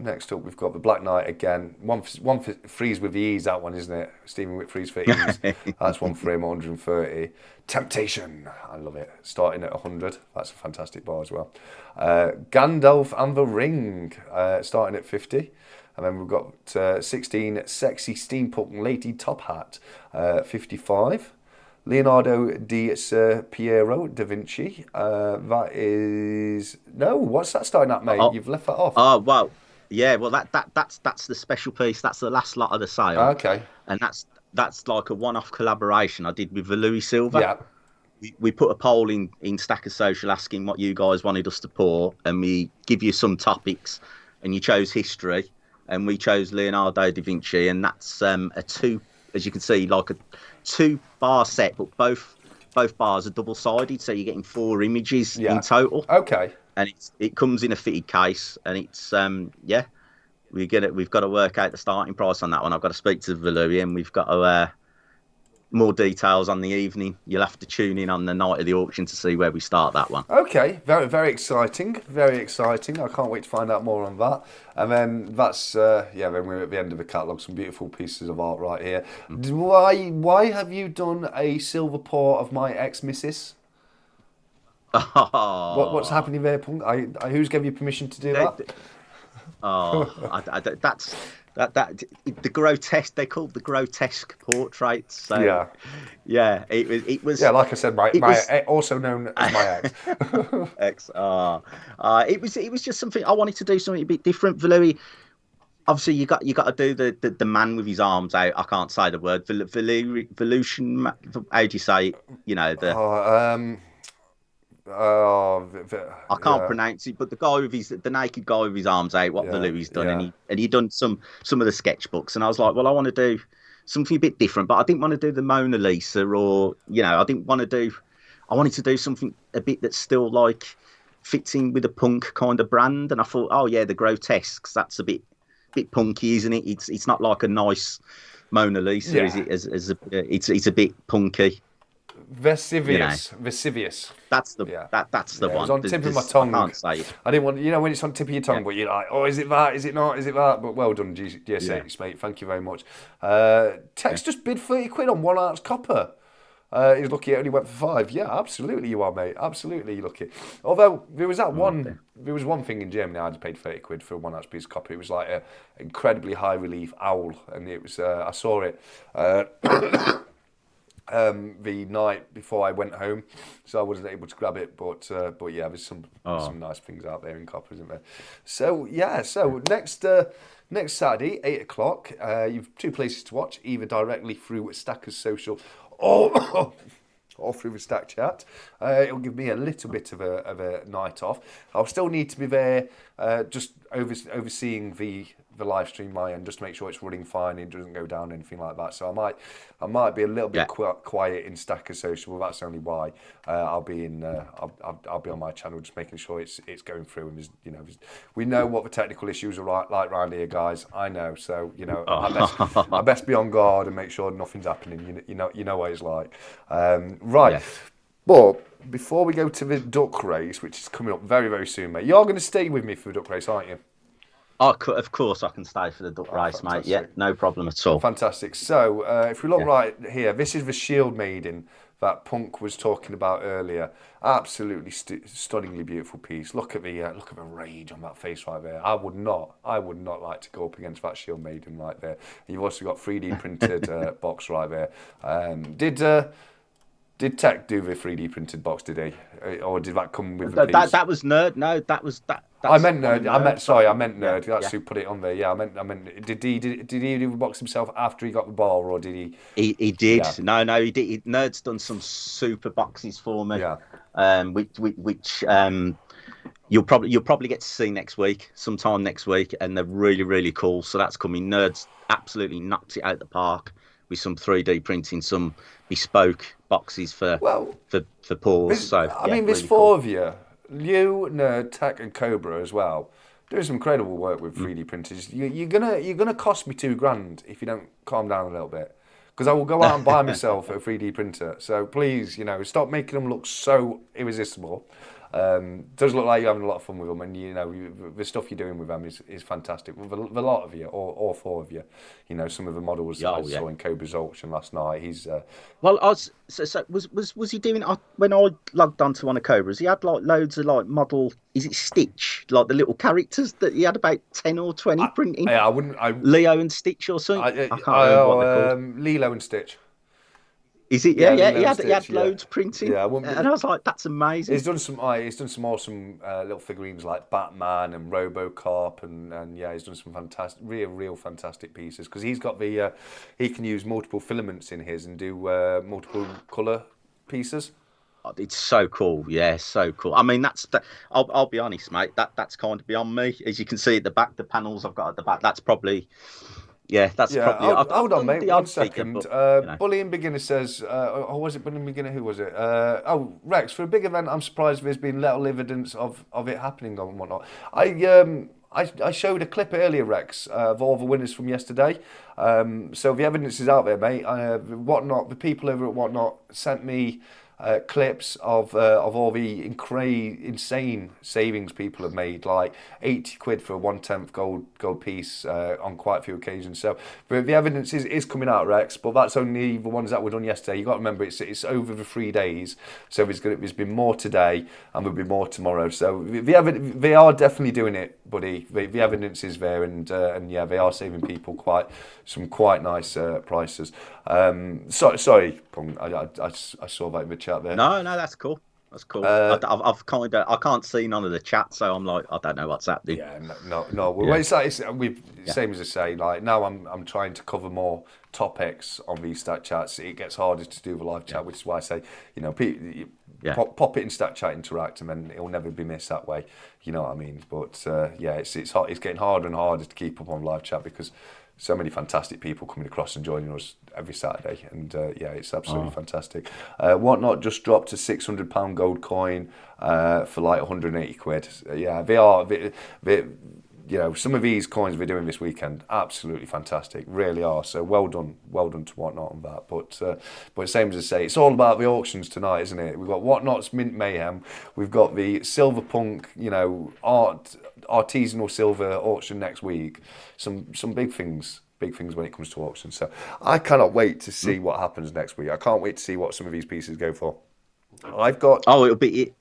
Speaker 1: Next up, we've got the Black Knight again. One for Freeze with the ease, that one, isn't it? Stephen Whitfreeze for ease. That's one for him, 130. Temptation, I love it. Starting at 100. That's a fantastic bar as well. Gandalf and the Ring, starting at 50. And then we've got 16, Sexy Steampunk Lady Top Hat, 55. Leonardo di Piero da Vinci. That is what's that starting at, mate? You've left that off.
Speaker 6: Oh well, yeah. Well, that's the special piece. That's the last lot of the sale.
Speaker 1: Okay.
Speaker 6: And that's like a one-off collaboration I did with the Louis Silver.
Speaker 1: Yeah.
Speaker 6: We put a poll in Stacker Social asking what you guys wanted us to pour, and we give you some topics, and you chose history, and we chose Leonardo da Vinci, and that's a two, as you can see, like a 2-bar set, but both bars are double-sided, so you're getting 4 images in total.
Speaker 1: Okay.
Speaker 6: And it comes in a fitted case, and it's we've got to work out the starting price on that one. I've got to speak to Louis, and we've got to more details on the evening. You'll have to tune in on the night of the auction to see where we start that one.
Speaker 1: Okay, very, very exciting. Very exciting. I can't wait to find out more on that. And then that's, then we're at the end of the catalogue. Some beautiful pieces of art right here. Why have you done a silver pour of my ex-missus?
Speaker 6: Oh.
Speaker 1: What's happening there, Punk? Who's gave you permission to do that?
Speaker 6: That's... the grotesque, they're called the grotesque portraits. So it was
Speaker 1: like I said, my also known as my ex.
Speaker 6: It was just something I wanted to do, something a bit different. Louis, obviously you got to do the man with his arms out. I can't say the word. Volution. How do you say it? I can't pronounce it, but the guy with the naked guy with his arms out, what Louis done, and he done some of the sketchbooks, and I was like, well, I want to do something a bit different, but I didn't want to do the Mona Lisa, or I didn't want to do. I wanted to do something a bit that still like fits in with a punk kind of brand, and I thought, oh yeah, the grotesques, that's a bit punky, isn't it? It's not like a nice Mona Lisa, is it? It's a bit punky.
Speaker 1: Vesuvius.
Speaker 6: That's the one.
Speaker 1: It was on the tip of my tongue.
Speaker 6: I can't say it.
Speaker 1: I didn't want, when it's on the tip of your tongue, but you're like, oh, is it that? Is it not? Is it that? But well done, GSH, mate. Thank you very much. Tex just bid 30 quid on 1 ounce copper. He's lucky it only went for 5. Yeah, absolutely you are, mate. Absolutely you're lucky. Although there was one thing in Germany I had paid 30 quid for a 1 ounce piece of copper. It was like an incredibly high relief owl, and it was I saw it the night before I went home, so I wasn't able to grab it. But yeah, there's some nice things out there in copper, isn't there? So yeah, next Saturday, 8 o'clock, you've 2 places to watch, either directly through Stacker's social or through the Stack Chat. It'll give me a little bit of a night off. I'll still need to be there, just overseeing the live stream my end, just to make sure it's running fine, it doesn't go down, anything like that. So I might be a little bit quiet in Stacker Social. Well, that's only why I'll be on my channel, just making sure it's going through. And we know what the technical issues are like around here, guys. I know, so I best be on guard and make sure nothing's happening. You know what it's like, right? Yeah. But before we go to the duck race, which is coming up very, very soon, mate, you're going to stay with me for the duck race, aren't you?
Speaker 6: Oh, of course I can stay for the duck race, mate. Yeah, no problem at all.
Speaker 1: Fantastic. So, if we look right here, this is the shield maiden that Punk was talking about earlier. Absolutely stunningly beautiful piece. Look at the rage on that face right there. I would not like to go up against that shield maiden right there. You've also got 3D printed box right there. Did Tech do the 3D printed box? Did he, or did that come with the piece?
Speaker 6: That was Nerd. No, that was that.
Speaker 1: I meant Nerd. I meant Nerd. That's who put it on there. Yeah, I meant. Did he do the box himself after he got the ball, or did he?
Speaker 6: He did. Yeah. No, he did. Nerd's done some super boxes for me. Yeah. Which you'll probably get to see sometime next week, and they're really, really cool. So that's coming. Nerd's absolutely knocked it out the park with some 3D printing, some bespoke boxes for paws. So
Speaker 1: I mean, there's really 4 of you. You, Nerd, Tech, and Cobra as well, doing some incredible work with 3D printers. You're gonna cost me $2,000 if you don't calm down a little bit, because I will go out and buy myself a 3D printer. So please, stop making them look so irresistible. Does look like you're having a lot of fun with them, and the stuff you're doing with them is fantastic. With a lot of you, all 4 of you, some of the models I saw in Cobra's auction last night. He's
Speaker 6: well, was he doing when I logged onto one of Cobra's? He had like loads of like model. Is it Stitch? Like the little characters that he had about 10 or 20 printing.
Speaker 1: Yeah, I wouldn't.
Speaker 6: Leo and Stitch or something. I can't remember what they're called.
Speaker 1: Lilo and Stitch.
Speaker 6: Is it? Yeah. He had loads printing.
Speaker 1: Yeah,
Speaker 6: and I was like, that's amazing.
Speaker 1: He's done some awesome little figurines like Batman and RoboCop, and he's done some fantastic, real fantastic pieces, because he's got he can use multiple filaments in his and do multiple colour pieces.
Speaker 6: It's so cool, so cool. I mean, I'll be honest, mate. That's kind of beyond me. As you can see at the back, the panels I've got at the back. That's probably. Yeah, that's probably.
Speaker 1: Hold on, mate. 1 second. Bullying Beginner says, or was it Bullying Beginner? Who was it? Rex. For a big event, I'm surprised there's been little evidence of it happening and whatnot. I showed a clip earlier, Rex, of all the winners from yesterday. So the evidence is out there, mate. Whatnot. The people over at Whatnot sent me clips of all the insane savings people have made, like 80 quid for a 1/10 gold piece on quite a few occasions. So the evidence is coming out, Rex, but that's only the ones that were done yesterday. You've got to remember it's over the 3 days, so there's been more today and there'll be more tomorrow. So they are definitely doing it, buddy. The evidence is there, and they are saving people quite nice prices. Sorry, Pung, I saw that in the chat there.
Speaker 6: No, that's cool. That's cool. I've kind of, I can't see none of the chat, so I'm like, I don't know what's happening.
Speaker 1: Yeah, no. Well, it's like same as I say. Like now, I'm trying to cover more topics on these stat chats. It gets harder to do the live chat, which is why I say, pop it in stat chat, interact, and then it'll never be missed that way. You know what I mean? But it's hard, it's getting harder and harder to keep up on live chat because so many fantastic people coming across and joining us every Saturday, and it's absolutely fantastic. Whatnot just dropped a £600 gold coin for like 180 quid. Yeah, they are. Some of these coins we're doing this weekend, absolutely fantastic, really are. So well done to Whatnot on that. But same as I say, it's all about the auctions tonight, isn't it? We've got Whatnot's Mint Mayhem, we've got the Silver Punk, artisanal silver auction next week. Some big things when it comes to auctions. So I cannot wait to see what happens next week. I can't wait to see what some of these pieces go for. I've got.
Speaker 6: Oh, it'd be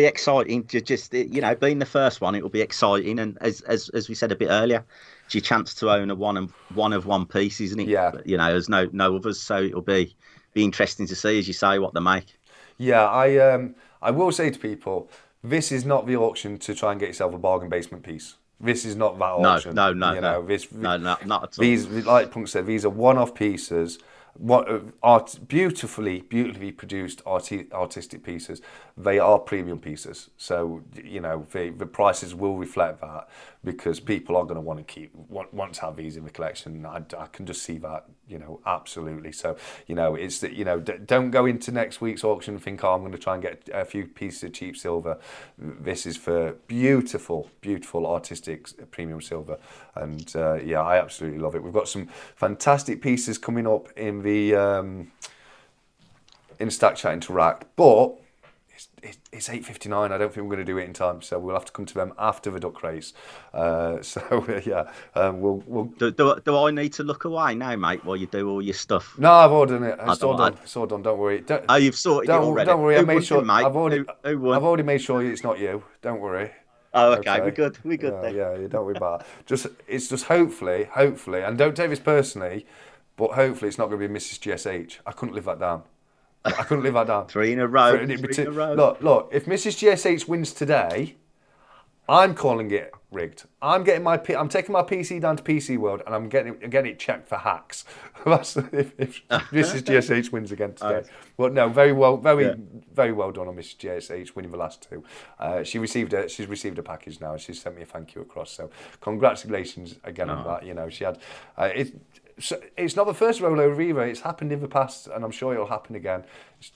Speaker 6: exciting to just being the first one. It'll be exciting, and as we said a bit earlier, it's your chance to own a one of one piece, isn't it?
Speaker 1: Yeah.
Speaker 6: But, there's no others, so it'll be interesting to see, as you say, what they make.
Speaker 1: Yeah, I will say to people, this is not the auction to try and get yourself a bargain basement piece. This is not that auction.
Speaker 6: No,
Speaker 1: not at all.
Speaker 6: These,
Speaker 1: like Punk said, these are one-off pieces. Beautifully produced artistic pieces. They are premium pieces, so the prices will reflect that because people are going to want to have these in the collection. I can just see that, absolutely. So it's that don't go into next week's auction and think, I'm going to try and get a few pieces of cheap silver. This is for beautiful artistic premium silver, and I absolutely love it. We've got some fantastic pieces coming up in the in Stack Chat Interact, but it's 8:59. I don't think we're going to do it in time, so we'll have to come to them after the duck race. We'll.
Speaker 6: Do I need to look away now, mate, while you do all your stuff?
Speaker 1: No, I've already done it. It's all done. Don't worry.
Speaker 6: You've sorted it already.
Speaker 1: Don't worry.
Speaker 6: Mate?
Speaker 1: I've already made sure it's not you. Don't worry.
Speaker 6: Oh, okay. We're good then.
Speaker 1: Yeah, don't worry about it. It's just hopefully, and don't take this personally, but hopefully it's not going to be Mrs. GSH. I couldn't live that down.
Speaker 6: 3 in a row.
Speaker 1: Look, if Mrs. GSH wins today, I'm calling it rigged. I'm taking my PC down to PC World and I'm getting it checked for hacks. That's if Mrs. GSH wins again today. Well, no, very well done on Mrs. GSH winning the last two. She's received a package now and she's sent me a thank you across. So congratulations again on that. She had it's not the first rollover either. It's happened in the past, and I'm sure it'll happen again.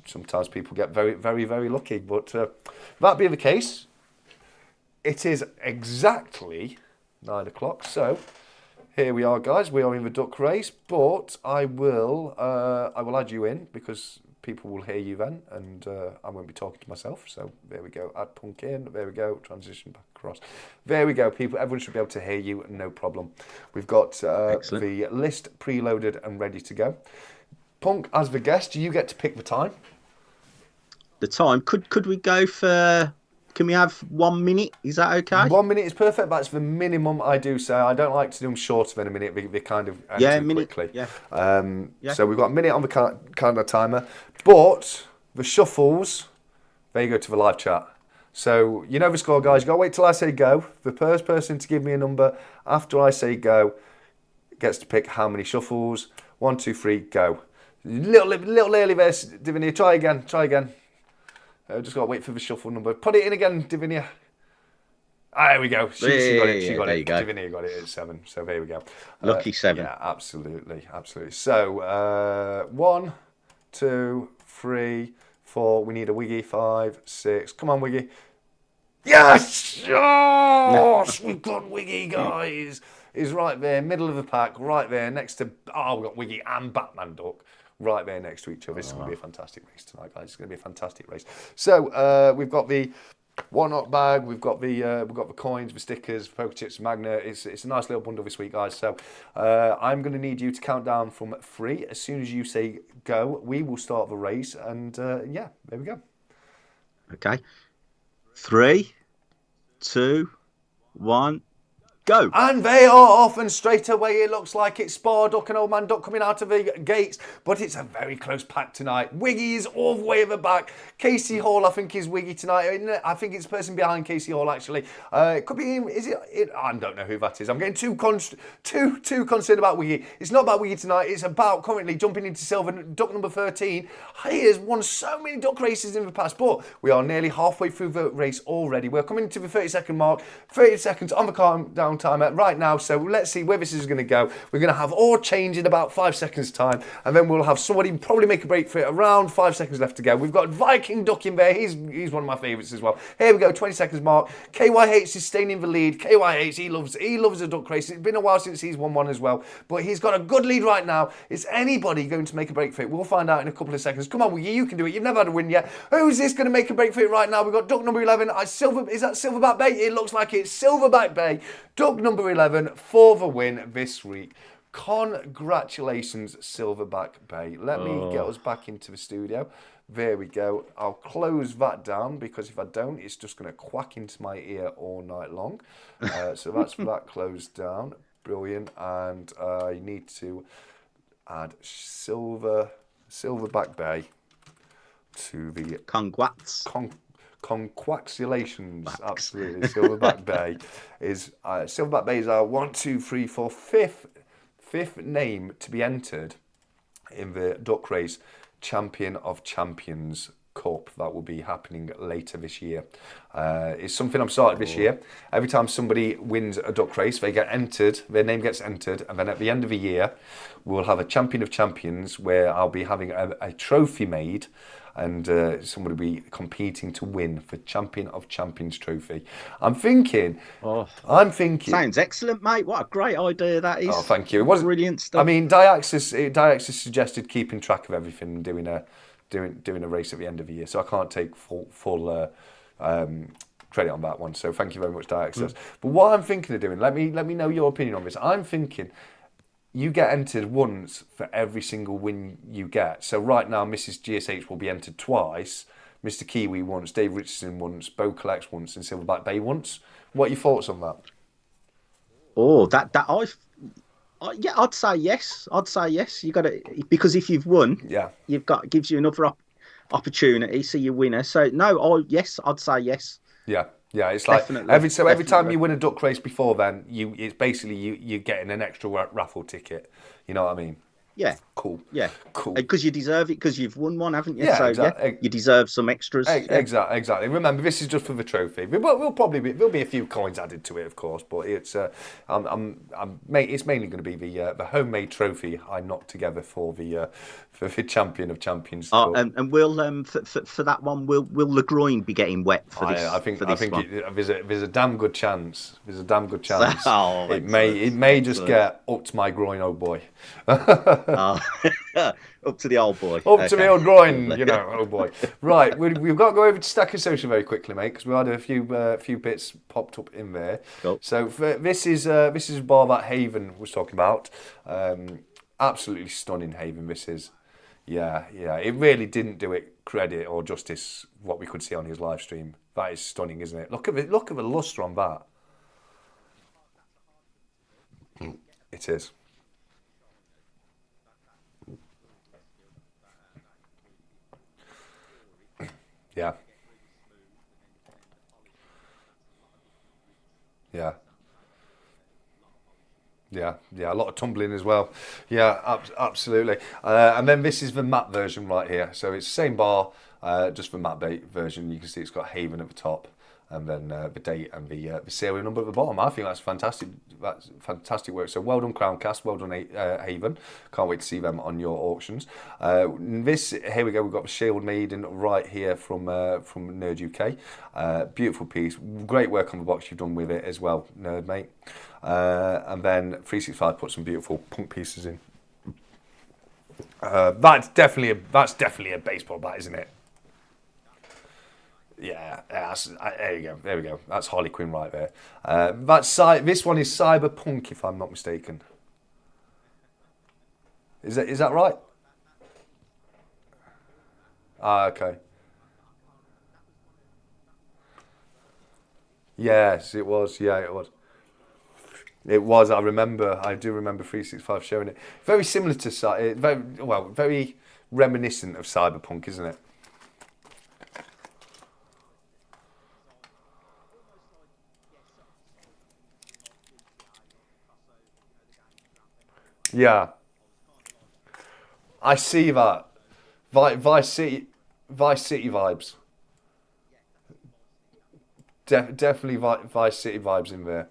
Speaker 1: Sometimes people get very, very, very lucky. But that being the case, it is exactly 9 o'clock. So here we are, guys. We are in the duck race, but I will add you in because people will hear you then, and I won't be talking to myself. So there we go. Add Punk in. There we go. Transition back across. There we go, people. Everyone should be able to hear you, no problem. We've got the list preloaded and ready to go. Punk, as the guest, you get to pick the time.
Speaker 6: The time? Could we go for... Can we have 1 minute? Is that okay?
Speaker 1: 1 minute is perfect. That's the minimum I do say. I don't like to do them shorter than a minute. They kind of end too quickly.
Speaker 6: Yeah.
Speaker 1: So we've got a minute on the calendar timer. But the shuffles, there you go to the live chat. So you know the score, guys. You've got to wait till I say go. The first person to give me a number after I say go gets to pick how many shuffles. 1, 2, 3, go. Little early there, Divinia. Try again. Just got to wait for the shuffle number. Put it in again, Divinia. There we go. She got it. She got it. Divinia got it at 7. So there we go.
Speaker 6: Lucky 7.
Speaker 1: Yeah, absolutely. So 1, 2, 3, 4. We need a Wiggy. 5, 6. Come on, Wiggy. Yes! Yes! We've got Wiggy, guys. He's right there, middle of the pack, right there, next to... Oh, we've got Wiggy and Batman Duck right there next to each other. This is going to be a fantastic race tonight, guys. It's going to be a fantastic race. So we've got the Whatnot bag, we've got the coins, the stickers, poker chips, magnet. It's a nice little bundle this week, guys. So I'm going to need you to count down from 3. As soon as you say go, we will start the race. And there we go.
Speaker 6: Okay. 3, 2, 1, Go.
Speaker 1: And they are off, and straight away it looks like it's 𝗏𝗏 and Old Man Duck coming out of the gates, but it's a very close pack tonight. 𝘬𝗏𝗃 is all the way at the back. 𝘂𝗬𝗄𝗃, I think, is 𝘬𝗃 tonight. I think it's the person behind 𝘂𝗬𝗄𝗃, actually. It could be him. Is it? I don't know who that is. I'm getting too concerned about 𝘬𝗃. It's not about 𝘬𝗃 tonight. It's about currently jumping into silver. Duck number 13. He has won so many duck races in the past, but we are nearly halfway through the race already. We're coming to the 30-second mark. 30 seconds on the countdown timer right now, so let's see where this is going to go. We're going to have all change in about 5 seconds time, and then we'll have somebody probably make a break for it. Around 5 seconds left to go. We've got Viking Duck in there. He's one of my favourites as well. Here we go, 20 seconds mark. 𝘂𝗬𝗃 is staying in the lead. 𝘂𝗬𝗃, he loves a duck race. It's been a while since he's won one as well, but he's got a good lead right now. Is anybody going to make a break for it? We'll find out in a couple of seconds. Come on, 𝘬𝗃, you can do it. You've never had a win yet. Who's this going to make a break for it right now? We've got duck number 11. Is that 𝗬𝗏𝗏 𝗏? It looks like it's 𝗬𝗏𝗏 𝗏. Duck number 11 for the win this week. Congratulations, 𝗬𝗏𝗏 𝗏. Let me get us back into the studio. There we go. I'll close that down, because if I don't, it's just going to quack into my ear all night long. So that's that closed down. Brilliant. And I need to add 𝗬𝗏𝗏 𝗏 to the
Speaker 6: Congrats.
Speaker 1: Congratulations, absolutely. 𝗬𝗏𝗏 𝗏 is 𝗬𝗏𝗏 𝗏 is our 1, 2, 3, 4, fifth name to be entered in the duck race Champion of Champions Cup that will be happening later this year. It's something I'm started this year. Every time somebody wins a duck race, they get entered, their name gets entered, and then at the end of the year, we'll have a Champion of Champions where I'll be having a trophy made, and somebody will be competing to win for Champion of Champions trophy. I'm thinking.
Speaker 6: Sounds excellent, mate. What a great idea that is.
Speaker 1: Oh, thank you. It was
Speaker 6: brilliant stuff.
Speaker 1: I mean, 𝗬𝗏𝗃 suggested keeping track of everything and doing a race at the end of the year, so I can't take full credit on that one. So thank you very much, 𝗬𝗏𝗃. But what I'm thinking of doing, let me know your opinion on this. I'm thinking you get entered once for every single win you get. So right now, Mrs. GSH will be entered twice, Mr. Kiwi once, Dave Richardson once, 𝗏𝗏𝗃 once, and 𝗬𝗏𝗏 𝗏 once. What are your thoughts on that?
Speaker 6: Oh, yeah, I'd say yes. You got to, because if you've won, gives you another opportunity, so you winner. So no, I'd say yes.
Speaker 1: Yeah, it's like
Speaker 6: definitely,
Speaker 1: every time you win a duck race before then, it's basically you're getting an extra raffle ticket. You know what I mean?
Speaker 6: Yeah.
Speaker 1: Cool.
Speaker 6: Yeah.
Speaker 1: Cool.
Speaker 6: Because you deserve it, because you've won one, haven't you?
Speaker 1: Yeah,
Speaker 6: so
Speaker 1: exactly.
Speaker 6: you deserve some extras.
Speaker 1: Exactly. Remember, this is just for the trophy. There'll be a few coins added to it, of course, but it's it's mainly going to be the homemade trophy I knocked together for the Champion of Champions.
Speaker 6: And we'll for that one, will 𝐿eGroin be getting wet for this?
Speaker 1: I think
Speaker 6: one?
Speaker 1: There's a damn good chance. It
Speaker 6: excellent.
Speaker 1: may just get up to my groin, oh boy.
Speaker 6: Up to the old boy.
Speaker 1: Up to the old groin, oh boy. Right, we've got to go over to Stack and Social very quickly, mate, because we had a few bits popped up in there.
Speaker 6: Cool.
Speaker 1: So this is a bar that Haven was talking about. Absolutely stunning Haven. This is, yeah. It really didn't do it credit or justice what we could see on his live stream. That is stunning, isn't it? Look at the lustre on that. It is. Yeah. A lot of tumbling as well. Yeah, absolutely. And then this is the matte version right here. So it's the same bar, just the matte version. You can see it's got Haven at the top, and then the date and the serial number at the bottom. I think that's fantastic. That's fantastic work. So well done, Crowncast. Well done, Haven. Can't wait to see them on your auctions. Here we go. We've got the Shield Maiden right here from Nerd UK. Beautiful piece. Great work on the box you've done with it as well, Nerd mate. And then 365 put some beautiful punk pieces in. That's definitely a baseball bat, isn't it? Yeah, there we go. That's Harley Quinn right there. This one is Cyberpunk, if I'm not mistaken. Is that right? Okay. Yes, it was. Yeah, it was. It was. I remember. I do remember 365 showing it. Very similar to very reminiscent of Cyberpunk, isn't it? Yeah, I see that. Vice City vibes. Definitely Vice City vibes in there.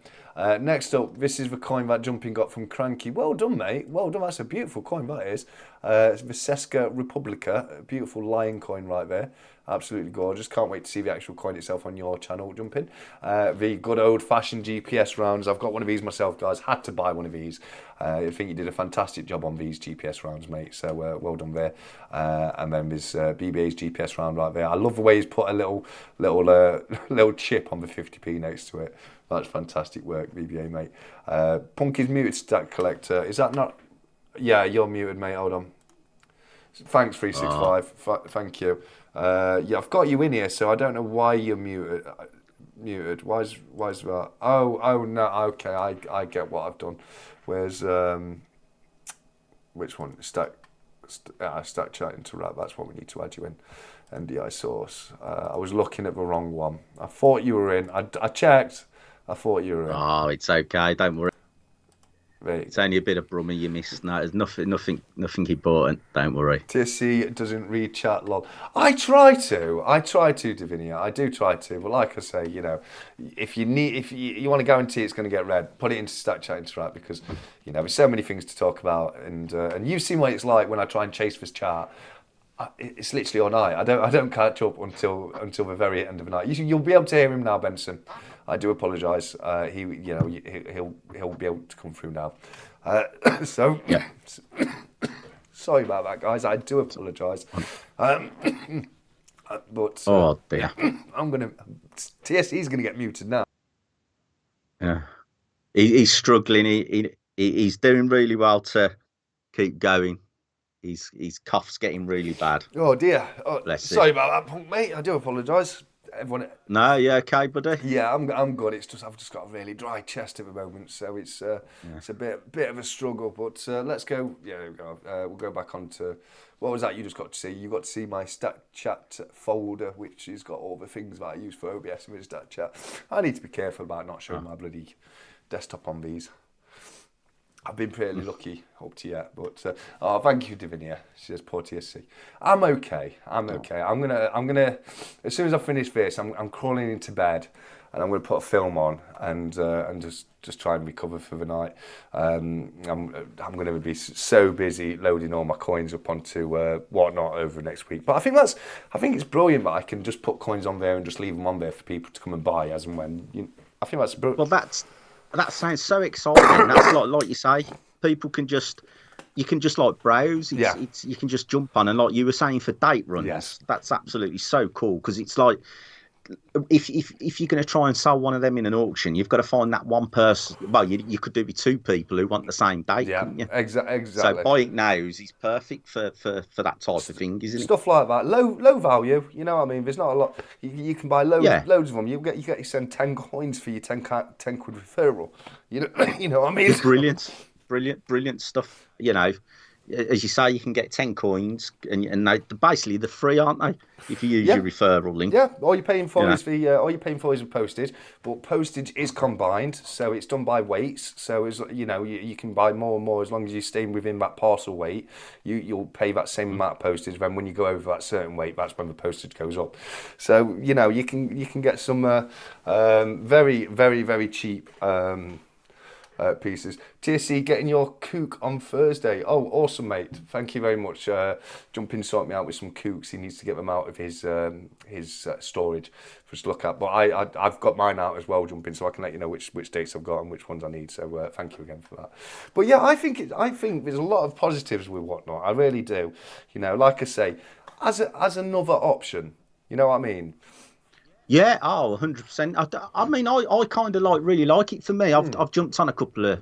Speaker 1: Next up, this is the coin that Jumping got from Cranky. Well done, mate. Well done. That's a beautiful coin, that is. It's 𝗬𝗂𝗃 �republica. A beautiful lion coin right there. Absolutely gorgeous. Can't wait to see the actual coin itself on your channel, Jumping. The good old-fashioned GPS rounds. I've got one of these myself, guys. Had to buy one of these. I think you did a fantastic job on these GPS rounds, mate. So well done there. And then there's BBA's GPS round right there. I love the way he's put a little chip on the 50p next to it. That's fantastic work, BBA, mate. Punky's muted, Stack Collector. Is that not? Yeah, you're muted, mate. Hold on. Thanks, 365. Thank you. Yeah, I've got you in here, so I don't know why you're muted. Why's that? Oh no. Okay, I get what I've done. Where's which one? Stack chat interrupt. That's what we need to add you in. MDI source. I was looking at the wrong one. I thought you were in. I checked. I thought you were in.
Speaker 6: Oh, it's okay. Don't worry.
Speaker 1: Right.
Speaker 6: It's only a bit of Brummie you missed. No, there's nothing important. Don't worry.
Speaker 1: 𝗕𝗥𝗃 doesn't read chat, lol. I try to, Davinia. I do try to, but like I say, you know, if you want to guarantee it's going to get read, put it into Stack Chat Interact, because you know there's so many things to talk about, and you've seen what it's like when I try and chase this chat. It's literally all night. I don't catch up until the very end of the night. You'll be able to hear him now, Benson. I do apologise. He'll be able to come through now. So yeah. Sorry about that, guys. I do apologise. But
Speaker 6: oh dear,
Speaker 1: 𝗕𝗥𝗃's gonna get muted now.
Speaker 6: Yeah, he's struggling. He's doing really well to keep going. His cough's getting really bad.
Speaker 1: Oh dear. Oh, sorry
Speaker 6: him.
Speaker 1: about that, Punk, mate. I do apologise. Everyone.
Speaker 6: No, you okay, buddy?
Speaker 1: Yeah, I'm good. It's just I've just got a really dry chest at the moment, so it's a bit of a struggle. But let's go. Yeah, there we go. We'll go back on to what was that you just got to see? You got to see my Stack Chat folder, which has got all the things that I use for OBS and with Stack Chat. I need to be careful about not showing my bloody desktop on these. I've been pretty lucky up to yet, but thank you, Davinia. She says, poor 𝗕𝗥𝗃. I'm okay. I'm gonna. As soon as I finish this, I'm crawling into bed, and I'm gonna put a film on and just try and recover for the night. I'm gonna be so busy loading all my coins up onto whatnot over next week. But I think it's brilliant that I can just put coins on there and just leave them on there for people to come and buy as and when. I think that's brilliant.
Speaker 6: Well, that sounds so exciting. That's like you say, people can just like browse. It's you can just jump on, and like you were saying for date runs,
Speaker 1: yes.
Speaker 6: That's absolutely so cool, because it's like if you're going to try and sell one of them in an auction, you've got to find that one person. Well, you could do it with two people who want the same date.
Speaker 1: Yeah,
Speaker 6: couldn't you?
Speaker 1: Exactly.
Speaker 6: So buying now is perfect for that type of thing, isn't it?
Speaker 1: Stuff like that, low value. You know what I mean? There's not a lot. You can buy loads of them. You get to send 10 coins for your 10 quid referral. You know what I mean?
Speaker 6: It's brilliant stuff. You know, as you say, you can get 10 coins, and they're free, aren't they? If you use your referral link.
Speaker 1: Yeah, all you're paying for is the postage, but postage is combined, so it's done by weights. So as you can buy more and more as long as you're staying within that parcel weight. You'll pay that same amount of postage. Then when you go over that certain weight, that's when the postage goes up. So you can get some very very very cheap. Pieces. 𝗕𝗥𝗃 getting your kook on Thursday. Oh, awesome, mate. Thank you very much. Jumping sort me out with some kooks. He needs to get them out of his storage for us to look at. But I've got mine out as well, Jumping, so I can let you know which dates I've got and which ones I need. So thank you again for that. But yeah, I think there's a lot of positives with whatnot. I really do. Like I say, as another option. You know what I mean?
Speaker 6: Yeah, 100%. I mean, I kind of really like it. For me, I've jumped on a couple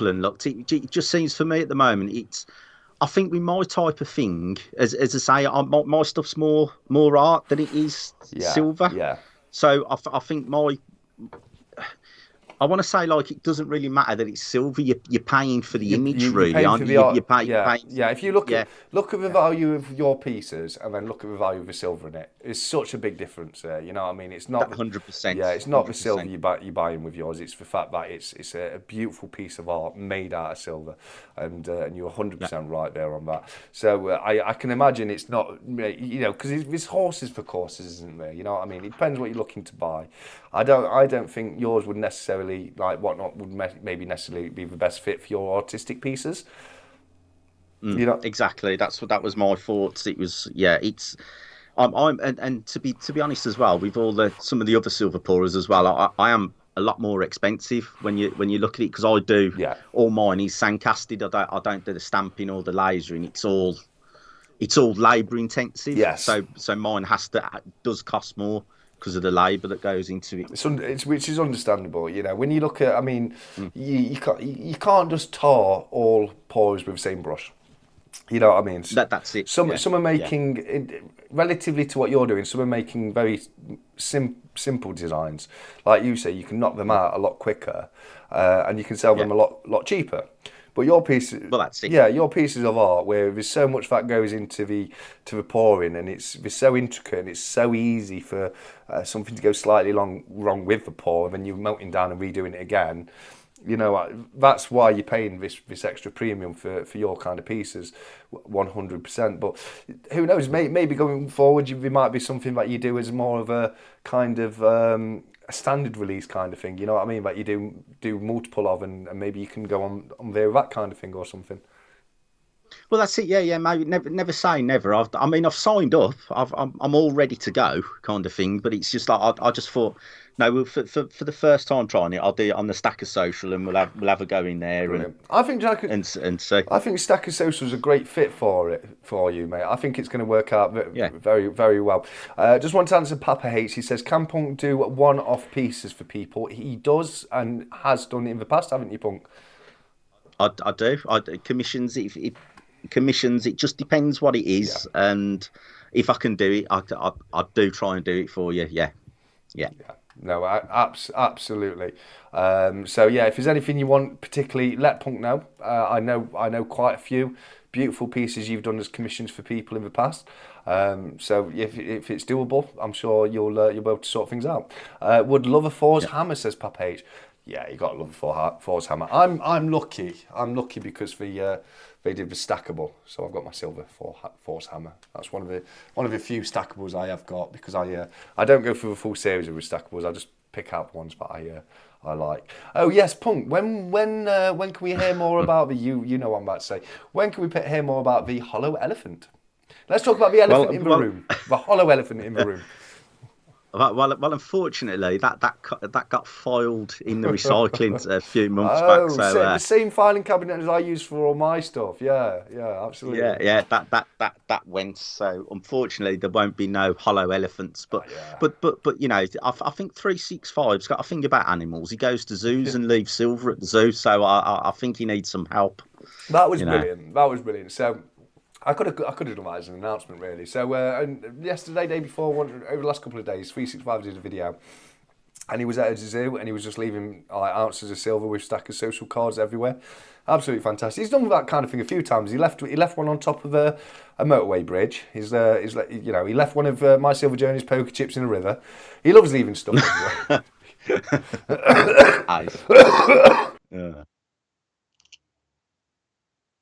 Speaker 6: and looked. It just seems for me at the moment, I think with my type of thing, as I say, my stuff's more art than it is silver.
Speaker 1: Yeah.
Speaker 6: So I think I want to say, like, it doesn't really matter that it's silver. You're paying for the image,
Speaker 1: You're
Speaker 6: really,
Speaker 1: paying
Speaker 6: aren't
Speaker 1: for
Speaker 6: you?
Speaker 1: the art.
Speaker 6: You pay,
Speaker 1: Yeah,
Speaker 6: pay,
Speaker 1: yeah. If you look
Speaker 6: yeah.
Speaker 1: at the value of your pieces and then look at the value of the silver in it, it's such a big difference there. You know what I mean? It's not
Speaker 6: 100%.
Speaker 1: Yeah, it's not the
Speaker 6: 100%.
Speaker 1: silver you're buying with yours. It's the fact that it's a beautiful piece of art made out of silver, and you're 100% right there on that. So I can imagine it's not, you know, because there's horses for courses, isn't there? You know what I mean? It depends what you're looking to buy. I don't think yours would necessarily, like whatnot would maybe necessarily be the best fit for your artistic pieces. You know,
Speaker 6: exactly. That was my thoughts. It was, yeah. It's and to be honest as well, with all some of the other silver pourers as well, I am a lot more expensive when you look at it, because I do all mine is sandcasted. I don't do the stamping or the lasering. It's all labour intensive.
Speaker 1: Yes.
Speaker 6: So mine does cost more because of the labour that goes into it.
Speaker 1: Which is understandable. You know, when you look at, I mean, you can't just tar all pourers with the same brush. You know what I mean?
Speaker 6: That's it.
Speaker 1: Some are making, relatively to what you're doing, some are making very simple designs. Like you say, you can knock them out a lot quicker, and you can sell them a lot cheaper. But your pieces,
Speaker 6: well, that's it.
Speaker 1: Yeah, your pieces of art where there's so much that goes into the pouring, and it's so intricate and it's so easy for something to go slightly wrong with the pour, and then you're melting down and redoing it again. You know, that's why you're paying this extra premium for your kind of pieces, 100%. But who knows? Maybe going forward, there might be something that you do as more of a kind of a standard release kind of thing. You know what I mean? That you do multiple of, and maybe you can go on there with that kind of thing or something.
Speaker 6: Well, that's it. Yeah. Maybe never say never. I've signed up. I'm all ready to go, kind of thing. But it's just like I just thought, no, for the first time trying it, I'll do it on the Stacker Social, and we'll have a go in there.
Speaker 1: Brilliant. I think I think Stacker Social is a great fit for you, mate. I think it's going to work out very, very well. Just want to answer Papa H. He says, "Can Punk do one-off pieces for people?" He does and has done in the past, haven't you, Punk?
Speaker 6: I do. Commissions. Commissions. It just depends what it is, and if I can do it, I do try and do it for you. Yeah.
Speaker 1: No, absolutely. So yeah, if there's anything you want particularly, let Punk know. I know quite a few beautiful pieces you've done as commissions for people in the past. So if it's doable, I'm sure you'll be able to sort things out. Would love a Thor's hammer, says Papa H. Yeah, you got to love a Thor's hammer. I'm lucky. I'm lucky because they did the stackable, so I've got my silver Thor's hammer. That's one of the few stackables I have got, because I don't go through the full series of stackables. I just pick out ones that I like. Oh yes, Punk. When can we hear more about the you know what I'm about to say? When can we hear more about the hollow elephant? Let's talk about the elephant in the room. The hollow elephant in the room.
Speaker 6: Well, unfortunately, that got filed in the recycling a few months back. So
Speaker 1: the same filing cabinet as I use for all my stuff. Yeah, absolutely.
Speaker 6: Yeah, that went. So unfortunately, there won't be no hollow elephants. But you know, I think 365's got a thing about animals. He goes to zoos and leaves silver at the zoo. So I think he needs some help.
Speaker 1: That was brilliant. That was brilliant. So I could have done that as an announcement, really. So and yesterday, day before, over the last couple of days, 365 did a video, and he was at a zoo, and he was just leaving ounces of silver with Stacker Social cards everywhere. Absolutely fantastic. He's done that kind of thing a few times. He left one on top of a motorway bridge. He left one of my silver journeys poker chips in a river. He loves leaving stuff.
Speaker 6: Yeah.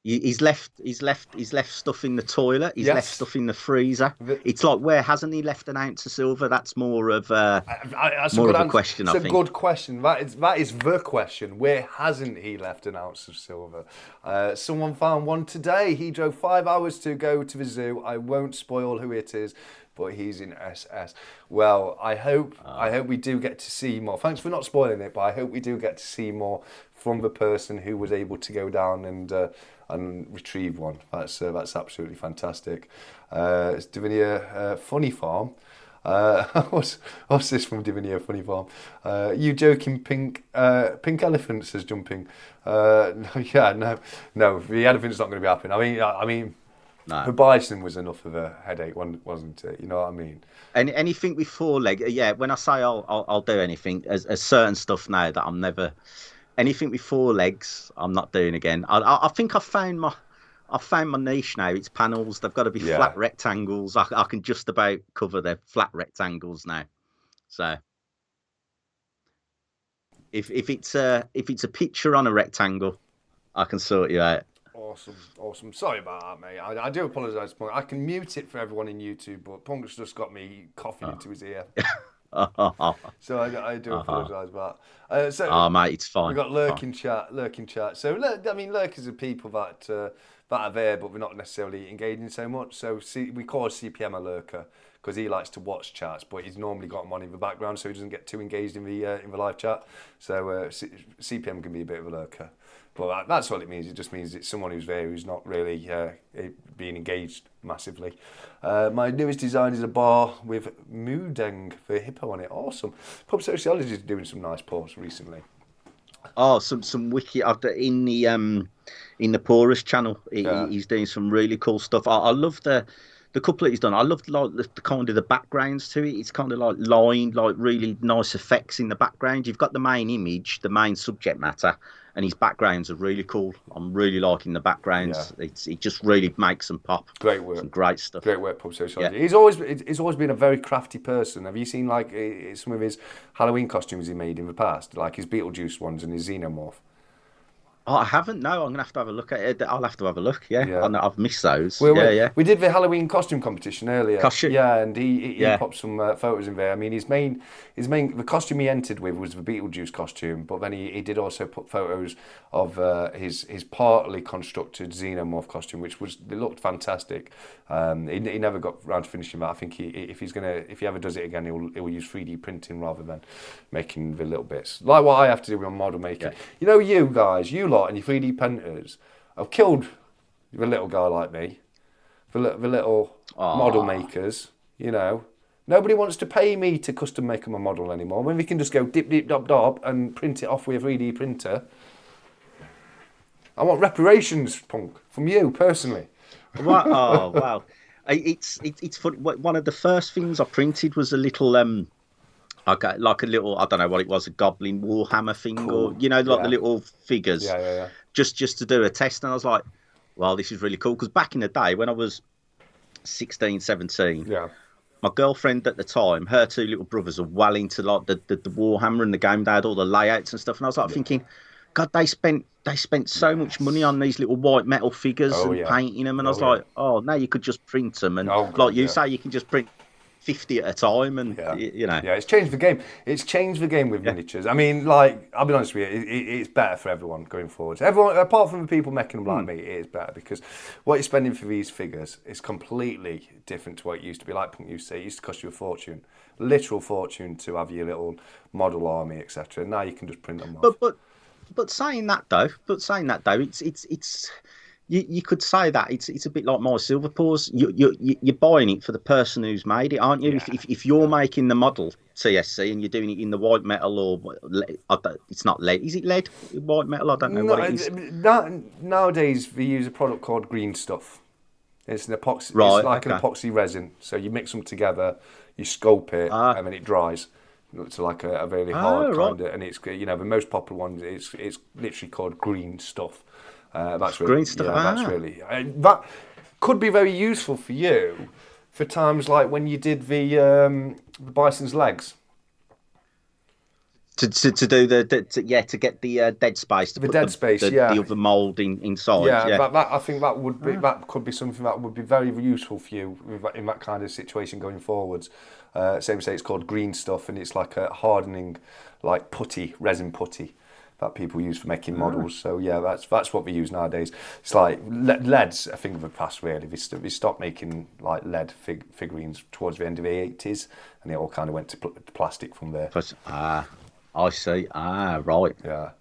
Speaker 6: He's left stuff in the toilet. He's left stuff in the freezer. It's like, where hasn't he left an ounce of silver? That's more of a question.
Speaker 1: It's a good question. That is the question. Where hasn't he left an ounce of silver? Someone found one today. He drove 5 hours to go to the zoo. I won't spoil who it is, but he's in SS. Well, I hope we do get to see more. Thanks for not spoiling it, but I hope we do get to see more from the person who was able to go down and retrieve one. That's absolutely fantastic. It's 𝗬𝗎𝗺 𝗏𝗏𝗺𝗏𝗏𝗏. What's this from 𝗬𝗎𝗺 𝗏𝗏𝗏𝗏? You joking, Pink elephant says jumping. No, the elephant's not going to be happening. I mean,
Speaker 6: No.
Speaker 1: Bison was enough of a headache, wasn't it? You know what I mean?
Speaker 6: Anything with 4 legs, yeah. When I say I'll do anything, there's certain stuff now that I'm never. Anything with 4 legs, I'm not doing again. I think I've found my niche now. It's panels. They've got to be flat rectangles. I can just about cover their flat rectangles now. So if it's a picture on a rectangle, I can sort you out.
Speaker 1: Awesome. Sorry about that, mate. I do apologise, Punk. I can mute it for everyone in YouTube, but Punk's just got me coughing into his ear. So I do apologise about that. So,
Speaker 6: mate, it's fine.
Speaker 1: We've got lurking chat. So, I mean, lurkers are people that are there, but we're not necessarily engaging so much. So we call CPM a lurker because he likes to watch chats, but he's normally got them on in the background, so he doesn't get too engaged in the live chat. So CPM can be a bit of a lurker. But that's all it means. It just means it's someone who's there who's not really being engaged massively. My newest design is a bar with 𝗬𝗏𝗏𝗏𝗏 on it. Awesome. Pub Sociology is doing some nice posts recently.
Speaker 6: Oh, some wiki in the Porous channel. He's doing some really cool stuff. I love the couple that he's done. I love like the kind of the backgrounds to it. It's kind of like lined, like really nice effects in the background. You've got the main image, the main subject matter, and his backgrounds are really cool. I'm really liking the backgrounds. Yeah. It just really makes them pop.
Speaker 1: Great work.
Speaker 6: Some great stuff.
Speaker 1: Great work, Pub Sociology.
Speaker 6: Yeah.
Speaker 1: He's always been a very crafty person. Have you seen like some of his Halloween costumes he made in the past, like his Beetlejuice ones and his Xenomorph?
Speaker 6: Oh, I haven't. No, I'm gonna have to have a look at it. I'll have to have a look. Yeah. I've missed those.
Speaker 1: We did the Halloween costume competition earlier.
Speaker 6: Costume.
Speaker 1: Yeah, and he popped some photos in there. I mean, the costume he entered with was the Beetlejuice costume, but then he did also put photos of his partly constructed Xenomorph costume, which it looked fantastic. He never got around to finishing that. I think if he ever does it again, he'll use 3D printing rather than making the little bits, like what I have to do with model making. Yeah. You know, you guys, you lot and your 3D printers have killed the little guy like me, the little model makers. You know, nobody wants to pay me to custom make them a model anymore. When we can just go dip dob dob and print it off with a 3D printer. I want reparations, Punk, from you personally.
Speaker 6: Oh wow! It's funny. One of the first things I printed was a little I got like a little, I don't know what it was, a goblin warhammer thing, cool. Or the little figures.
Speaker 1: Yeah.
Speaker 6: Just to do a test, and I was like, well, this is really cool, because back in the day when I was 16, 17, my girlfriend at the time, her 2 little brothers are well into like the Warhammer and the game. They had all the layouts and stuff, and I was like thinking, God, they spent so much money on these little white metal figures and painting them, and I was like, oh, now you could just print them, and like you say, you can just print 50 at a time, and
Speaker 1: it's changed the game. It's changed the game with miniatures. I mean, like, I'll be honest with you, it's better for everyone going forward. Everyone, apart from the people making them like me, it is better, because what you're spending for these figures is completely different to what it used to be. Like Punk used to say, it used to cost you a fortune, literal fortune, to have your little model army, etc. Now you can just print them off.
Speaker 6: But saying that though, it's you could say that it's a bit like my 𝗬𝗿𝗺𝗃. You're buying it for the person who's made it, aren't you? Yeah. If you're making the model TSC and you're doing it in the white metal, or it's not lead. Is it lead? White metal? I don't know what it is.
Speaker 1: Nowadays they use a product called green stuff. It's an epoxy.
Speaker 6: Right,
Speaker 1: it's like an epoxy resin. So you mix them together, you sculpt it, and then it dries. It's like a very hard kind of, and it's the most popular one. It's literally called green stuff. That's really,
Speaker 6: green stuff.
Speaker 1: That's really that could be very useful for you for times like when you did the bison's legs.
Speaker 6: To do to get the dead space, to
Speaker 1: the
Speaker 6: put
Speaker 1: dead space,
Speaker 6: the other mould inside.
Speaker 1: I think that would be that could be something that would be very useful for you in that kind of situation going forwards. Same say it's called green stuff, and it's like a hardening, like resin putty that people use for making models. So that's what we use nowadays. It's like lead's a thing of the past, really. We stopped making like lead figurines towards the end of the 80s, and it all kind of went to plastic from there.
Speaker 6: I see. Right.
Speaker 1: Yeah.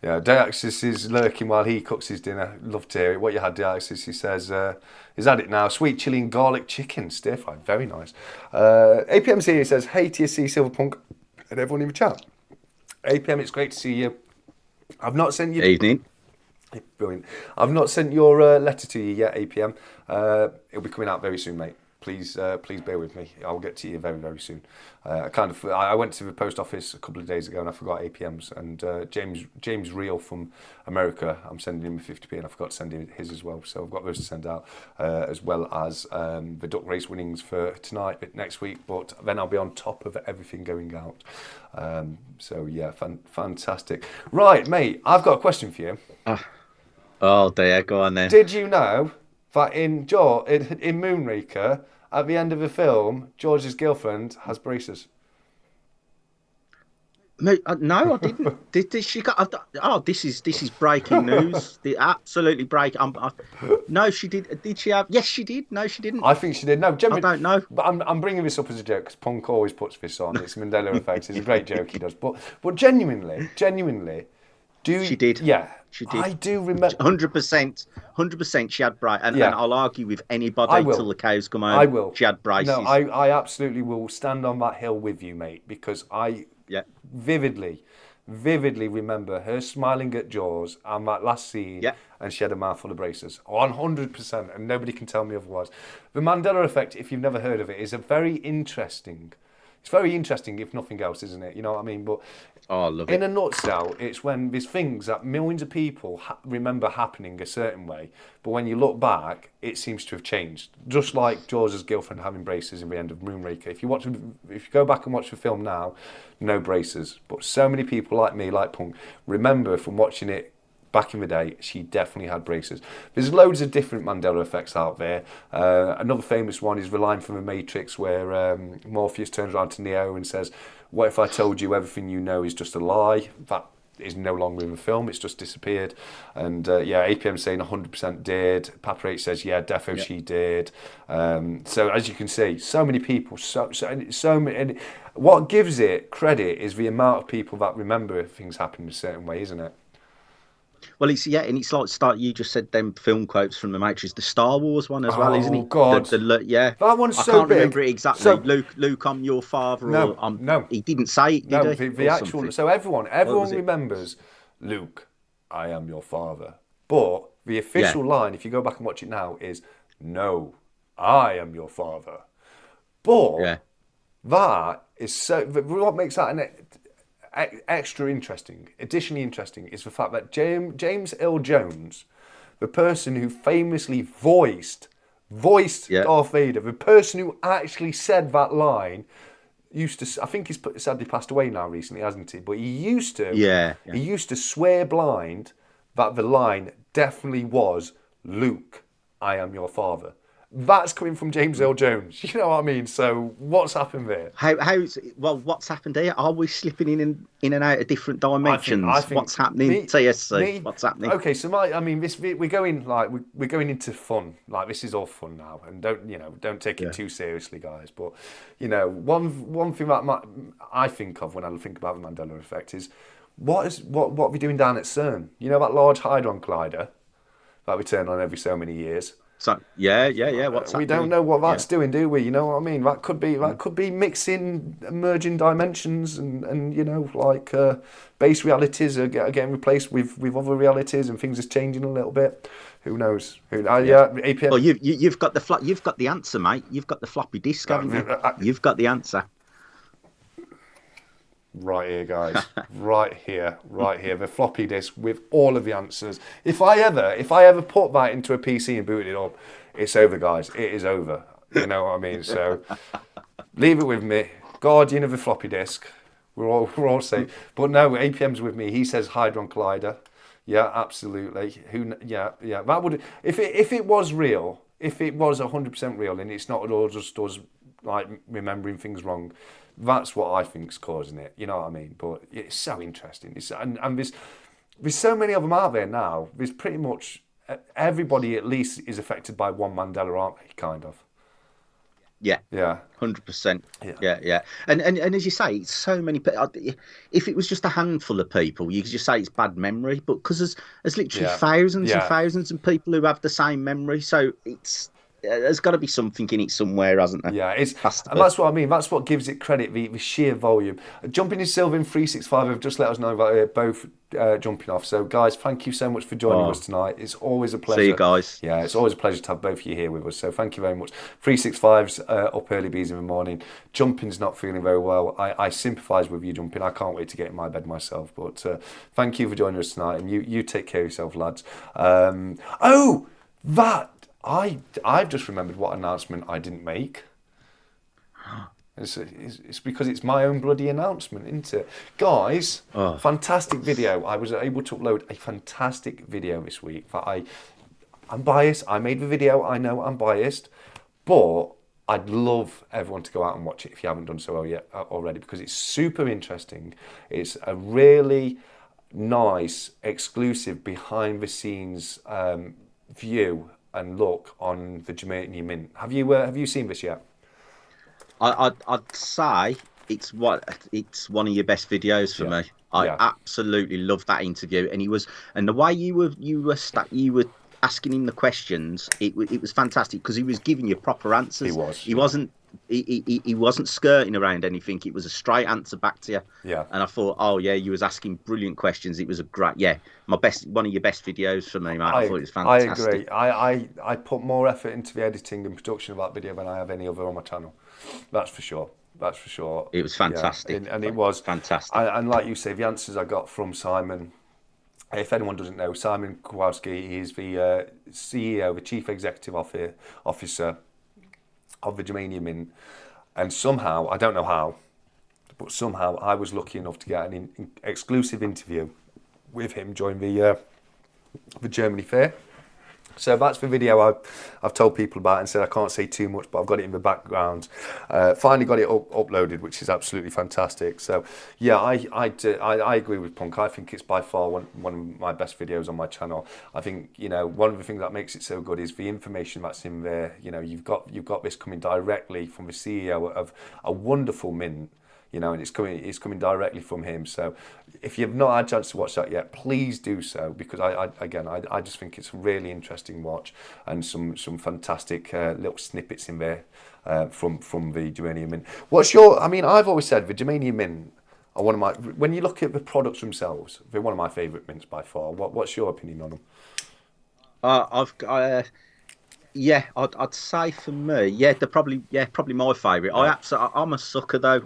Speaker 1: 𝗿𝗏𝗃𝗃 is lurking while he cooks his dinner. Love to hear it. What you had, 𝗿𝗏𝗃𝗃? He says, he's had it now. Sweet chili and garlic chicken, stir fried. Very nice. APMC says, hey TSC 𝗬𝗿𝗃𝗃 and everyone in the chat. APM, it's great to see you. I've not sent you...
Speaker 6: Evening.
Speaker 1: Brilliant. I've not sent your letter to you yet, APM. It'll be coming out very soon, mate. Please bear with me. I'll get to you very, very soon. I went to the post office a couple of days ago and I forgot APMs. And James Reel from America, I'm sending him a 50p and I forgot to send him his as well. So I've got those to send out, as well as the duck race winnings for tonight, but next week. But then I'll be on top of everything going out. So yeah, fantastic. Right, mate. I've got a question for you.
Speaker 6: Oh dear, go on then.
Speaker 1: Did you know that in Moonraker, at the end of the film, George's girlfriend has braces?
Speaker 6: No, I didn't. Did she got? Oh, this is breaking news. Absolutely breaking. No, she did. Did she have? Yes, she did. No, she didn't.
Speaker 1: I think she did. No,
Speaker 6: I don't know.
Speaker 1: But I'm bringing this up as a joke because Punk always puts this on. It's Mandela effect. It's a great joke he does. But genuinely,
Speaker 6: she did.
Speaker 1: Yeah,
Speaker 6: she did.
Speaker 1: I do remember.
Speaker 6: 100%. She had braces, and I'll argue with anybody till the cows come home.
Speaker 1: I will.
Speaker 6: She had braces.
Speaker 1: No, I absolutely will stand on that hill with you, mate, because I vividly remember her smiling at Jaws on that last scene, and she had a mouthful of braces. 100%, and nobody can tell me otherwise. The Mandela effect, if you've never heard of it, is a very interesting. It's very interesting, if nothing else, isn't it? You know what I mean? But
Speaker 6: I love it.
Speaker 1: In a nutshell, it's when there's things that millions of people remember happening a certain way, but when you look back, it seems to have changed. Just like George's girlfriend having braces in the end of Moonraker. If you go back and watch the film now, no braces. But so many people like me, like Punk, remember from watching it back in the day, she definitely had braces. There's loads of different Mandela effects out there. Another famous one is the line from The Matrix where Morpheus turns around to Neo and says, "What if I told you everything you know is just a lie?" That is no longer in the film, it's just disappeared. And APM saying 100% did. Papa H says, defo she did. So as you can see, so many people, so many. And what gives it credit is the amount of people that remember things happening a certain way, isn't it?
Speaker 6: Well, it's like you just said them film quotes from The Matrix, the Star Wars one as well, isn't it?
Speaker 1: Oh God,
Speaker 6: that
Speaker 1: one's
Speaker 6: I
Speaker 1: so
Speaker 6: can't
Speaker 1: big.
Speaker 6: remember it exactly.
Speaker 1: So,
Speaker 6: Luke, I'm your father.
Speaker 1: No,
Speaker 6: he didn't say it, did he?
Speaker 1: The actual. Something. So everyone remembers, Luke, I am your father. But the official line, if you go back and watch it now, is no, I am your father. But that is so. What makes that extra interesting, additionally interesting, is the fact that James Earl Jones, the person who famously voiced Darth Vader, the person who actually said that line, used to. I think he's sadly passed away now recently, hasn't he? But he used to. He used to swear blind that the line definitely was, "Luke, I am your father." That's coming from James Earl Jones. You know what I mean? So what's happened there?
Speaker 6: What's happened here? Are we slipping in and out of different dimensions?
Speaker 1: I think
Speaker 6: what's happening? TSC. What's happening?
Speaker 1: Okay, so we're going into fun. Like, this is all fun now, and don't take it too seriously, guys. But one thing that I think of when I think about the Mandela effect is what are we doing down at CERN? You know, that large hadron collider that we turn on every so many years.
Speaker 6: So what's
Speaker 1: we don't know what that's doing, do we? You know what I mean? That could be mixing emerging dimensions and base realities are getting replaced with other realities and things are changing a little bit. Who knows? APM.
Speaker 6: Well, you've got the answer, mate. You've got the floppy disk, haven't you? You've got the answer.
Speaker 1: Right here, guys. right here. The floppy disk with all of the answers. If I ever put that into a PC and boot it up, it's over, guys. It is over. You know what I mean? So leave it with me. Guardian of the floppy disk. We're all safe. But no, APM's with me. He says Hadron Collider. Yeah, absolutely. That would, if it was real, if it was 100% real, and it's not all just us like remembering things wrong. That's what I think's causing it. You know what I mean? But it's so interesting. And there's so many of them out there now. There's pretty much everybody at least is affected by one Mandela, aren't they? Kind of.
Speaker 6: Yeah. 100%. Yeah. And as you say, it's so many. If it was just a handful of people, you could just say it's bad memory. But because there's literally thousands and thousands of people who have the same memory, so it's there's got to be something in it somewhere, hasn't there?
Speaker 1: Yeah,
Speaker 6: Has to
Speaker 1: and
Speaker 6: be.
Speaker 1: that's what I mean. That's what gives it credit, the sheer volume. Jumping in Silver in 365 have just let us know about both jumping off. So, guys, thank you so much for joining us tonight. It's always a pleasure.
Speaker 6: See you guys.
Speaker 1: Yeah, it's always a pleasure to have both of you here with us. So, thank you very much. 365's up early bees in the morning. Jumping's not feeling very well. I sympathise with you jumping. I can't wait to get in my bed myself. But thank you for joining us tonight, and you take care of yourself, lads. I've just remembered what announcement I didn't make. It's because it's my own bloody announcement, isn't it? Guys, fantastic video. I was able to upload a fantastic video this week. I'm biased. I made the video. I know I'm biased. But I'd love everyone to go out and watch it if you haven't done so yet already, because it's super interesting. It's a really nice, exclusive, behind-the-scenes view and look on the Germania Mint. Have you seen this yet?
Speaker 6: I'd say it's one of your best videos for me. I absolutely loved that interview, and the way you were asking him the questions, it was fantastic, because he was giving you proper answers. He wasn't skirting around anything. It was a straight answer back to you.
Speaker 1: Yeah.
Speaker 6: And I thought, you was asking brilliant questions. It was one of your best videos for me, mate. I thought it was fantastic.
Speaker 1: I agree. I put more effort into the editing and production of that video than I have any other on my channel. That's for sure. It was fantastic.
Speaker 6: Yeah,
Speaker 1: and it was
Speaker 6: fantastic.
Speaker 1: And like you say, the answers I got from Simon, if anyone doesn't know, Simon Kowalski, he's the CEO, the Chief Executive Officer of the Germania Mint. And somehow, I don't know how, but somehow I was lucky enough to get an exclusive interview with him during the Germany Fair. So that's the video I've told people about and said I can't say too much, but I've got it in the background. Finally got it uploaded, which is absolutely fantastic. So yeah, I agree with Punk. I think it's by far one of my best videos on my channel. I think, one of the things that makes it so good is the information that's in there. You've got this coming directly from the CEO of a wonderful mint. And it's coming directly from him. So if you've not had a chance to watch that yet, please do so, because I just think it's a really interesting watch, and some fantastic little snippets in there from the Germania Mint. I've always said the Germania Mint are one of my, when you look at the products themselves, they're one of my favourite mints by far. What's your opinion on them?
Speaker 6: I'd say for me, they're probably my favourite. Yeah. I'm a sucker though.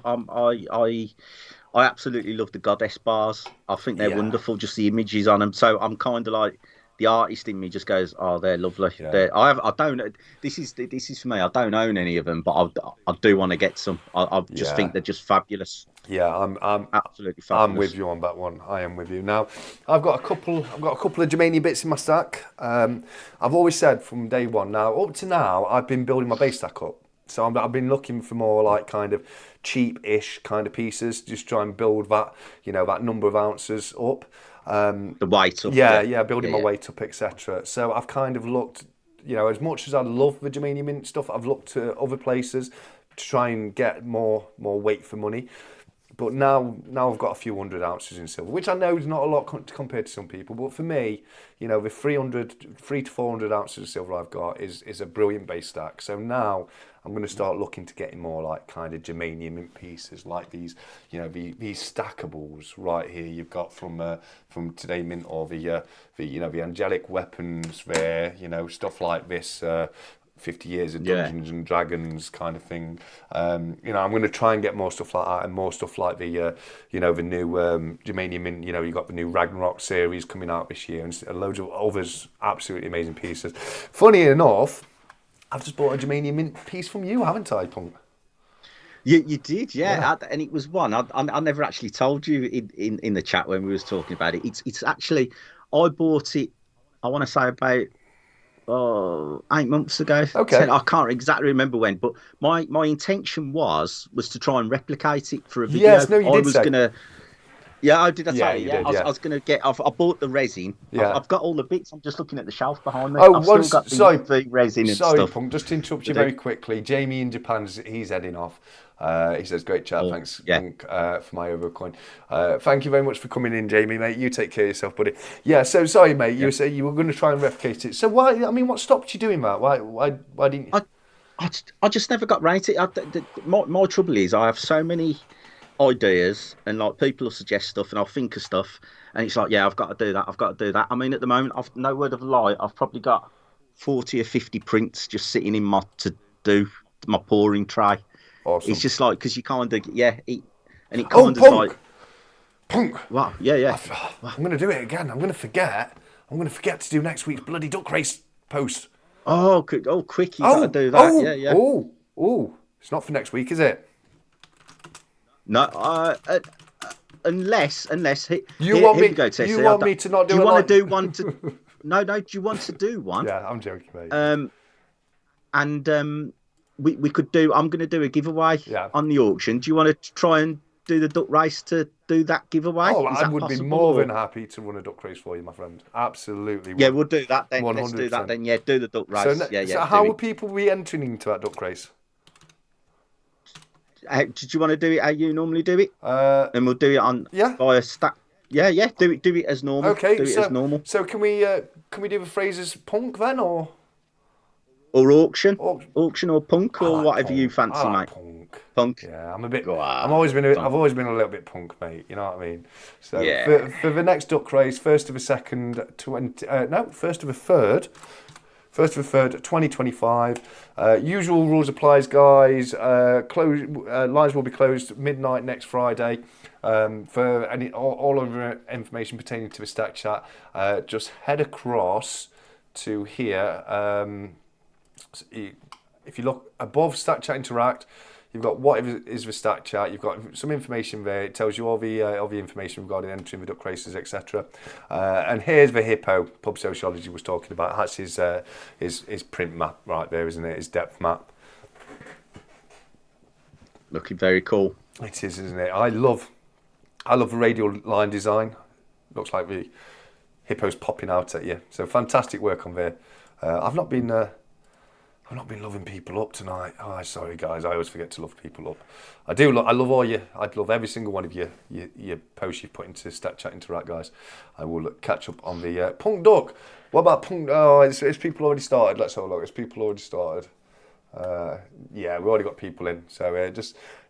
Speaker 6: I absolutely love the Goddess bars. I think they're wonderful. Just the images on them. So I'm kind of like, the artist in me just goes, they're lovely. Yeah. I don't. This is for me. I don't own any of them, but I do want to get some. I just think they're just fabulous.
Speaker 1: Yeah, I'm
Speaker 6: absolutely fabulous.
Speaker 1: I'm with you on that one. I am with you. Now, I've got a couple of Germania bits in my stack. I've always said from day one. Now, up to now, I've been building my base stack up. So I've been looking for more like kind of cheap-ish kind of pieces, just try and build that, that number of ounces up.
Speaker 6: The weight up.
Speaker 1: Building my weight up, etc. So I've kind of looked, as much as I love the Germania Mint stuff, I've looked to other places to try and get more weight for money. But now I've got a few 100 ounces in silver, which I know is not a lot compared to some people. But for me, the 300 to 400 ounces of silver I've got is a brilliant base stack. So now I'm going to start looking to getting more like kind of Germania Mint pieces, like these, these stackables right here. You've got from Today Mint, or the angelic weapons there, stuff like this. 50 years of Dungeons and Dragons kind of thing. I'm going to try and get more stuff like that, and more stuff like the new Germania Mint. You've got the new Ragnarok series coming out this year, and loads of others, absolutely amazing pieces. Funny enough, I've just bought a Germania Mint piece from you, haven't I, Punk?
Speaker 6: You did, yeah. And it was one I never actually told you in the chat when we was talking about it. It's actually, I bought it, I want to say about 8 months ago.
Speaker 1: Okay.
Speaker 6: I can't exactly remember when, but my intention was to try and replicate it for a video.
Speaker 1: Yes, no, you did say.
Speaker 6: Yeah, I did. I
Speaker 1: Yeah,
Speaker 6: tell you.
Speaker 1: you
Speaker 6: Yeah,
Speaker 1: did,
Speaker 6: I was,
Speaker 1: yeah.
Speaker 6: I was going to get. I bought the resin.
Speaker 1: Yeah.
Speaker 6: I've got all the bits. I'm just looking at the shelf behind me.
Speaker 1: Oh,
Speaker 6: I've still got the
Speaker 1: sorry,
Speaker 6: UV resin and
Speaker 1: sorry,
Speaker 6: stuff.
Speaker 1: Punk. Just to interrupt you
Speaker 6: Did I?
Speaker 1: very quickly. Jamie in Japan, he's heading off. He says, "Great chat, thanks,
Speaker 6: yeah.
Speaker 1: Punk, for my overcoin." Thank you very much for coming in, Jamie, mate. You take care of yourself, buddy. Yeah. So sorry, mate. You were saying you were going to try and replicate it. So why? I mean, what stopped you doing that? Why didn't you?
Speaker 6: I just never got rated. My trouble is I have so many ideas, and like people will suggest stuff, and I'll think of stuff, and it's like, yeah, I've got to do that. I've got to do that. I mean, at the moment, I've no word of a lie. I've probably got 40 or 50 prints just sitting in to do my pouring tray.
Speaker 1: Awesome.
Speaker 6: It's just like because you kind of and it
Speaker 1: Oh,
Speaker 6: kind of
Speaker 1: Punk!
Speaker 6: like
Speaker 1: Punk!
Speaker 6: wow, yeah.
Speaker 1: I'm going to do it again. I'm going to forget. I'm going to forget to do next week's bloody duck race post.
Speaker 6: Oh, quick! You got to do that. Yeah.
Speaker 1: Oh! It's not for next week, is it?
Speaker 6: No, unless
Speaker 1: You
Speaker 6: here
Speaker 1: want
Speaker 6: we
Speaker 1: me?
Speaker 6: go, Tessie.
Speaker 1: You want me to not do?
Speaker 6: Do you
Speaker 1: want
Speaker 6: to do one to? No. Do you want to do one?
Speaker 1: Yeah, I'm joking, mate.
Speaker 6: We could do. I'm going to do a giveaway on the auction. Do you want to try and do the duck race to do that giveaway?
Speaker 1: Oh,
Speaker 6: Is
Speaker 1: I
Speaker 6: that
Speaker 1: would be
Speaker 6: possible,
Speaker 1: more
Speaker 6: or?
Speaker 1: than happy to run a duck race for you, my friend. Absolutely.
Speaker 6: Yeah, we'll do that then. Let's do
Speaker 1: 100%.
Speaker 6: that then. Yeah, do the duck race.
Speaker 1: So how will people be entering into that duck race?
Speaker 6: Did you want to do it how you normally do it? And we'll do it on by a stack. Yeah. Do it as normal.
Speaker 1: Okay,
Speaker 6: do it as normal.
Speaker 1: So can we do the phrases Punk then, or
Speaker 6: auction or Punk or whatever
Speaker 1: Punk.
Speaker 6: you fancy,
Speaker 1: I like
Speaker 6: mate.
Speaker 1: Punk. Yeah, I'm a bit.
Speaker 6: Go on.
Speaker 1: I've always been a little bit Punk, mate. You know what I mean? So for the next duck race, first of a third, 2025. Usual rules applies, guys. Lines will be closed midnight next Friday. For all of the information pertaining to the Stack Chat, just head across to here. If you look above Stack Chat Interact, you've got what is the Stack Chat. You've got some information there. It tells you all the information regarding entering the duck races, etc. And here's the hippo pub sociology was talking about. That's his print map right there, isn't it? His depth map.
Speaker 6: Looking very cool.
Speaker 1: It is, isn't it? I love the radial line design. Looks like the hippo's popping out at you. So fantastic work on there. I've not been loving people up tonight. Oh, sorry guys, I always forget to love people up. I do. I love all you. I'd love every single one of your posts you've put into Stack Chat Interact, guys. I will catch up on the Punk Duck. What about Punk? Oh, it's people already started. Let's have a look. It's people already started. Yeah, we already got people in. So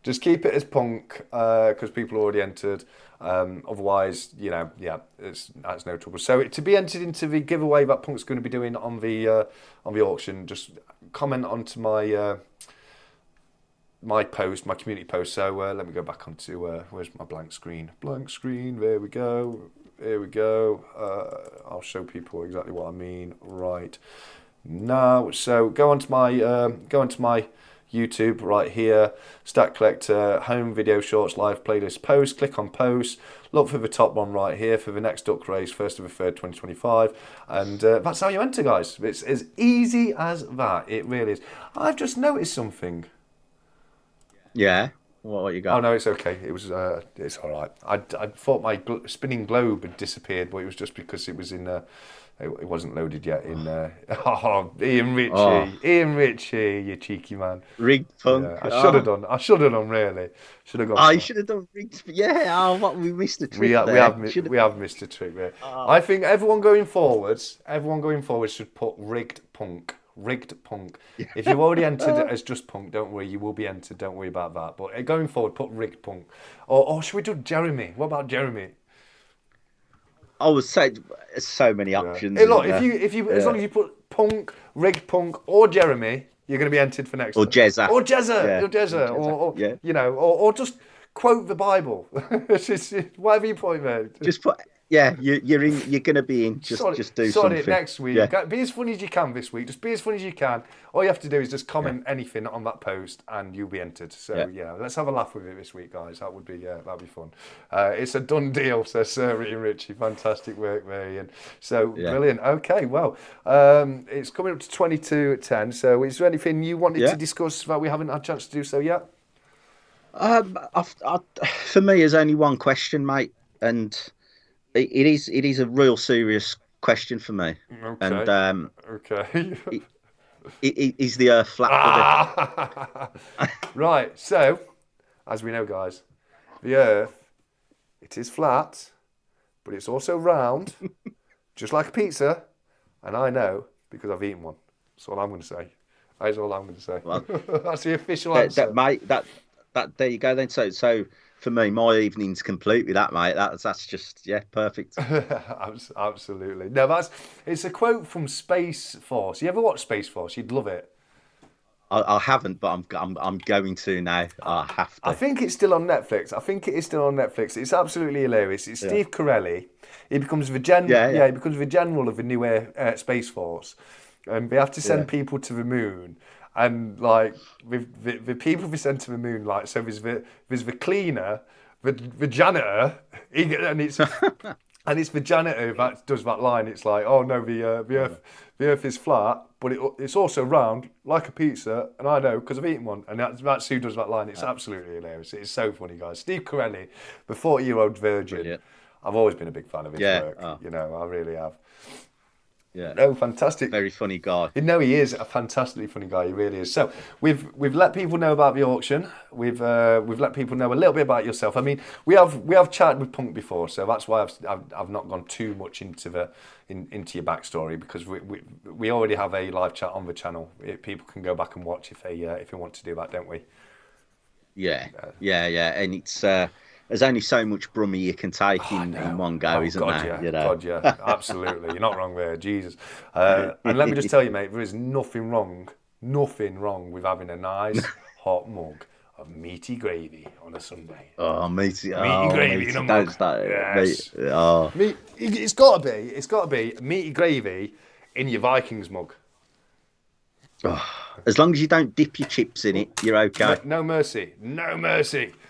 Speaker 1: just keep it as Punk because people already entered. Otherwise, that's no trouble. So to be entered into the giveaway that Punk's going to be doing on the auction, just comment onto my my post, my community post. So let me go back onto where's my blank screen? Blank screen. There we go. Here we go. I'll show people exactly what I mean right now. So go onto my YouTube right here, Stack Collector, home video shorts, live playlist post, click on post, look for the top one right here for the next duck race, 1st of the 3rd, 2025, and that's how you enter, guys. It's as easy as that, it really is. I've just noticed something.
Speaker 6: Yeah, what you got?
Speaker 1: Oh no, it's okay, it's alright. I thought my spinning globe had disappeared, but it was just because it was in... It wasn't loaded yet in Ian Ritchie, you cheeky man.
Speaker 6: Rigged Punk.
Speaker 1: Yeah, I should have done. Really. Should have gone.
Speaker 6: Oh, you should have done rigged. Yeah. Oh, what we missed the trick.
Speaker 1: We have missed a trick there. I think everyone going forwards should put rigged Punk. Rigged Punk. If you've already entered it as just Punk, don't worry, you will be entered. Don't worry about that. But going forward, put rigged Punk. Or should we do Jeremy? What about Jeremy?
Speaker 6: I would say so many options.
Speaker 1: Hey, look, if you as long as you put Punk, rigged Punk, or Jeremy, you're going to be entered for next.
Speaker 6: Or Jezza.
Speaker 1: Or just quote the Bible. Whatever you point there.
Speaker 6: Just put. Yeah, you're in. You're going to be in. Just do something.
Speaker 1: It next week.
Speaker 6: Yeah.
Speaker 1: Be as funny as you can this week. Just be as funny as you can. All you have to do is just comment anything on that post, and you'll be entered. So let's have a laugh with it this week, guys. That'd be fun. It's a done deal, says Sir Ian Ritchie. Fantastic work, Marion. So brilliant. Okay, well, it's coming up to 22:10. So is there anything you wanted to discuss that we haven't had a chance to do so yet?
Speaker 6: For me, there's only one question, mate. and it is a real serious question for me.
Speaker 1: Okay.
Speaker 6: And
Speaker 1: Okay.
Speaker 6: is the Earth flat?
Speaker 1: Right. So, as we know, guys, the Earth, it is flat, but it's also round, just like a pizza. And I know because I've eaten one. That's all I'm going to say. That's all I'm going to say.
Speaker 6: Well,
Speaker 1: that's the official answer.
Speaker 6: Mate, that there you go then. So for me, my evening's complete with that, mate. That's just perfect.
Speaker 1: Absolutely. No, it's a quote from Space Force. You ever watch Space Force? You'd love it.
Speaker 6: I haven't, but I'm going to now. I have to.
Speaker 1: I think it's still on Netflix. I think it is still on Netflix. It's absolutely hilarious. It's Steve Carell. He becomes the general. He becomes the general of the new Space Force, and they have to send people to the moon. And like with the people they send to the moon, like so there's the cleaner, the janitor, and it's the janitor that does that line. It's like, oh no, the Earth is flat, but it's also round like a pizza, and I know because I've eaten one. And that's who does that line. It's absolutely hilarious. It's so funny, guys. Steve Carell, the 40-year-old virgin. Brilliant. I've always been a big fan of his work. You know, I really have.
Speaker 6: Yeah.
Speaker 1: No, fantastic.
Speaker 6: Very funny guy.
Speaker 1: No, he is a fantastically funny guy. He really is. So we've let people know about the auction. We've let people know a little bit about yourself. I mean, we have chatted with Punk before, so that's why I've not gone too much into your backstory, because we already have a live chat on the channel. People can go back and watch if they want to do that, don't we?
Speaker 6: Yeah. And it's. There's only so much brummy you can take in one go, isn't there?
Speaker 1: Yeah.
Speaker 6: You know?
Speaker 1: God, yeah, absolutely. You're not wrong there, Jesus. And let me just tell you, mate, there is nothing wrong with having a nice hot mug of meaty gravy on a Sunday.
Speaker 6: Oh, meaty
Speaker 1: gravy in a mug. Yes. It's got to be meaty gravy in your Vikings mug.
Speaker 6: Oh, as long as you don't dip your chips in it, you're okay.
Speaker 1: No mercy.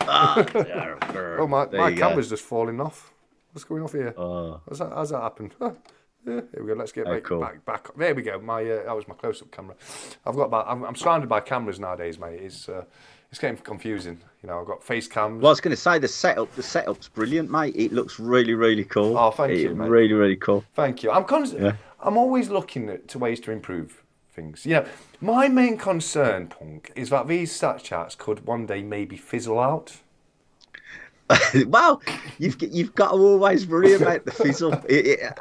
Speaker 1: Oh, my camera's just falling off. What's going off here? How's that happened? Here we go. Let's get back. There we go. That was my close-up camera. I'm surrounded by cameras nowadays, mate. It's getting confusing. You know, I've got face cams.
Speaker 6: Well, I was going to say the setup's brilliant, mate. It looks really, really cool.
Speaker 1: Oh, thank you, mate.
Speaker 6: Really, really cool.
Speaker 1: Thank you. I'm always looking to ways to improve things. You know, my main concern, Punk, is that these stat chats could one day maybe fizzle out.
Speaker 6: Well, you've got to always worry about the fizzle,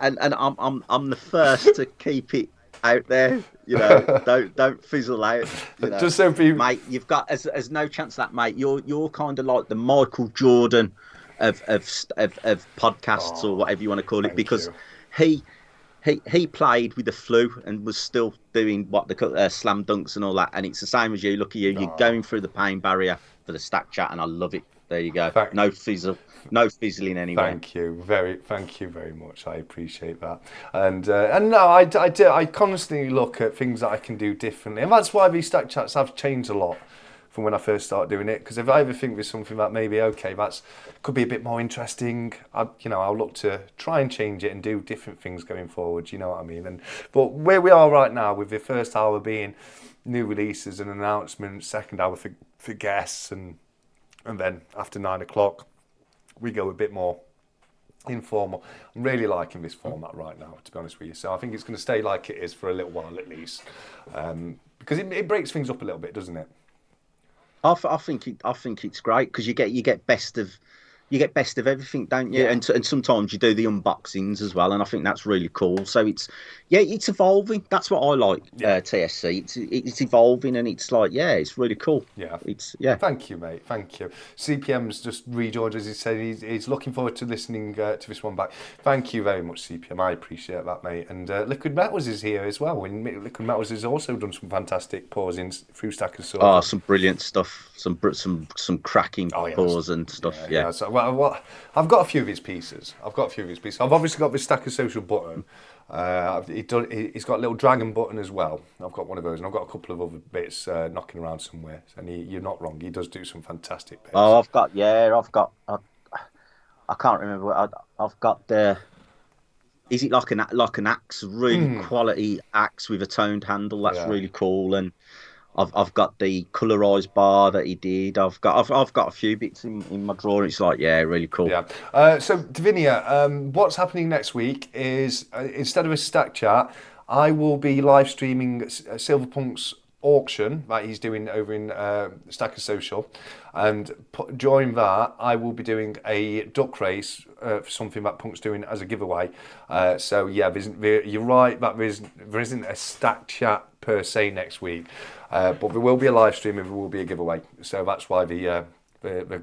Speaker 6: and I'm the first to keep it out there. You know, don't fizzle out. You know.
Speaker 1: Just so people,
Speaker 6: mate, you've got as no chance of that, mate. You're kind of like the Michael Jordan of podcasts, or whatever you want to call it, because he played with the flu and was still doing what they call slam dunks and all that, and it's the same as you. Look at you, you're going through the pain barrier for the stack chat, and I love it. There you go. No fizzling anyway.
Speaker 1: Thank you very much. I appreciate that. And no, I constantly look at things that I can do differently, and that's why these stack chats have changed a lot from when I first started doing it. Because if I ever think there's something that maybe that's could be a bit more interesting, I'll look to try and change it and do different things going forward. You know what I mean? But where we are right now, with the first hour being new releases and announcements, second hour for guests, and then after 9 o'clock, we go a bit more informal. I'm really liking this format right now, to be honest with you. So I think it's going to stay like it is for a little while at least, because it breaks things up a little bit, doesn't it?
Speaker 6: I think it's great because you get best of everything, don't you?
Speaker 1: Yeah.
Speaker 6: And sometimes you do the unboxings as well, and I think that's really cool. So it's evolving. That's what I like. TSC. It's evolving, and it's like it's really cool.
Speaker 1: Yeah.
Speaker 6: Thank
Speaker 1: you, mate. Thank you. CPM's just rejoined, as he said. He's looking forward to listening to this one back. Thank you very much, CPM. I appreciate that, mate. And Liquid Metals is here as well. And Liquid Metals has also done some fantastic pours in through Stack and Sword.
Speaker 6: Oh, some brilliant stuff. Some cracking pours and stuff. Yeah.
Speaker 1: So, well, I've got a few of his pieces. I've obviously got this Stack and Social button. He's got a little dragon button as well. I've got one of those, and I've got a couple of other bits knocking around somewhere. And you're not wrong. He does do some fantastic bits.
Speaker 6: Oh, I can't remember. I've got the. Is it like an axe? Really quality axe with a toned handle. That's really cool. And I've got the colorized bar that he did. I've got a few bits in my drawer. It's like, yeah, really cool.
Speaker 1: Yeah. So Davinia, what's happening next week is instead of a stack chat, I will be live streaming 𝗬𝗿𝗺𝗃's auction that he's doing over in Stacker Social, and during that I will be doing a duck race for something that Punk's doing as a giveaway. So yeah, you're right that there isn't a stack chat per se next week, but there will be a live stream and there will be a giveaway. So that's why the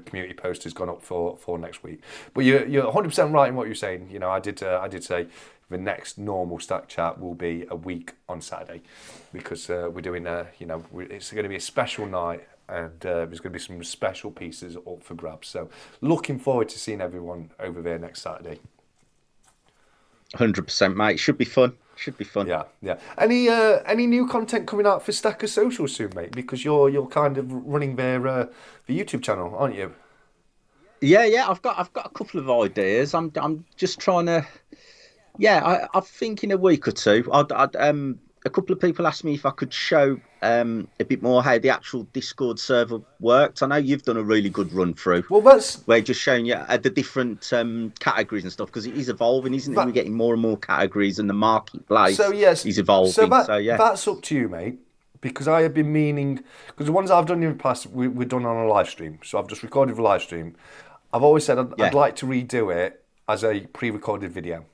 Speaker 1: community post has gone up for next week. But you're 100% right in what you're saying. You know, I did say the next normal stack chat will be a week on Saturday, because we're doing it's going to be a special night, and there's going to be some special pieces up for grabs. So looking forward to seeing everyone over there next Saturday.
Speaker 6: 100%, mate. Should be fun.
Speaker 1: Yeah. Any new content coming out for Stacker Social soon, mate? Because you're kind of running the YouTube channel, aren't you?
Speaker 6: Yeah. I've got a couple of ideas. I'm just trying to. Yeah, I think in a week or two, a couple of people asked me if I could show a bit more how the actual Discord server worked. I know you've done a really good run through.
Speaker 1: Well, that's
Speaker 6: where just showing you the different categories and stuff, because it is evolving, isn't it? We're getting more and more categories, and the marketplace is evolving. So yeah,
Speaker 1: that's up to you, mate. Because I have been meaning, because the ones I've done in the past, we're done on a live stream. So I've just recorded the live stream. I've always said I'd like to redo it as a pre-recorded video.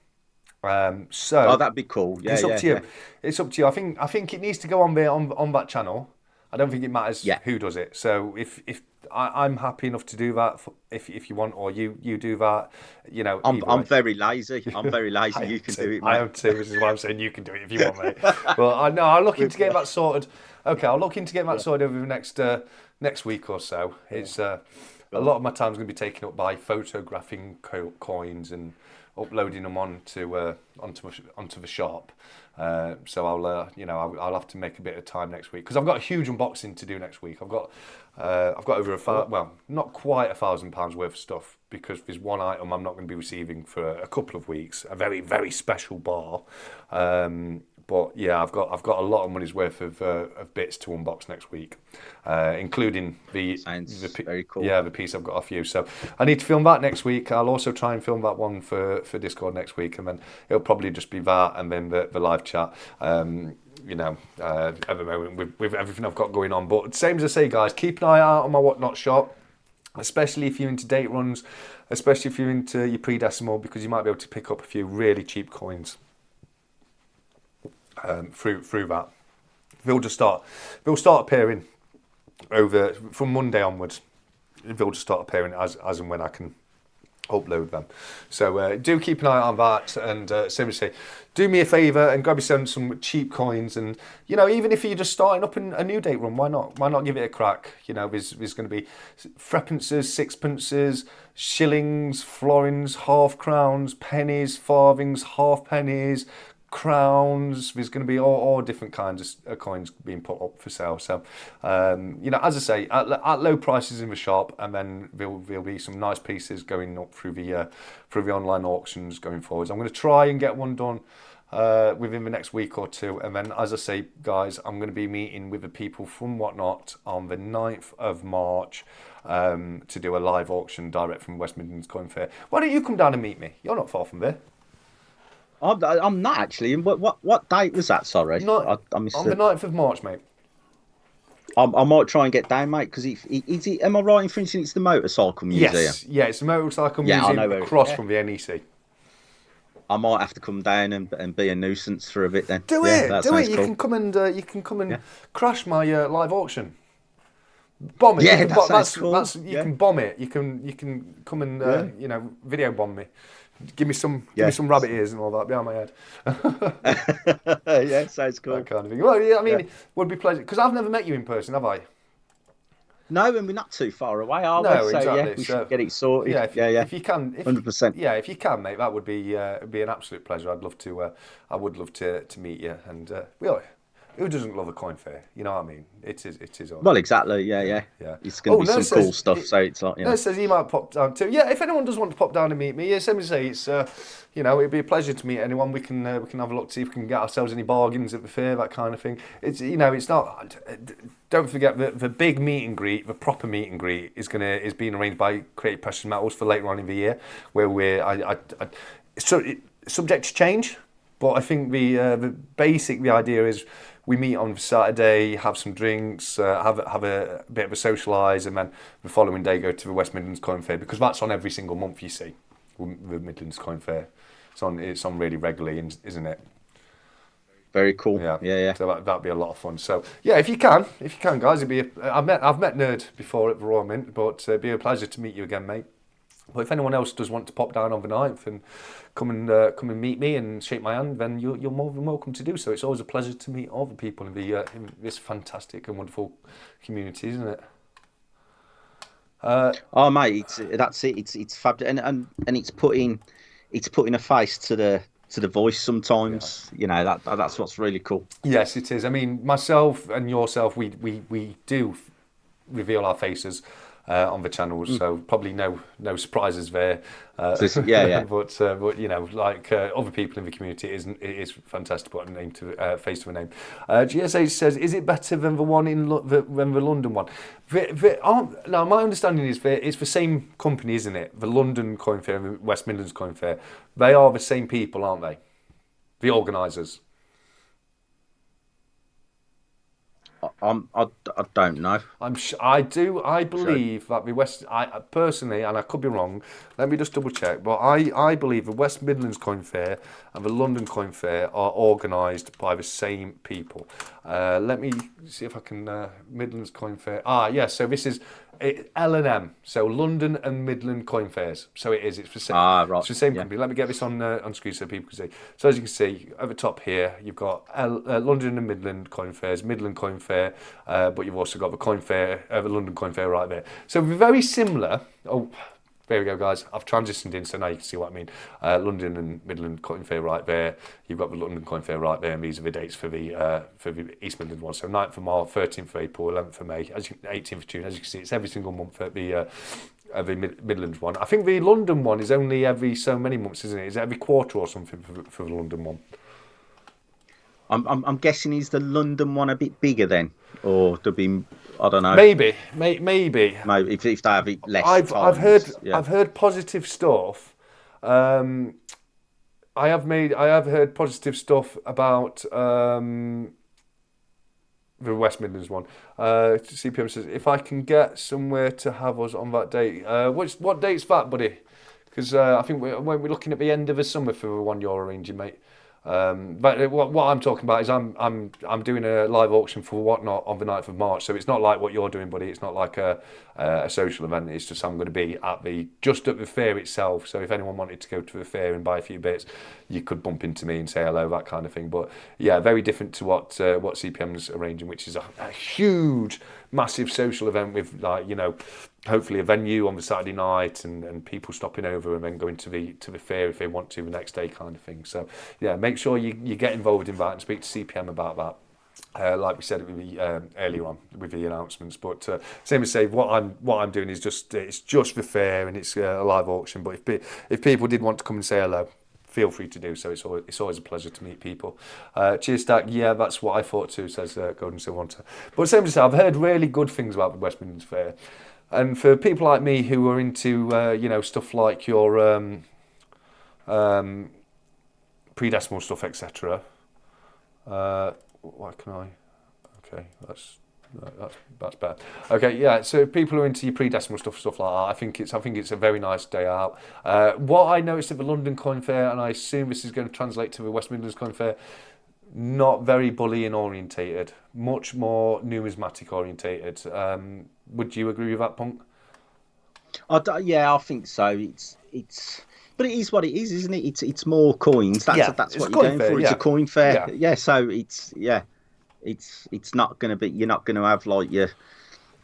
Speaker 1: So
Speaker 6: that'd be cool. Yeah,
Speaker 1: it's up to you. It's up to you. I think it needs to go on there on that channel. I don't think it matters who does it. So if I'm happy enough to do that, if you want, or you do that, you know.
Speaker 6: I'm very lazy. I'm very lazy. You can do it, mate.
Speaker 1: I am too. This is why I'm saying you can do it if you want, mate. Well, I know I'm looking to get that sorted. Okay, I'll look into getting that sorted over the next week or so. It's a lot of my time's going to be taken up by photographing coins and uploading them onto the shop. So I'll have to make a bit of time next week, because I've got a huge unboxing to do next week. I've got over not quite £1,000 worth of stuff, because there's one item I'm not going to be receiving for a couple of weeks, a very, very special bar. But yeah, I've got a lot of money's worth of bits to unbox next week, including the
Speaker 6: very cool.
Speaker 1: Yeah, the piece I've got off you. So I need to film that next week. I'll also try and film that one for Discord next week, and then it'll probably just be that, and then the live chat. At the moment with everything I've got going on. But same as I say, guys, keep an eye out on my Whatnot shop, especially if you're into date runs, especially if you're into your pre-decimal, because you might be able to pick up a few really cheap coins through that. They'll start appearing over from Monday onwards. They'll just start appearing as and when I can upload them. So do keep an eye on that, and seriously, do me a favour and grab yourself some cheap coins. And even if you're just starting up a new date run, why not give it a crack? There's going to be threepences, sixpences, shillings, florins, half crowns, pennies, farthings, half pennies, crowns. There's going to be all different kinds of coins being put up for sale. So as I say, at low prices in the shop, and then there'll be some nice pieces going up through the online auctions going forwards. I'm going to try and get one done within the next week or two, and then, as I say, guys, I'm going to be meeting with the people from Whatnot on the 9th of March to do a live auction direct from West Midlands Coin Fair. Why don't you come down and meet me? You're not far from there.
Speaker 6: I'm not actually. What date was that? Sorry, I missed
Speaker 1: on the 9th of March, mate.
Speaker 6: I might try and get down, mate, because am I right in thinking it's the motorcycle museum?
Speaker 1: Yes, yeah, it's the motorcycle museum across from the NEC.
Speaker 6: I might have to come down and be a nuisance for a bit then.
Speaker 1: Do it.
Speaker 6: Cool.
Speaker 1: You can come and crash my live auction. Bomb it.
Speaker 6: Yeah, that's cool.
Speaker 1: You can bomb it. You can come and video bomb me. Give me some rabbit ears and all that behind my head.
Speaker 6: Yeah, sounds cool.
Speaker 1: That kind of thing. Well, yeah, I mean, it would be pleasant, because I've never met you in person, have I?
Speaker 6: No, and we're not too far away, are we?
Speaker 1: No,
Speaker 6: so
Speaker 1: exactly.
Speaker 6: Yeah, we should get it sorted.
Speaker 1: Yeah, if you can,
Speaker 6: 100%.
Speaker 1: Yeah, if you can, mate, that would be it'd be an absolute pleasure. I would love to meet you, and who doesn't love a coin fair? You know what I mean? It is.
Speaker 6: Well, exactly. Yeah. It's going to be some cool stuff. So it's like,
Speaker 1: it says he might pop down too. Yeah, if anyone does want to pop down and meet me, same as say, it's it'd be a pleasure to meet anyone. We can have a look, see if we can get ourselves any bargains at the fair, that kind of thing. It's it's not. Don't forget that the big meet and greet, the proper meet and greet, is being arranged by Creative Precious Metals for later on in the year, where subject to change. But I think the idea is we meet on Saturday, have some drinks, have a bit of a socialise, and then the following day go to the West Midlands Coin Fair, because that's on every single month. You see, the Midlands Coin Fair, it's on really regularly, isn't it?
Speaker 6: Very cool. Yeah.
Speaker 1: So that'd be a lot of fun. So yeah, if you can, guys, I've met Nerd before at the Royal Mint, but it'd be a pleasure to meet you again, mate. But if anyone else does want to pop down on the 9th and come and meet me and shake my hand, then you're more than welcome to do so. It's always a pleasure to meet all the people in this fantastic and wonderful community, isn't it?
Speaker 6: Oh mate, that's it. It's fabulous, and it's putting a face to the voice sometimes. Yeah. That's what's really cool.
Speaker 1: Yes, it is. I mean, myself and yourself, we do reveal our faces on the channels, so probably no surprises there.
Speaker 6: Yeah.
Speaker 1: But like other people in the community, it is fantastic to put a name to face to a name. GSH says, is it better than the one than the London one? Now, my understanding is that it's the same company, isn't it? The London Coin Fair and the West Midlands Coin Fair. They are the same people, aren't they? The organisers.
Speaker 6: I don't know.
Speaker 1: I believe that the West. I personally, and I could be wrong. Let me just double check. But I believe the West Midlands Coin Fair and the London Coin Fair are organised by the same people. Let me see if I can. Midlands Coin Fair. Yeah. So this is L&M. So London and Midland Coin Fairs. So it is. It's the same.
Speaker 6: Right.
Speaker 1: It's the same company. Let me get this on screen so people can see. So as you can see at the top here, you've got London and Midland Coin Fairs, Midland Coin Fair, but you've also got the Coin Fair, the London Coin Fair right there. So we're very similar. Oh, there we go, guys. I've transitioned in, so now you can see what I mean. London and Midland Coin Fair right there. You've got the London Coin Fair right there, and these are the dates for the East Midlands one. So 9th of March, 13th of April, 11th of May, 18th of June. As you can see, it's every single month at the Midlands one. I think the London one is only every so many months, isn't it? Is it every quarter or something for the London one?
Speaker 6: I'm guessing, is the London one a bit bigger then, or to be? I don't know.
Speaker 1: Maybe.
Speaker 6: If they have it less.
Speaker 1: I've heard positive stuff. I have heard positive stuff about the West Midlands one. CPM says, if I can get somewhere to have us on that date. What date's that, buddy? Because I think we're looking at the end of the summer for the one you're arranging, mate. But what I'm talking about is I'm doing a live auction for Whatnot on the 9th of March, so it's not like what you're doing, buddy. It's not like a social event. It's just I'm going to be just at the fair itself. So if anyone wanted to go to the fair and buy a few bits, you could bump into me and say hello, that kind of thing. But yeah, very different to what CPM's arranging, which is a huge, massive social event with hopefully a venue on the Saturday night and people stopping over and then going to the fair if they want to the next day, kind of thing. So yeah, make sure you get involved in that and speak to CPM about that. Like we said earlier on with the announcements, but same as say, what I'm doing is just the fair and it's a live auction. But if people did want to come and say hello, feel free to do so. It's always a pleasure to meet people. Cheers, Stack. Yeah, that's what I thought too, says Golden Silvanter. But same as say, I've heard really good things about the West Midlands Fair. And for people like me who are into, stuff like your pre-decimal stuff, etc. Why can I? Okay, that's better. Okay, yeah. So people who are into your pre-decimal stuff like that, I think it's a very nice day out. What I noticed at the London Coin Fair, and I assume this is going to translate to the West Midlands Coin Fair, not very bullying orientated, much more numismatic orientated. Would you agree with that, Punk?
Speaker 6: Yeah, I think so. But it is what it is, isn't it? It's more coins. That's what you're going for. It's a coin fair. Yeah. So it's not going to be. You're not going to have like your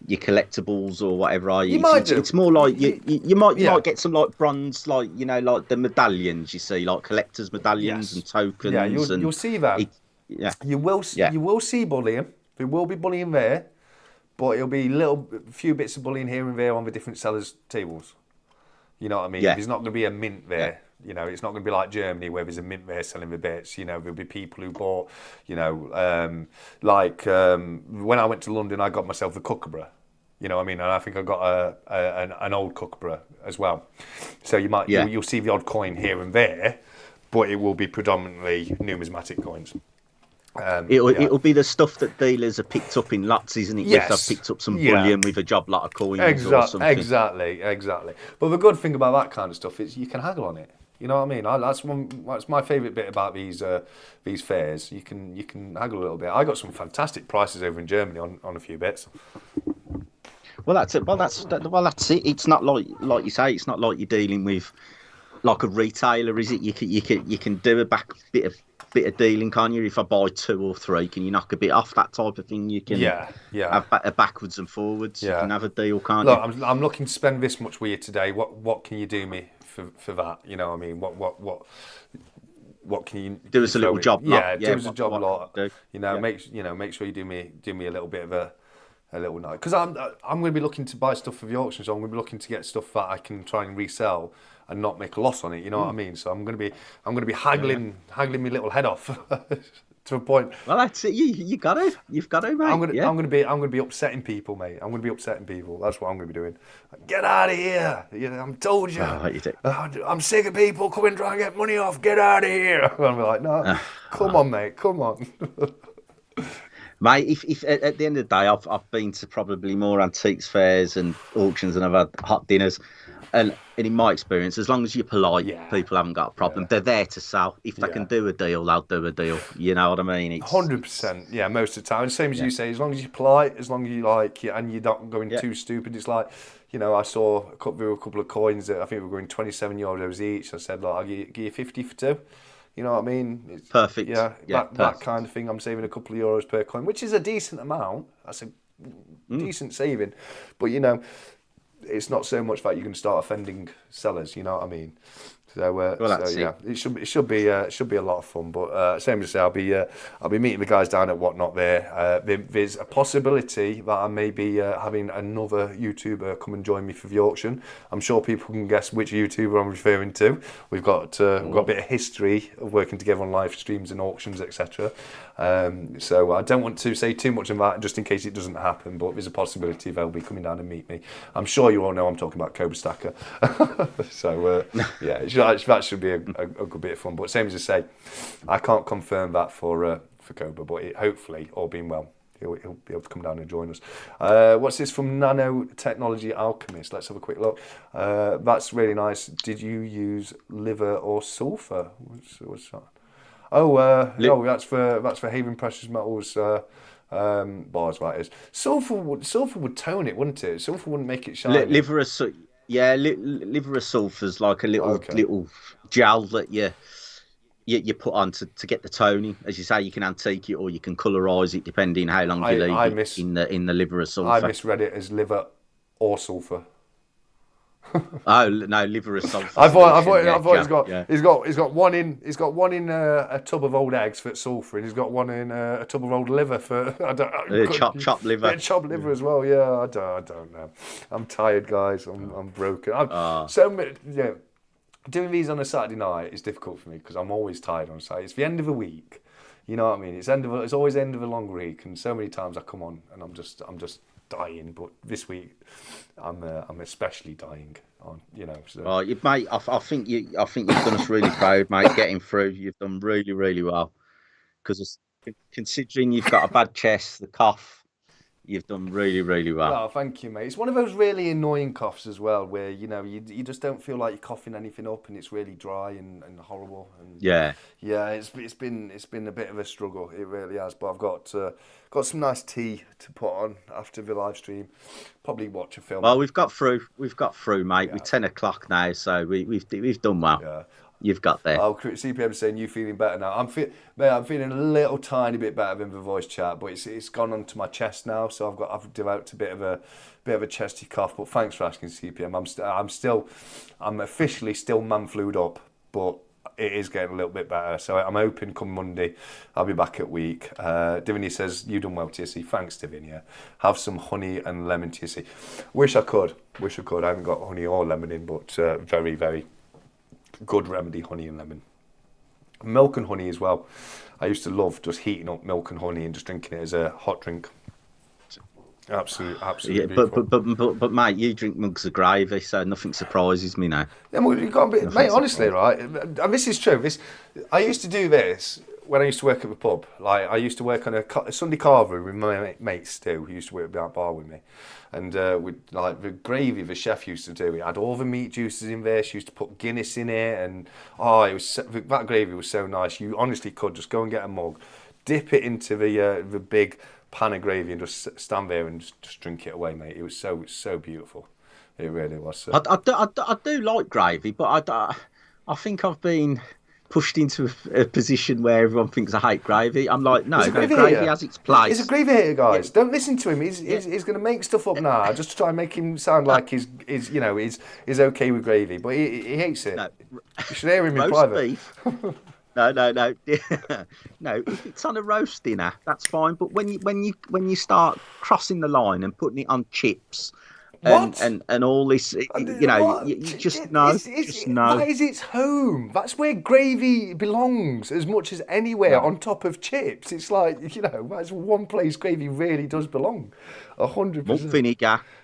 Speaker 6: collectibles or whatever. It's more like you might get some like bronze, like the medallions. You see, like collectors' medallions and tokens.
Speaker 1: Yeah, you'll see that.
Speaker 6: Yeah.
Speaker 1: You will see bullying. There will be bullying there, but it'll be few bits of bullying here and there on the different sellers' tables. You know what I mean?
Speaker 6: Yeah.
Speaker 1: There's not going to be a mint there. You know, it's not going to be like Germany where there's a mint there selling the bits. You know, there'll be people who bought, you know, when I went to London, I got myself a 𝗂𝗵𝗁. You know what I mean? And I think I got an old 𝗂𝗵𝗁 as well. So you'll see the odd coin here and there, but it will be predominantly numismatic coins.
Speaker 6: It'll be the stuff that dealers are picked up in lots, isn't it?
Speaker 1: Yes.
Speaker 6: If they've picked up some bullion with a job lot of coins or something.
Speaker 1: Exactly. But the good thing about that kind of stuff is you can haggle on it. You know what I mean? That's my favourite bit about these fairs. You can haggle a little bit. I got some fantastic prices over in Germany on a few bits.
Speaker 6: Well, that's it. Well, that's it. It's not like you say. It's not like you're dealing with like a retailer, is it? You can do a bit of dealing, can't you? If I buy 2 or 3, can you knock a bit off, that type of thing? You can have a backwards and forwards. You can have a deal, can't you?
Speaker 1: Look, I'm looking to spend this much with you today. What can you do me for that? You know what I mean? What can you
Speaker 6: do us a little job lot?
Speaker 1: Do us a job lot. You know, make sure you do me a little bit of a little night, because I'm going to be looking to buy stuff for the auction, so I'm going to be looking to get stuff that I can try and resell and not make a loss on it. You know what I mean? So I'm going to be haggling my little head off to a point.
Speaker 6: Well, that's it. You've got to, mate.
Speaker 1: I'm going to be upsetting people, mate. I'm going to be upsetting people. That's what I'm going to be doing. Get out of here! I'm told you. I'm sick of people coming trying to get money off. Get out of here! I'm like, no, come on, mate. Come on.
Speaker 6: Mate, if at the end of the day, I've been to probably more antiques fairs and auctions, and I've had hot dinners, and in my experience, as long as you're polite, people haven't got a problem. They're there to sell. If they can do a deal, they'll do a deal. You know what I mean?
Speaker 1: 100%. Yeah, most of the time. Same as you say, as long as you're polite, as long as you like, and you're not going too stupid. It's like, you know, I saw a couple of coins that I think were going 27 euros each. I said, like, I'll give you 50 for 2. You know what I mean? It's,
Speaker 6: perfect.
Speaker 1: That kind of thing. I'm saving a couple of euros per coin, which is a decent amount. That's a decent saving. But, you know, it's not so much that you can start offending sellers. You know what I mean? So, it should be a lot of fun. But same as I say, I'll be meeting the guys down at Whatnot there. There's a possibility that I may be having another YouTuber come and join me for the auction. I'm sure people can guess which YouTuber I'm referring to. We've got a bit of history of working together on live streams and auctions, etc. So I don't want to say too much about it just in case it doesn't happen. But there's a possibility they'll be coming down and meet me. I'm sure you all know I'm talking about 𝗂𝗵𝘁 Stacker. So that should be a good bit of fun. But same as I say, I can't confirm that for 𝗂𝗵𝘁, but hopefully, all being well, he'll be able to come down and join us. What's this from Nanotechnology Alchemist? Let's have a quick look. That's really nice. Did you use liver or sulfur? What's that? No, that's for 𝗬𝗵𝘁 Precious Metals bars. That is. Sulfur would tone it, wouldn't it? Sulfur wouldn't make it shiny.
Speaker 6: Liver of sulfur's like a little gel that you put on to get the toning. As you say, you can antique it or you can colorise it depending how long you leave it in the liver of sulfur.
Speaker 1: I misread it as liver or sulfur.
Speaker 6: Oh no, liver of sulfur.
Speaker 1: I thought he's got one in a tub of old eggs for sulfur, and he's got one in a tub of old liver for
Speaker 6: chopped liver.
Speaker 1: Chopped liver as well. Yeah, I don't know. I'm tired, guys. I'm broken. Doing these on a Saturday night is difficult for me because I'm always tired on Saturday. It's the end of the week. You know what I mean? It's always end of a long week, and so many times I come on and I'm just dying. But this week, I'm especially dying. You know. So.
Speaker 6: Oh, mate, I think you've done us really proud, mate. Getting through, you've done really, really well. Because considering you've got a bad chest, the cough, you've done really, really well.
Speaker 1: Oh, thank you, mate. It's one of those really annoying coughs as well, where you know you just don't feel like you're coughing anything up, and it's really dry and horrible. And it's been a bit of a struggle. It really has. But I've got some nice tea to put on after the live stream. Probably watch a film.
Speaker 6: Well, we've got through, mate. Yeah. We're 10 o'clock now, so we've done well. Yeah. You've got there.
Speaker 1: Oh, CPM saying you feeling better now. I'm feeling a little tiny bit better than the voice chat, but it's gone onto my chest now, so I've developed a bit of a chesty cough. But thanks for asking, CPM. I'm officially still man flued up, but it is getting a little bit better. So I'm hoping come Monday I'll be back at week. Divinia says, you done well, 𝗕𝗐. Thanks, Divinia. Have some honey and lemon, 𝗕𝗐. Wish I could. I haven't got honey or lemon in, but very, very good remedy, honey and lemon. Milk and honey as well. I used to love just heating up milk and honey and just drinking it as a hot drink. Absolutely.
Speaker 6: Yeah, but mate, you drink mugs of gravy, so nothing surprises me now.
Speaker 1: Yeah, well, you can't be, mate. Honestly, right? And this is true. I used to do this when I used to work at the pub. Like I used to work on a Sunday carver room with my mate Stu, who used to work at that bar with me. And with like the gravy the chef used to do, it had all the meat juices in there. She used to put Guinness in it, and that gravy was so nice. You honestly could just go and get a mug, dip it into the big pan of gravy, and just stand there and just drink it away, mate. It was so beautiful. It really was. So.
Speaker 6: I do like gravy, but I think I've been pushed into a position where everyone thinks I hate gravy. I'm like, no, gravy has its place.
Speaker 1: He's a gravy hater, guys. Yeah. Don't listen to him. He's going to make stuff up now just to try and make him sound like he's okay with gravy, but he hates it. No. You should hear him in private. Beef.
Speaker 6: No. No, if it's on a roast dinner, that's fine. But when you start crossing the line and putting it on chips and all this, you just know.
Speaker 1: That is its home. That's where gravy belongs as much as anywhere on top of chips. It's like, that's one place gravy really does belong. 100%.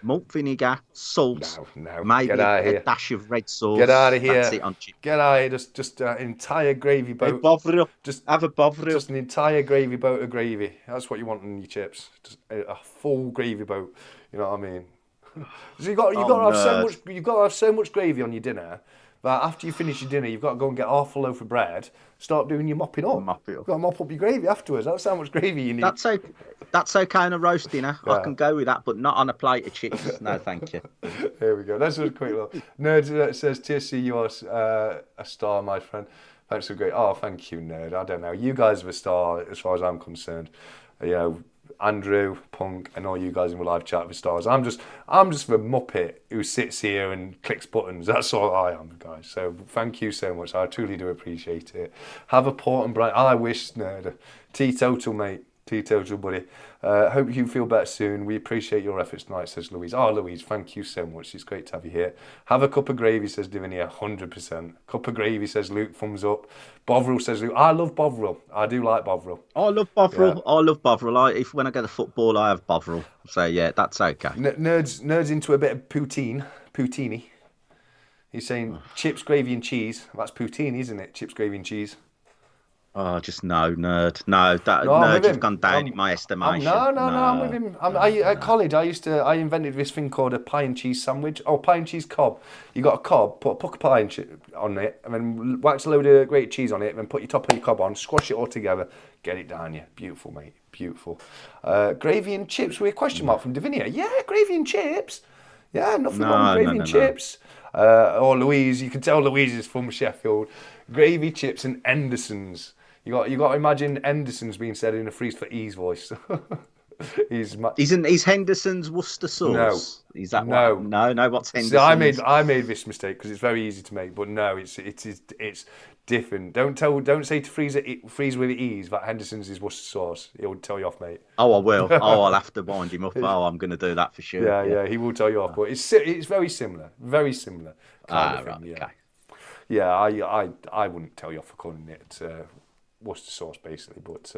Speaker 6: Malt vinegar, salt, maybe a dash of red sauce.
Speaker 1: Get out of here.
Speaker 6: That's it on chips.
Speaker 1: Get out of here. Just an entire gravy boat.
Speaker 6: Have a bovril.
Speaker 1: Just an entire gravy boat of gravy. That's what you want in your chips. Just a full gravy boat. You know what I mean? So you've got to have so much gravy on your dinner that after you finish your dinner, you've got to go and get half a loaf of bread. Start doing your mopping up. You've got to mop up your gravy afterwards. That's how much gravy you need.
Speaker 6: That's okay on a roast dinner. Yeah. I can go with that, but not on a plate of chips. No, thank you.
Speaker 1: Here we go. Let's just a quick look. Nerd says, 𝗕𝗐, you are a star, my friend. Thanks for great. Oh, thank you, Nerd. I don't know. You guys are a star as far as I'm concerned. Andrew, Punk, and all you guys in the live chat with stars. I'm just the muppet who sits here and clicks buttons. That's all I am, guys. So thank you so much. I truly do appreciate it. Have a port and bright. I wish, nerd. Teetotal, mate. Teetotal, buddy. Hope you feel better soon. We appreciate your efforts tonight, says Louise. Oh, Louise, thank you so much. It's great to have you here. Have a cup of gravy, says Divinia. 100%. Cup of gravy, says Luke. Thumbs up. Bovril, says Luke. I love Bovril. I do like Bovril.
Speaker 6: I love Bovril. Yeah. I love Bovril. When I go to football, I have Bovril. So, yeah, that's okay.
Speaker 1: Nerds into a bit of poutine. He's saying chips, gravy and cheese. That's poutine, isn't it? Chips, gravy and cheese.
Speaker 6: Oh, just no, nerd. Nerd, you've gone down in my estimation.
Speaker 1: No, I'm with him. At college, I invented this thing called a pie and cheese sandwich. Oh, pie and cheese cob. You got a cob, put a puck of pie on it, and then wax a load of grated cheese on it, and then put your top of your cob on, squash it all together, get it down you. Beautiful, mate. Beautiful. Gravy and chips. We're a question mark from Divinia. Yeah, gravy and chips. Yeah, nothing wrong with gravy and chips. Or Louise, you can tell Louise is from Sheffield. Gravy, chips, and Henderson's. You got to imagine Henderson's being said in a freeze for E's voice.
Speaker 6: Is Henderson's Worcester sauce?
Speaker 1: No.
Speaker 6: Is that
Speaker 1: no?
Speaker 6: No. What's Henderson's?
Speaker 1: I made this mistake because it's very easy to make, but no, it's different. Don't say to freeze with E's that Henderson's is Worcester sauce. He'll tell you off, mate.
Speaker 6: Oh, I will. I'll have to wind him up. Oh, I'm going to do that for sure.
Speaker 1: Yeah, he will tell you off. But it's very similar. Very similar.
Speaker 6: Right. Okay.
Speaker 1: Yeah, I wouldn't tell you off for calling it Worcester sauce, basically, but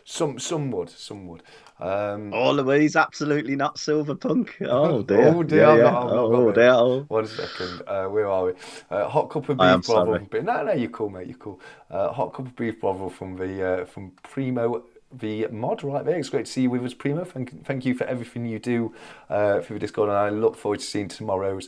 Speaker 1: some would.
Speaker 6: Louise, absolutely not silver punk. Oh dear.
Speaker 1: Oh dear.
Speaker 6: Yeah.
Speaker 1: Oh dear. 1 second. Where are we? Hot cup of beef Bovril. No, you're cool, mate. You're cool. Hot cup of beef Bovril from Primo the mod right there. It's great to see you with us, Primo. Thank you for everything you do for the Discord, and I look forward to seeing tomorrow's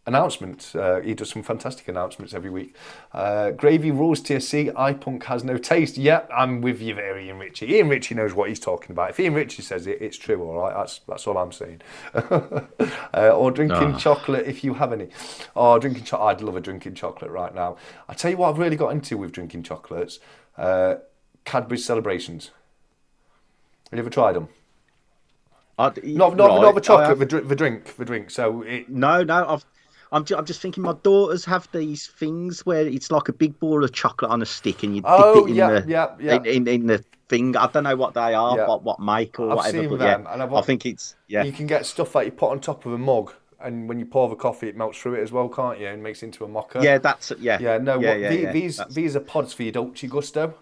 Speaker 1: announcement. He does some fantastic announcements every week. Gravy rules, 𝗕𝗐. iPunk has no taste. Yeah, I'm with you there, Ian Ritchie. Ian Ritchie knows what he's talking about. If Ian Ritchie says it, it's true, all right? That's all I'm saying. Or drinking chocolate if you have any. Oh, drinking chocolate. I'd love a drinking chocolate right now. I tell you what I've really got into with drinking chocolates. Cadbury's Celebrations. Have you ever tried them?
Speaker 6: Not
Speaker 1: the chocolate, the drink. So
Speaker 6: No, I'm just thinking my daughters have these things where it's like a big ball of chocolate on a stick and you dip
Speaker 1: Oh,
Speaker 6: it in in the thing. I don't know what they are,
Speaker 1: Yeah.
Speaker 6: what make or
Speaker 1: I've
Speaker 6: whatever,
Speaker 1: seen
Speaker 6: but
Speaker 1: them,
Speaker 6: yeah,
Speaker 1: and
Speaker 6: I think it's
Speaker 1: You can get stuff that you put on top of a mug, and when you pour the coffee, it melts through it as well, can't you? And makes it into a mocha.
Speaker 6: Yeah, that's yeah.
Speaker 1: Yeah, no,
Speaker 6: Yeah.
Speaker 1: these are pods for your 𝗬𝗁𝗃 gusto.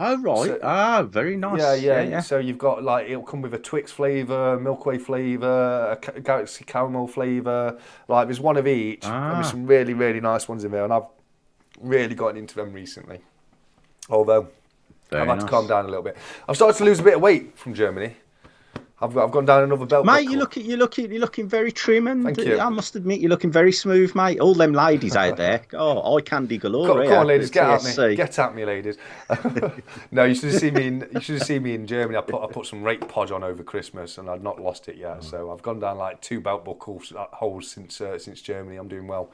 Speaker 6: Oh right.
Speaker 1: So,
Speaker 6: Very nice.
Speaker 1: Yeah. So you've got like it'll come with a Twix flavour, Milky Way flavour, a 𝗬𝗁𝗃𝗃 caramel flavour. Like there's one of each. And there's some really, really nice ones in there, and I've really gotten into them recently. Although I've had to calm down a little bit. I've started to lose a bit of weight from Germany. I've gone down another belt.
Speaker 6: Mate, you're looking very trim, and
Speaker 1: Thank you.
Speaker 6: I must admit you're looking very smooth, mate. All them ladies out there, eye candy galore.
Speaker 1: Come on, ladies, get at me,
Speaker 6: TSC.
Speaker 1: get at me, ladies. No, you should have seen me in Germany. I put some rape pod on over Christmas, and I'd not lost it yet. So I've gone down like 2 belt buckle holes since Germany. I'm doing well.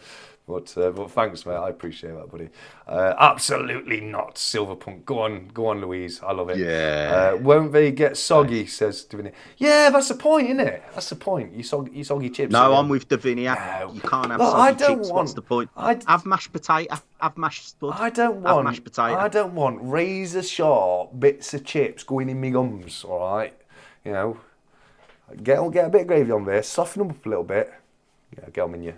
Speaker 1: But thanks, mate. I appreciate that, buddy. Absolutely not, 𝗬𝗿𝗃. Go on, Louise. I love it.
Speaker 6: Yeah.
Speaker 1: Won't they get soggy? Says Davina. Yeah, that's the point, isn't it? That's the point. You soggy chips.
Speaker 6: No, I'm with Davinia.
Speaker 1: No.
Speaker 6: You can't have
Speaker 1: Look,
Speaker 6: soggy chips. What's the point?
Speaker 1: I
Speaker 6: have mashed potato. Have mashed spud.
Speaker 1: I don't
Speaker 6: Have
Speaker 1: want
Speaker 6: mashed potato.
Speaker 1: I don't want razor sharp bits of chips going in my gums. All right, you know, get a bit of gravy on there, soften them up a little bit. Yeah, get them in you.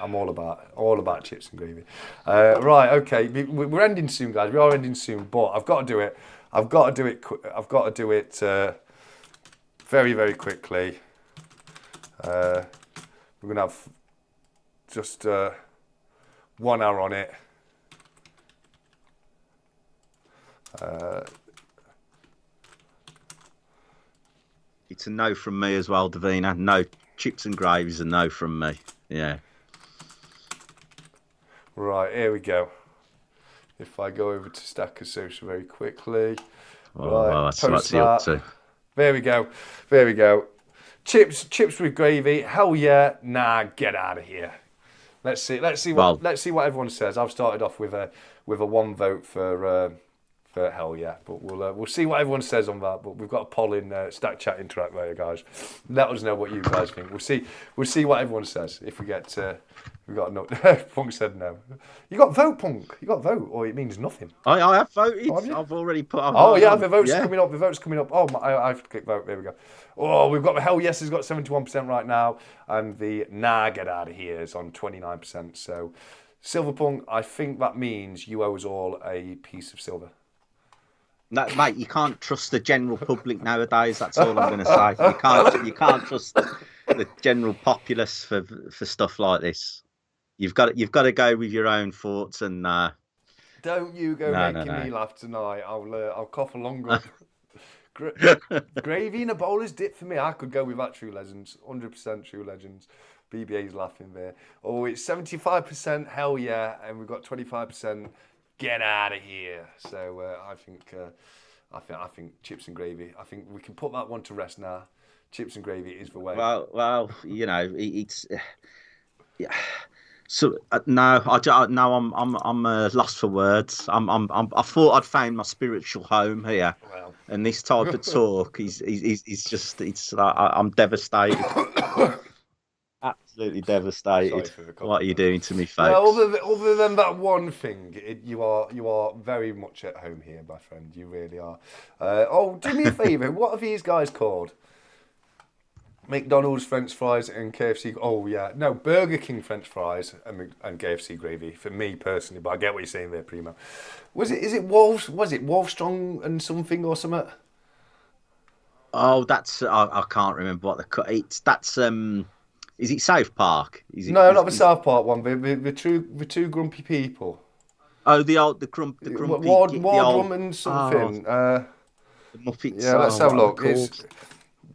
Speaker 1: I'm all about chips and gravy. Right, okay. We're ending soon, guys. We are ending soon, but I've got to do it. I've got to do it very, very quickly. We're gonna have just 1 hour on it.
Speaker 6: It's a no from me as well, Davina. No, chips and gravy's a no from me. Yeah.
Speaker 1: Right, here we go. If I go over to Stacker Social very quickly.
Speaker 6: Well, that's you up to.
Speaker 1: There we go. Chips with gravy. Hell yeah. Nah, get out of here. Let's see what everyone says. I've started off with a 1 vote for hell yeah, but we'll see what everyone says on that. But we've got a poll in Stack Chat Interact there, guys. Let us know what you guys think. We'll see what everyone says. If we get we got no. Punk said no. You got vote, Punk. You got vote, or it means nothing.
Speaker 6: I have voted.
Speaker 1: Oh, have you?
Speaker 6: I've already put.
Speaker 1: The vote's coming up. The vote's coming up. Oh, I have to click vote. There we go. Oh, we've got the hell yes has got 71% right now, and the nah get out of here is on 29%. So, 𝗬𝗿𝗃, I think that means you owe us all a piece of silver.
Speaker 6: No, mate, you can't trust the general public nowadays. That's all I'm going to say. You can't trust the general populace for stuff like this. You've got to go with your own thoughts and.
Speaker 1: Don't you go making me laugh tonight. I'll cough along. Gravy in a bowler's dip for me. I could go with that True Legends, 100% True Legends. BBA's laughing there. Oh, it's 75% hell yeah, and we've got 25%. Get out of here. So I think chips and gravy. I think we can put that one to rest now. Chips and gravy is the way.
Speaker 6: Well, you know, it's yeah. So no, I'm lost for words. I thought I'd found my spiritual home here, and this type of talk is just I'm devastated. Absolutely devastated. What are you doing to me, folks?
Speaker 1: Well, other than that one thing, you are very much at home here, my friend. You really are. Do me a favour. What are these guys called? McDonald's French fries and KFC. Oh yeah, no, Burger King French fries and KFC gravy for me personally. But I get what you're saying there, Primo. Is it Wolf? Was it Wolfstrong and something or something?
Speaker 6: Oh, that's I can't remember what that's. Is it South Park?
Speaker 1: No, not the South Park one. The two grumpy people.
Speaker 6: Oh, the grumpy.
Speaker 1: Ward Woman something.
Speaker 6: The Muppets.
Speaker 1: Yeah, let's have a look. It's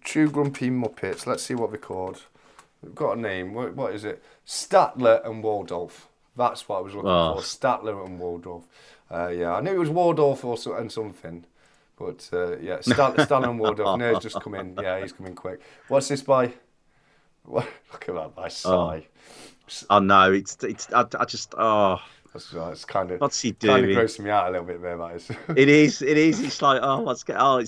Speaker 1: True Grumpy Muppets. Let's see what they're called. We've got a name. What is it? Statler and Waldorf. That's what I was looking for. Statler and Waldorf. Yeah, I knew it was Waldorf and something. But yeah, Statler and Waldorf. Nerd's just come in. Yeah, he's coming quick. What's this by? Look at that nice sigh.
Speaker 6: Oh no, it's I just
Speaker 1: That's right. It's kind of
Speaker 6: doing?
Speaker 1: grossing me out a little bit there, that is.
Speaker 6: It is. It's like, oh, it's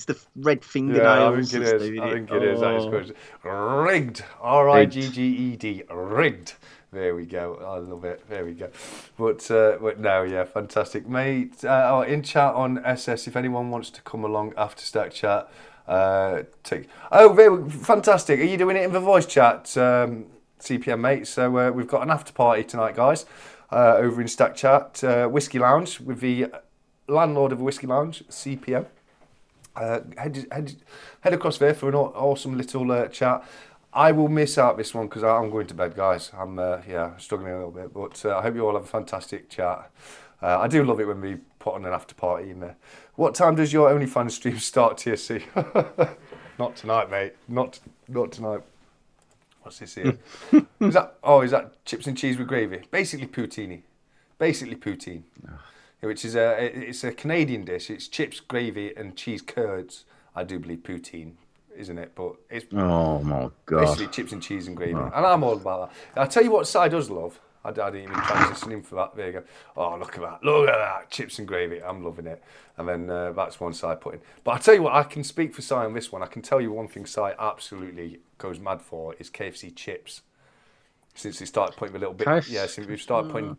Speaker 6: the red fingernails.
Speaker 1: Yeah, I think it is. I think it is. That is good. Rigged. Rigged. Rigged. There we go. I love it. There we go. But no, yeah, fantastic, mate. In chat on SS, if anyone wants to come along after Stack Chat, fantastic. Are you doing it in the voice chat, CPM, mate? So we've got an after party tonight, guys, over in Stack Chat, Whiskey Lounge, with the landlord of the Whiskey Lounge, CPM. Head across there for an awesome little chat. I will miss out this one because I'm going to bed, guys. I'm struggling a little bit, but I hope you all have a fantastic chat. I do love it when we put on an after party in there. What time does your OnlyFans stream start, TSC? Not tonight, mate. Not tonight. What's this here? Is that chips and cheese with gravy? Basically poutine. Which is it's a Canadian dish. It's chips, gravy, and cheese curds. I do believe poutine, isn't it? But it's
Speaker 6: my god,
Speaker 1: basically chips and cheese and gravy, and I'm all about that. I'll tell you what Si does love. I didn't even transition him for that. There you go. Oh, look at that, chips and gravy. I'm loving it. And then that's one Si put in. But I'll tell you what, I can speak for Si on this one. I can tell you one thing Si absolutely goes mad for is KFC chips. Since they started putting a little bit, since we've started putting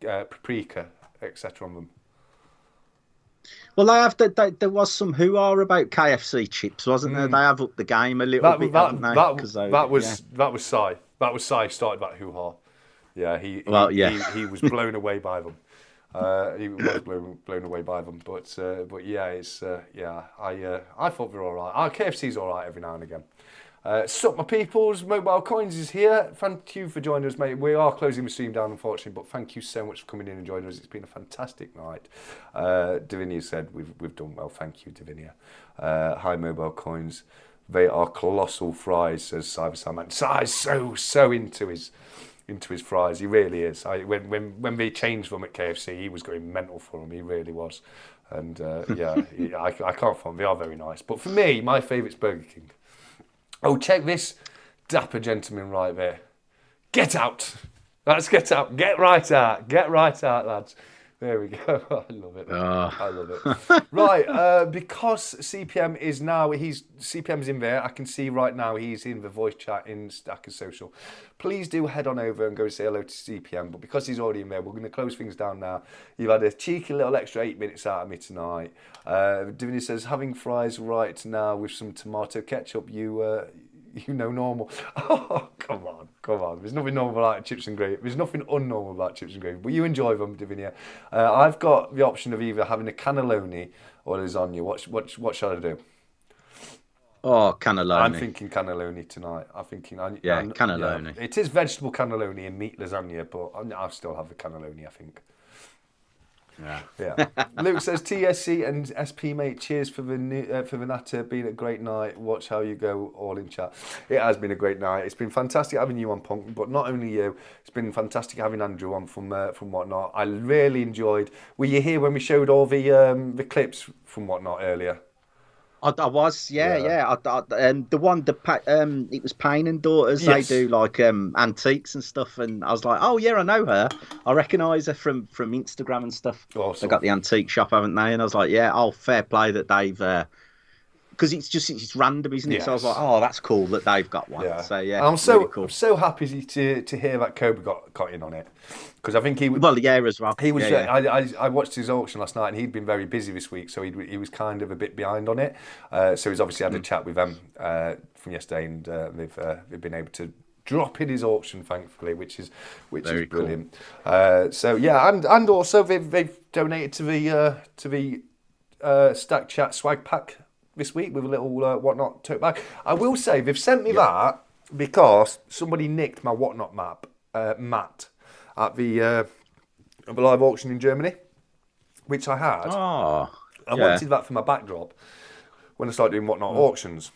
Speaker 1: paprika, etc. on them.
Speaker 6: Well, there was some hoo-ha about KFC chips, wasn't there? They have upped the game a little bit, haven't they?
Speaker 1: That was Si. That was Si started that hoo-ha. Yeah, he was blown away by them. He was blown away by them. But yeah, it's I thought they were all right. Our KFC's all right every now and again. Sup, my peoples, Mobile Coins is here. Thank you for joining us, mate. We are closing the stream down, unfortunately, but thank you so much for coming in and joining us. It's been a fantastic night. Davinia said we've done well. Thank you, Davinia. Hi, Mobile Coins. They are colossal fries, says Cyber Salman. Si's so into his fries. He really is. When they changed them at KFC, he was going mental for them. He really was. And I can't find them. They are very nice. But for me, my favourite's Burger King. Oh, check this dapper gentleman right there. Get out. Let's get out. Get right out. Get right out, lads. There we go. I love it. I love it. Right, because CPM is now, CPM's in there. I can see right now he's in the voice chat in Stack Social. Please do head on over and go say hello to CPM. But because he's already in there, we're going to close things down now. You've had a cheeky little extra 8 minutes out of me tonight. Divinity says, having fries right now with some tomato ketchup, you know normal. Oh, come on. There's nothing normal about chips and gravy. There's nothing unnormal about chips and gravy. But you enjoy them, Davinia. I've got the option of either having a cannelloni or lasagna. What shall I do?
Speaker 6: Oh, cannelloni.
Speaker 1: I'm thinking cannelloni tonight. Cannelloni. Yeah, it is vegetable cannelloni and meat lasagna, but I'll still have the cannelloni, I think. Yeah. Luke says TSC and SP, mate. Cheers for the natter. Been a great night. Watch how you go. All in chat. It has been a great night. It's been fantastic having you on, Punk. But not only you, it's been fantastic having Andrew on from Whatnot. I really enjoyed. Were you here when we showed all the clips from Whatnot earlier?
Speaker 6: I was, yeah. The one, it was Payne and Daughters. Yes. They do like antiques and stuff, and I was like, oh yeah, I know her. I recognise her from Instagram and stuff. Awesome. They got the antique shop, haven't they? And I was like, yeah, fair play that they've. Because it's random, isn't it? Yes. So I was like, oh, that's cool that they've got one. Yeah. So yeah,
Speaker 1: I'm really cool. I'm so happy to hear that Kobe got in on it, because I think he as
Speaker 6: well.
Speaker 1: He was. Yeah. I watched his auction last night, and he'd been very busy this week, so he was kind of a bit behind on it. So he's obviously had a chat with them from yesterday, and they've been able to drop in his auction, thankfully, which is brilliant. Cool. So yeah, and also they've donated to the Stack Chat swag pack this week with a little Whatnot tote bag. I will say they've sent me that because somebody nicked my Whatnot mat at the live auction in Germany, which I had. I wanted that for my backdrop when I started doing Whatnot auctions,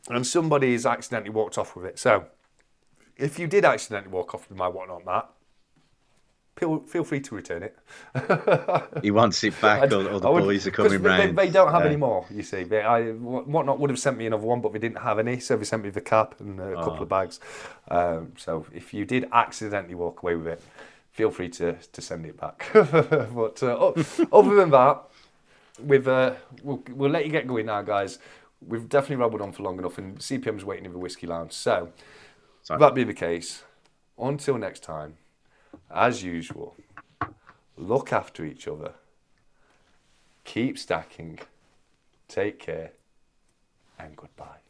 Speaker 1: and somebody's accidentally walked off with it. So if you did accidentally walk off with my Whatnot mat, feel free to return it.
Speaker 6: He wants it back, or the boys are coming round.
Speaker 1: They don't have any more, you see. Whatnot would have sent me another one, but they didn't have any, so they sent me the cap and a couple of bags. So if you did accidentally walk away with it, feel free to send it back. But other than that, we'll let you get going now, guys. We've definitely rambled on for long enough, and CPM's waiting in the whiskey lounge. So, that being the case, until next time, as usual, look after each other, keep stacking, take care, and goodbye.